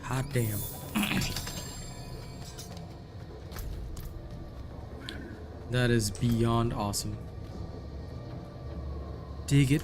Hot damn. That is beyond awesome. Dig it.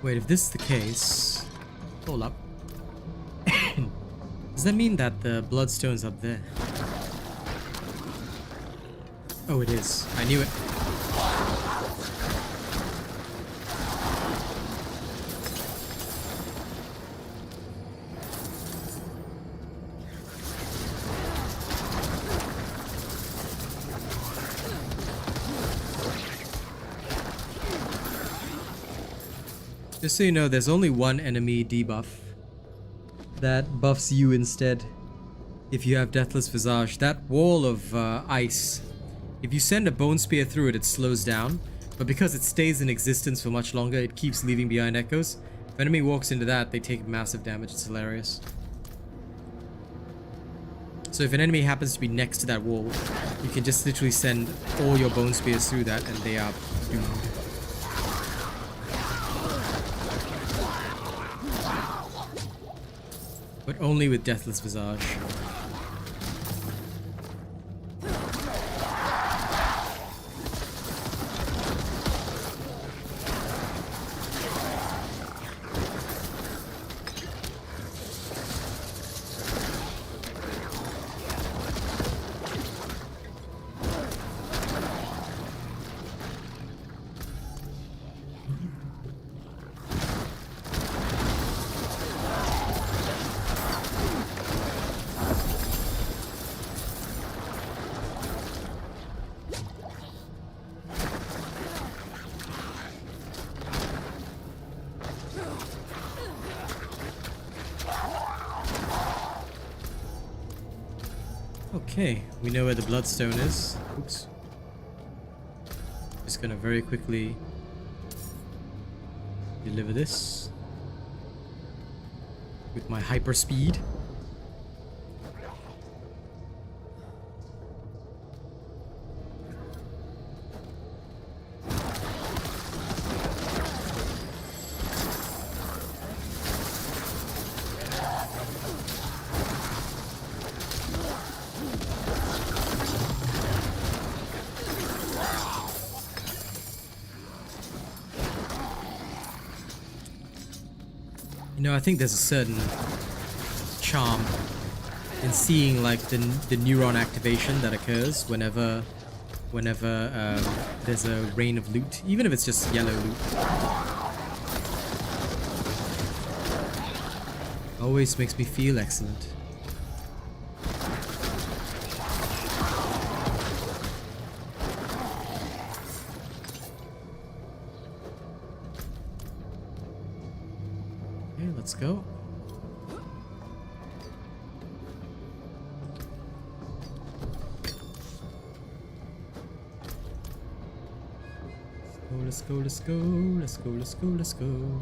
Wait, if this is the case, Hold up. Does that mean that the bloodstone's up there? Oh, it is. I knew it. Just so you know, there's only one enemy debuff that buffs you instead. If you have Deathless Visage, that wall of ice, if you send a Bone Spear through it, it slows down. But because it stays in existence for much longer, it keeps leaving behind echoes. If enemy walks into that, they take massive damage. It's hilarious. So if an enemy happens to be next to that wall, you can just literally send all your Bone Spears through that and they are doomed. But only with Deathless Visage. Okay, we know where the bloodstone is. Oops. Just gonna very quickly deliver this with my hyper speed. You know, I think there's a certain charm in seeing like the neuron activation that occurs whenever there's a rain of loot, even if it's just yellow loot. Always makes me feel excellent. Let's go. Let's go, let's go, let's go, let's go, let's go.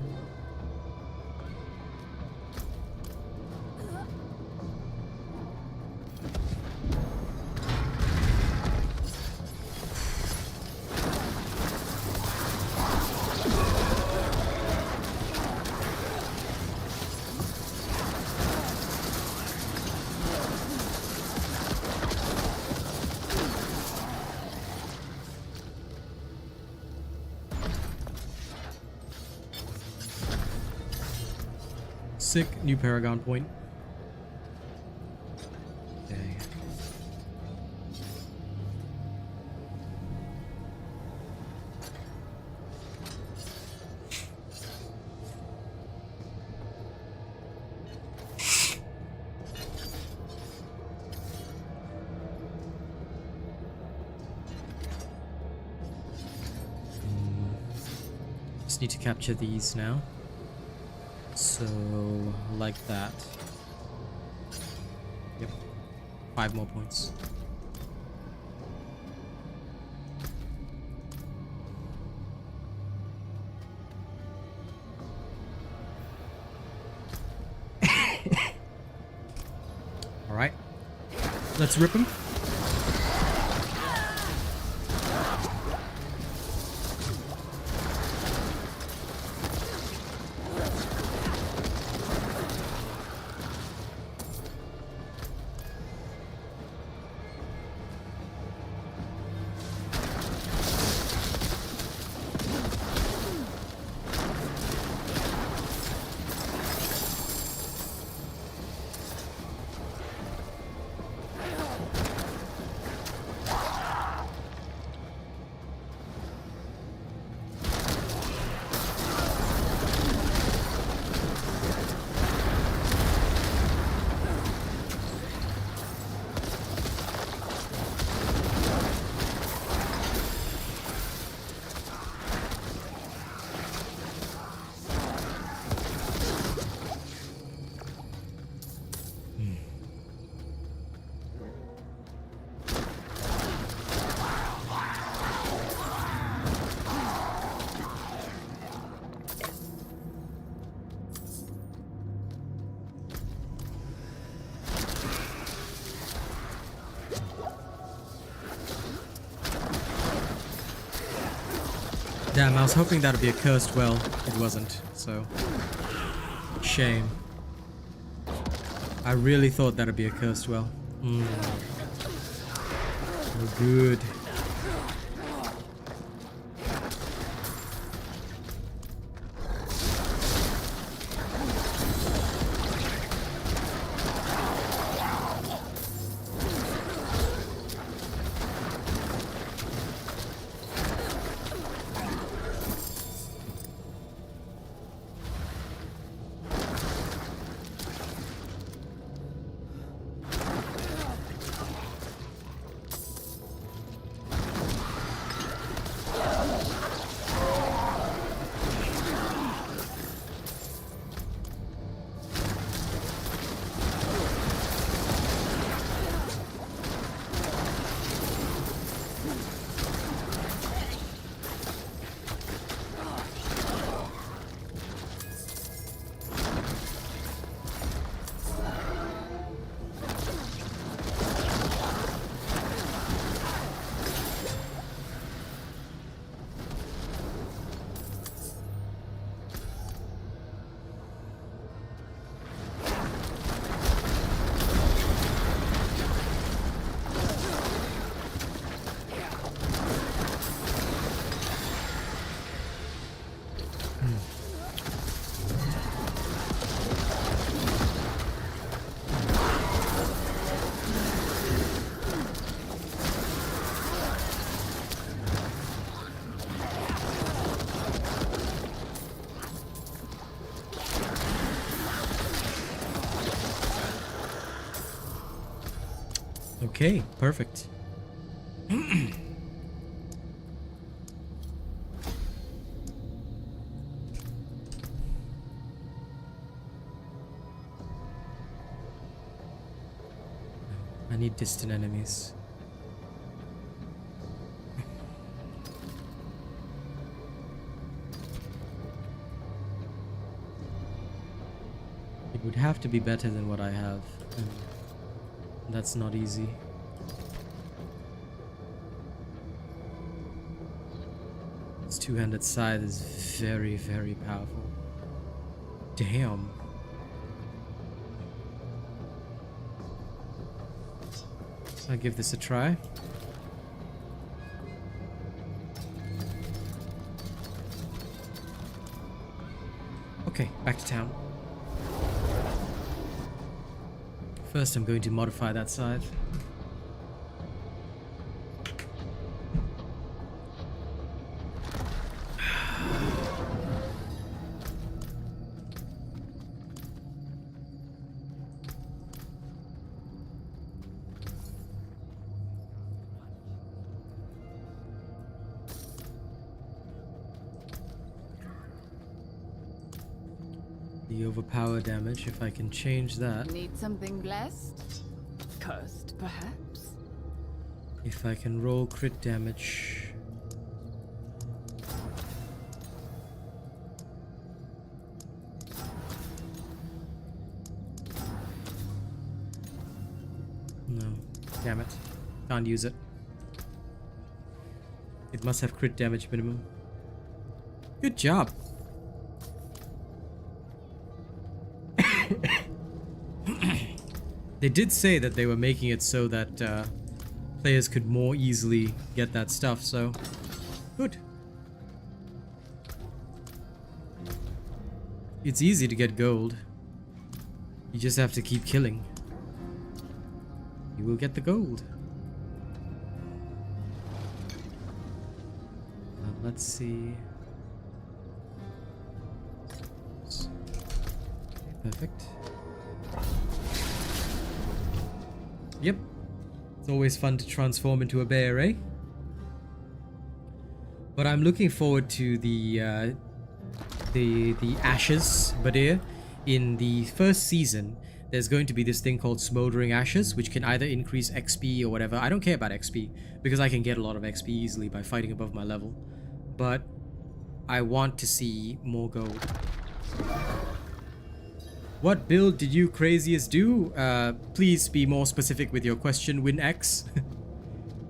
Sick, new Paragon point. Okay. Just need to capture these now. So, like that. Yep. 5 more points. Alright. Let's rip him. Damn, I was hoping that would be a cursed well. It wasn't, so... Shame. I really thought that would be a cursed well. No good. Okay, perfect. I need distant enemies. It would have to be better than what I have. And that's not easy. This two-handed scythe is very, very powerful. Damn. I'll give this a try. Okay, back to town. First, I'm going to modify that scythe. The overpower damage, if I can change that. Need something blessed? Cursed, perhaps? If I can roll crit damage. No. Damn it. Can't use it. It must have crit damage minimum. Good job. They did say that they were making it so that players could more easily get that stuff, so good. It's easy to get gold. You just have to keep killing. You will get the gold. Let's see. Okay, perfect. Yep. It's always fun to transform into a bear, eh? But I'm looking forward to the ashes, Badir. In the first season, there's going to be this thing called Smoldering Ashes, which can either increase XP or whatever. I don't care about XP, because I can get a lot of XP easily by fighting above my level. But I want to see more gold. What build did you craziest do? Please be more specific with your question, WinX.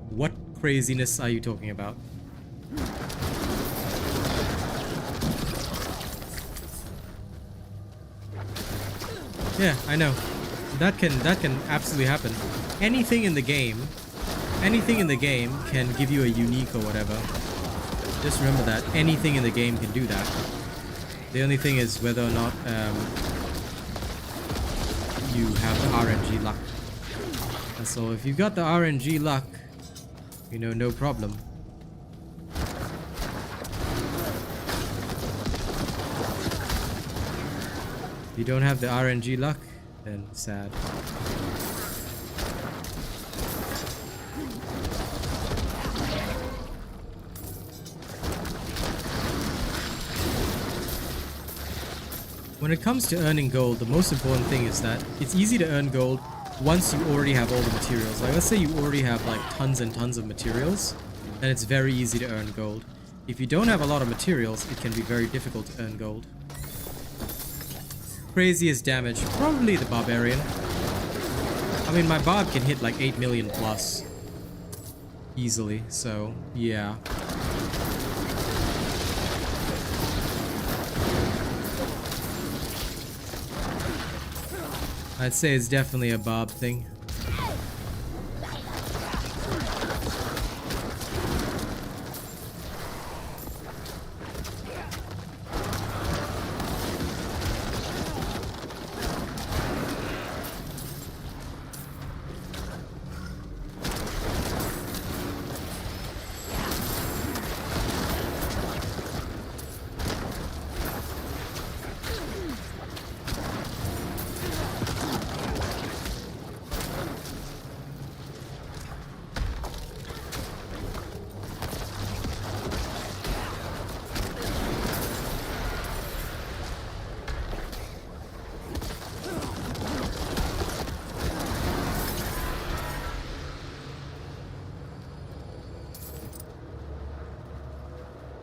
What craziness are you talking about? Yeah, I know. That can absolutely happen. Anything in the game can give you a unique or whatever. Just remember that anything in the game can do that. The only thing is whether or not you have the RNG luck. And so if you've got the RNG luck, you know, no problem. If you don't have the RNG luck, then sad. When it comes to earning gold, the most important thing is that it's easy to earn gold once you already have all the materials. Like, let's say you already have like tons and tons of materials, then it's very easy to earn gold. If you don't have a lot of materials, it can be very difficult to earn gold. Craziest damage, probably the Barbarian. I mean, my Barb can hit like 8 million plus easily, so yeah. I'd say it's definitely a Barb thing.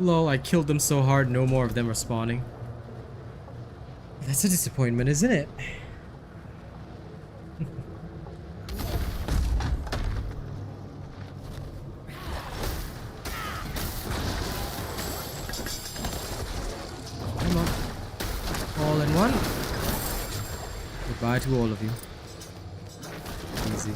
Lol, I killed them so hard, no more of them are spawning. That's a disappointment, isn't it? Come on. All in one. Goodbye to all of you. Easy.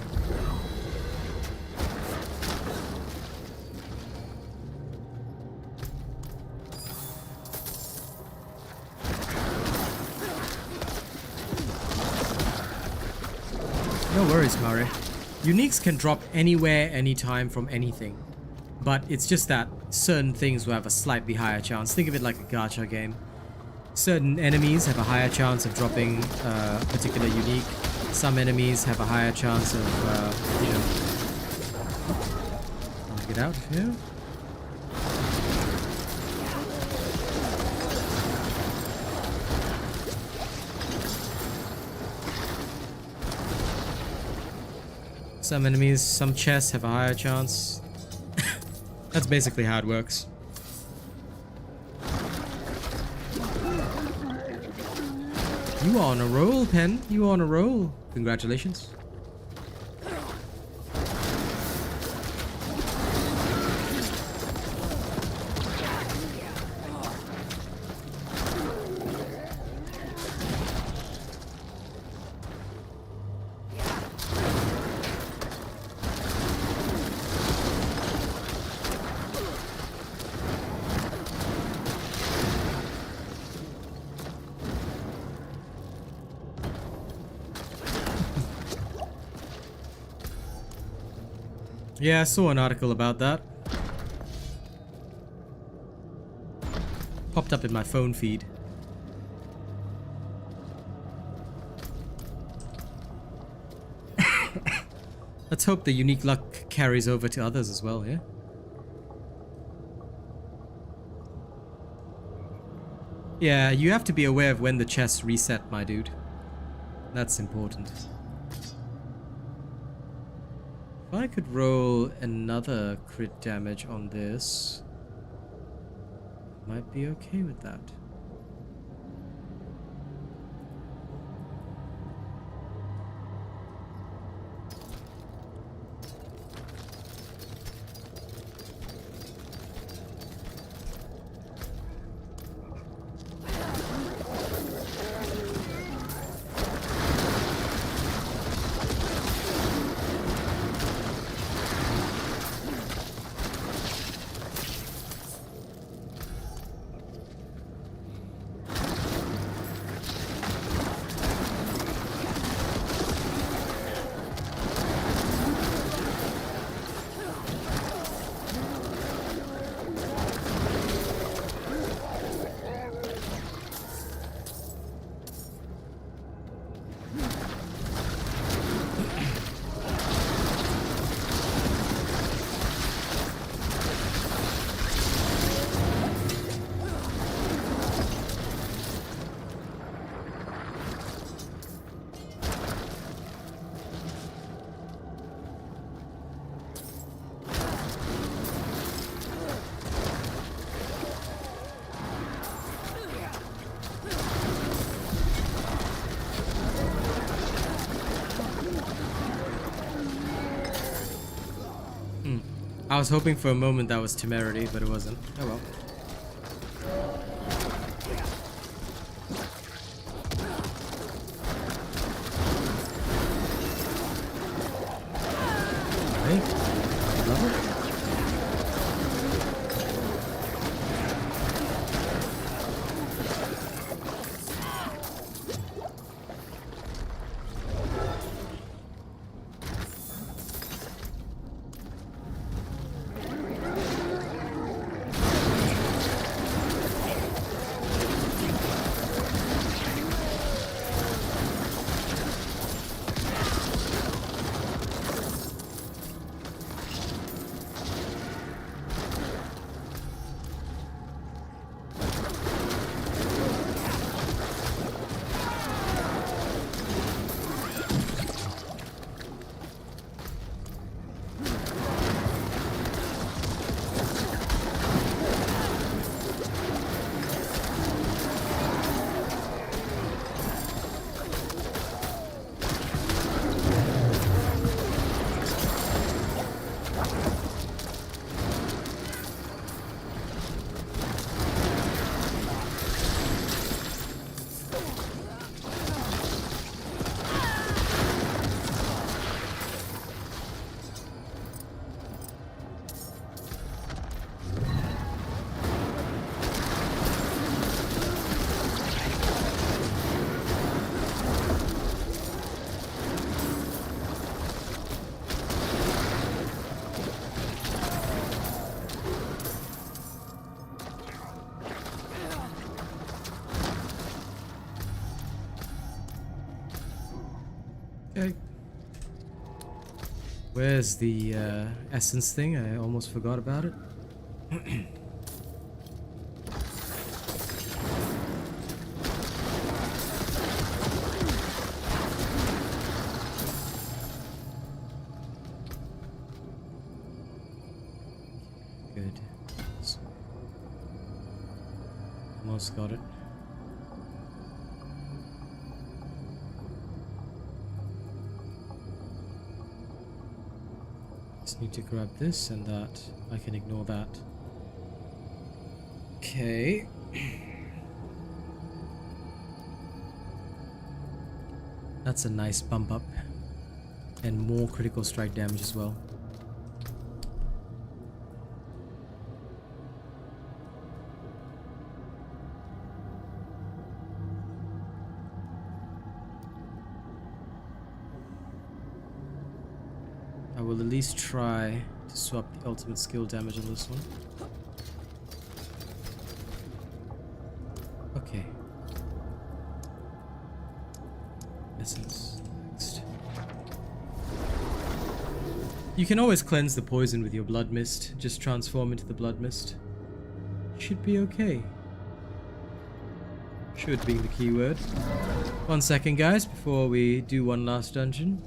No worries, Mare. Uniques can drop anywhere, anytime, from anything. But it's just that certain things will have a slightly higher chance. Think of it like a gacha game. Certain enemies have a higher chance of dropping a particular unique. Some enemies have a higher chance of, you know... Get out, yeah? Some enemies, some chests have a higher chance. That's basically how it works. You are on a roll, Pen. You are on a roll. Congratulations. Yeah, I saw an article about that. Popped up in my phone feed. Let's hope the unique luck carries over to others as well, yeah? Yeah, you have to be aware of when the chests reset, my dude. That's important. If I could roll another crit damage on this, might be okay with that. I was hoping for a moment that was temerity, but it wasn't. Oh well. Hey, love it. Okay. Where's the essence thing? I almost forgot about it. Good. Almost got it. Need to grab this and that. I can ignore that. Okay. That's a nice bump up. And more critical strike damage as well. I will at least try to swap the ultimate skill damage on this one. Okay. Essence next. You can always cleanse the poison with your blood mist. Just transform into the blood mist. Should be okay. Should being the keyword. 1 second, guys, before we do one last dungeon.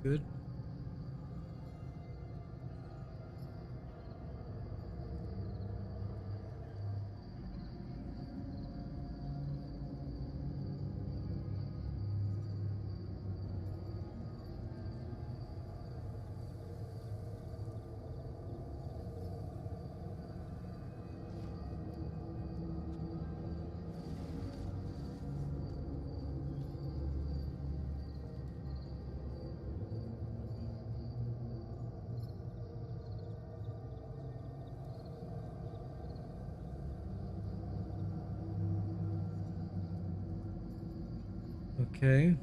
Good. Okay.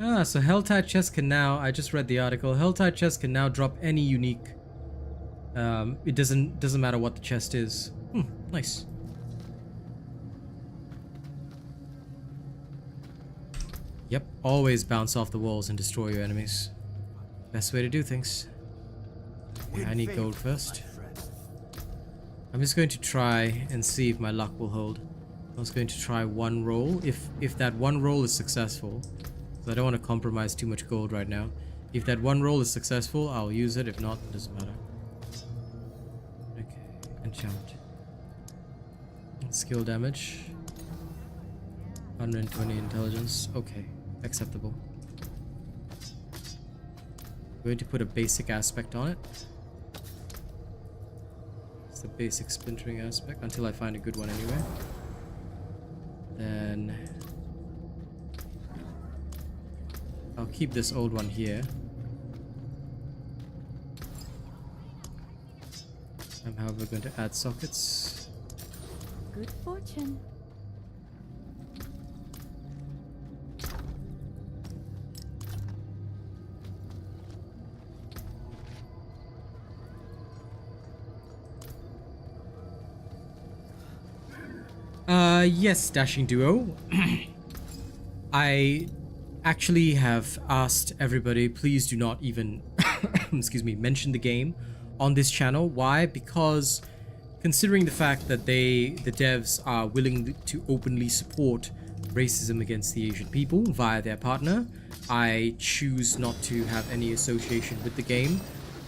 Ah, so Helltide chests can now, I just read the article, Helltide chests can now drop any unique It doesn't matter what the chest is. Nice. Yep, always bounce off the walls and destroy your enemies. Best way to do things. Yeah, I need gold first. I'm just going to try and see if my luck will hold. I was going to try one roll. If that one roll is successful, so I don't want to compromise too much gold right now. If that one roll is successful, I'll use it. If not, it doesn't matter. Okay, enchant. Skill damage. 120 intelligence. Okay, acceptable. Going to put a basic aspect on it. It's the basic splintering aspect until I find a good one anyway. Then I'll keep this old one here. I'm however going to add sockets. Good fortune. Yes, Dashing Duo. I actually have asked everybody, please do not even, excuse me, mention the game on this channel. Why? Because considering the fact that the devs are willing to openly support racism against the Asian people via their partner, I choose not to have any association with the game,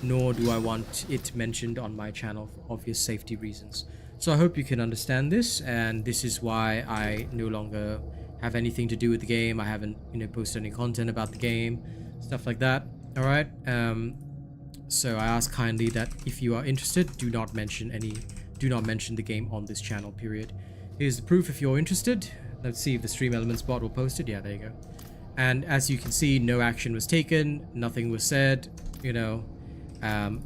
nor do I want it mentioned on my channel for obvious safety reasons. So I hope you can understand this, and this is why I no longer have anything to do with the game. I haven't, posted any content about the game, stuff like that. All right. So I ask kindly that if you are interested, do not mention the game on this channel. Period. Here's the proof if you're interested. Let's see if the Stream Elements bot will post it. Yeah, there you go. And as you can see, no action was taken, nothing was said.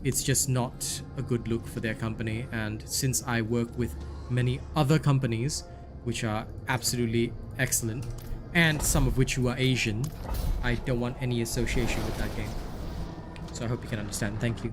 It's just not a good look for their company, and since I work with many other companies which are absolutely excellent, and some of which who are Asian, I don't want any association with that game. So I hope you can understand. Thank you.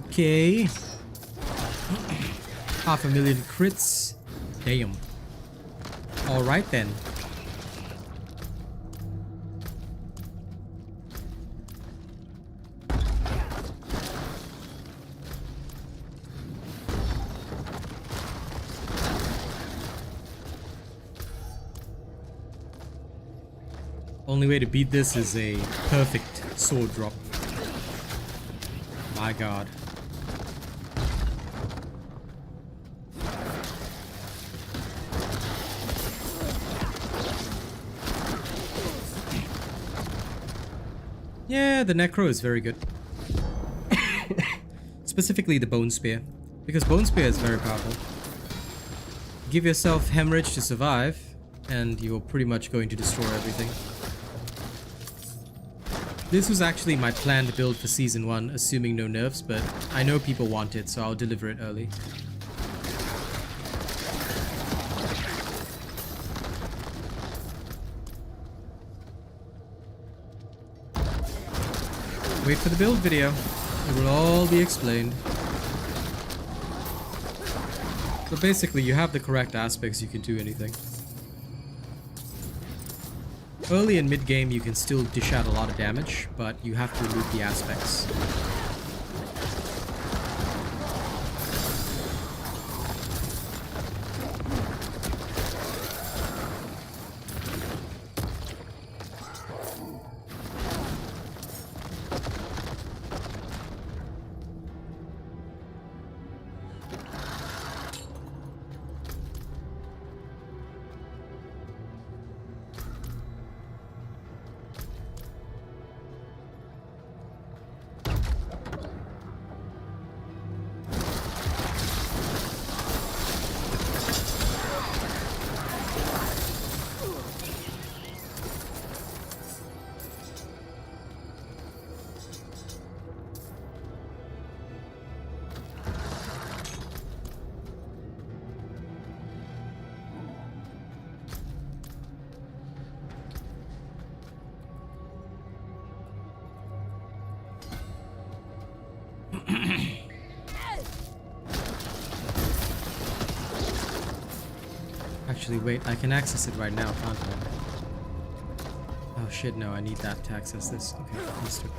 Okay. 500,000 crits. Damn. Alright then. Only way to beat this is a perfect sword drop. My god. Yeah, the Necro is very good. Specifically the Bone Spear, because Bone Spear is very powerful. Give yourself Hemorrhage to survive, and you're pretty much going to destroy everything. This was actually my planned build for Season 1, assuming no nerfs, but I know people want it, so I'll deliver it early. Wait for the build video. It will all be explained. So basically, you have the correct aspects, you can do anything. Early and mid game, you can still dish out a lot of damage, but you have to remove the aspects. Actually, wait, I can access it right now, can't I? Oh shit, no, I need that to access this. Okay, understood.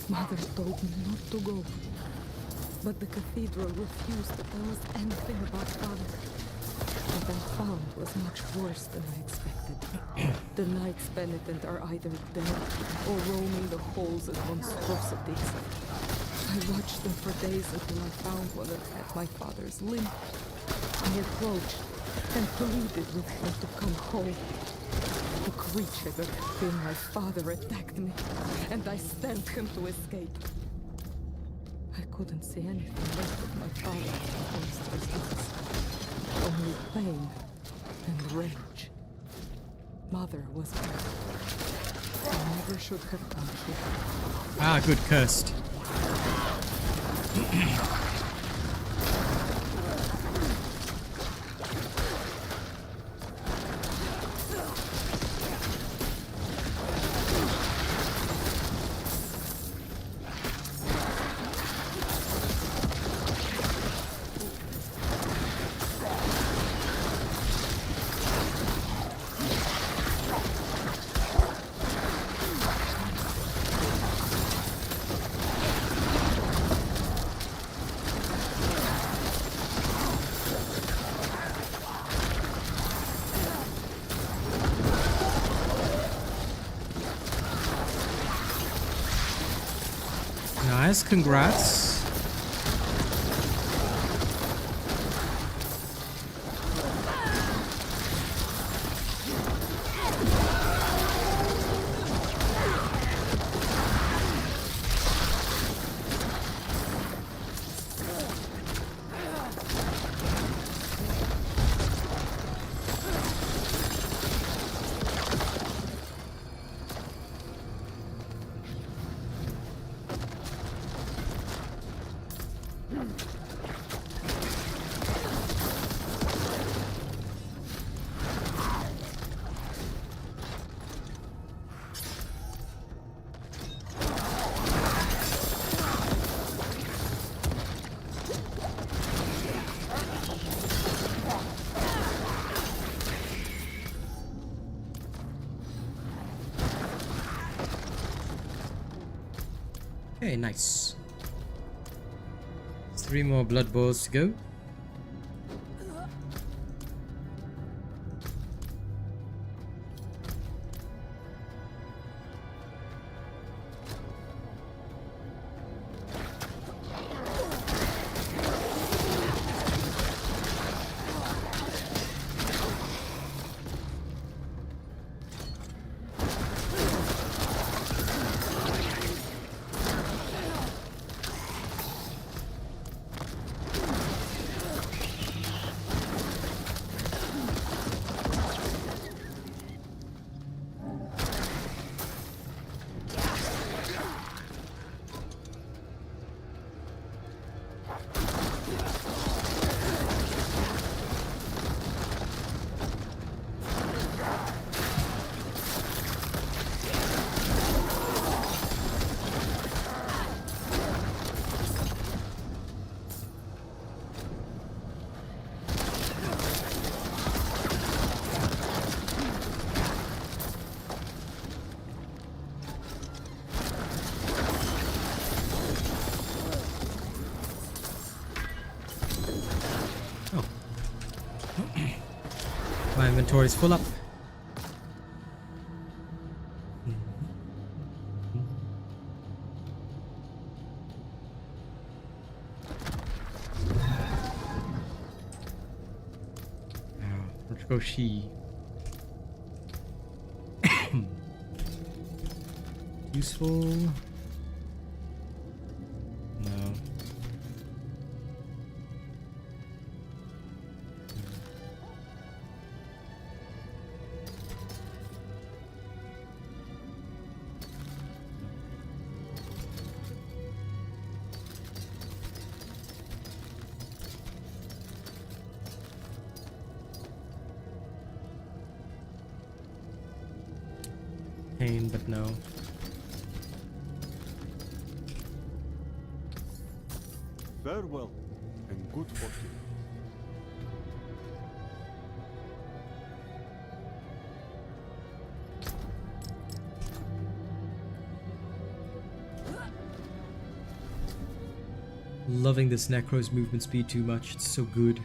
Mother told me not to go, but the cathedral refused to tell us anything about Father. What I found was much worse than I expected. The Knights Penitent are either dead or roaming the halls as monstrosities. I watched them for days until I found one that had my father's limb. I approached and pleaded with him to come home. The creature that had been my father attacked me, and I stamped him to escape. I couldn't see anything left of my father's monstrous deeds. Only pain and rage. Mother was cursed. I never should have come here. Ah, good, cursed. Nice, congrats. Okay, nice. 3 more blood bowls to go. Inventory's full up. Let's go she. Useful. No. Pain, but no. Farewell and good fortune. Loving this Necro's movement speed too much. It's so good.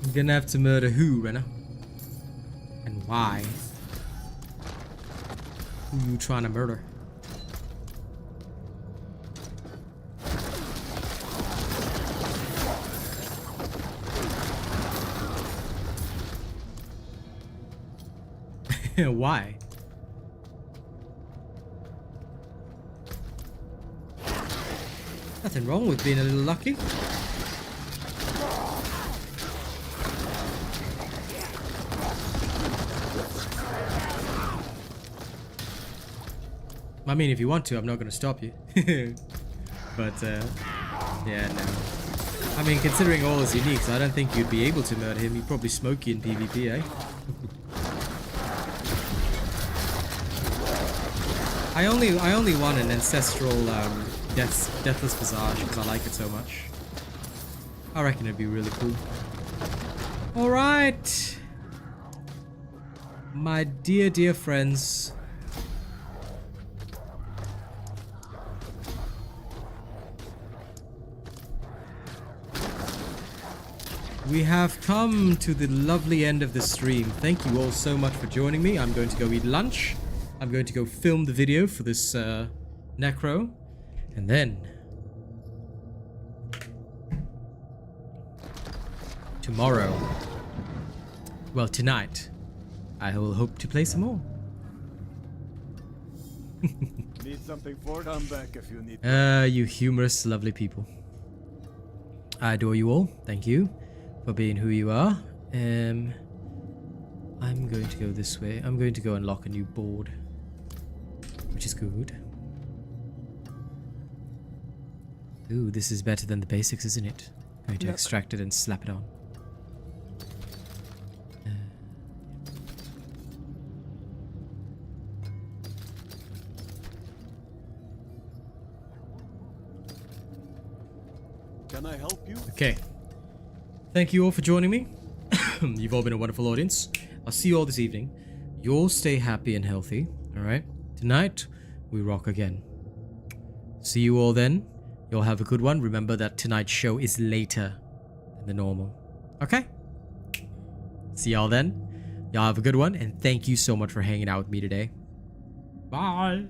I'm gonna have to murder who, Renna? And why? Who you trying to murder? Why? Nothing wrong with being a little lucky. I mean, if you want to, I'm not going to stop you. But, yeah, no. I mean, considering all his uniques, I don't think you'd be able to murder him. He'd probably smoke you in PvP, eh? I only want an ancestral deathless visage because I like it so much. I reckon it'd be really cool. All right, my dear friends. We have come to the lovely end of the stream. Thank you all so much for joining me. I'm going to go eat lunch. I'm going to go film the video for this Necro. And then tomorrow, well, tonight, I will hope to play some more. Need something for it? I'm back if you need. You humorous, lovely people. I adore you all. Thank you for being who you are. I'm going to go this way. I'm going to go unlock a new board, which is good. Ooh, this is better than the basics, isn't it? I'm going to extract it and slap it on. Can I help you? Okay. Thank you all for joining me. You've all been a wonderful audience. I'll see you all this evening. You all stay happy and healthy, alright? Tonight, we rock again. See you all then. You'll have a good one. Remember that tonight's show is later than the normal. Okay? See y'all then. Y'all have a good one, and thank you so much for hanging out with me today. Bye!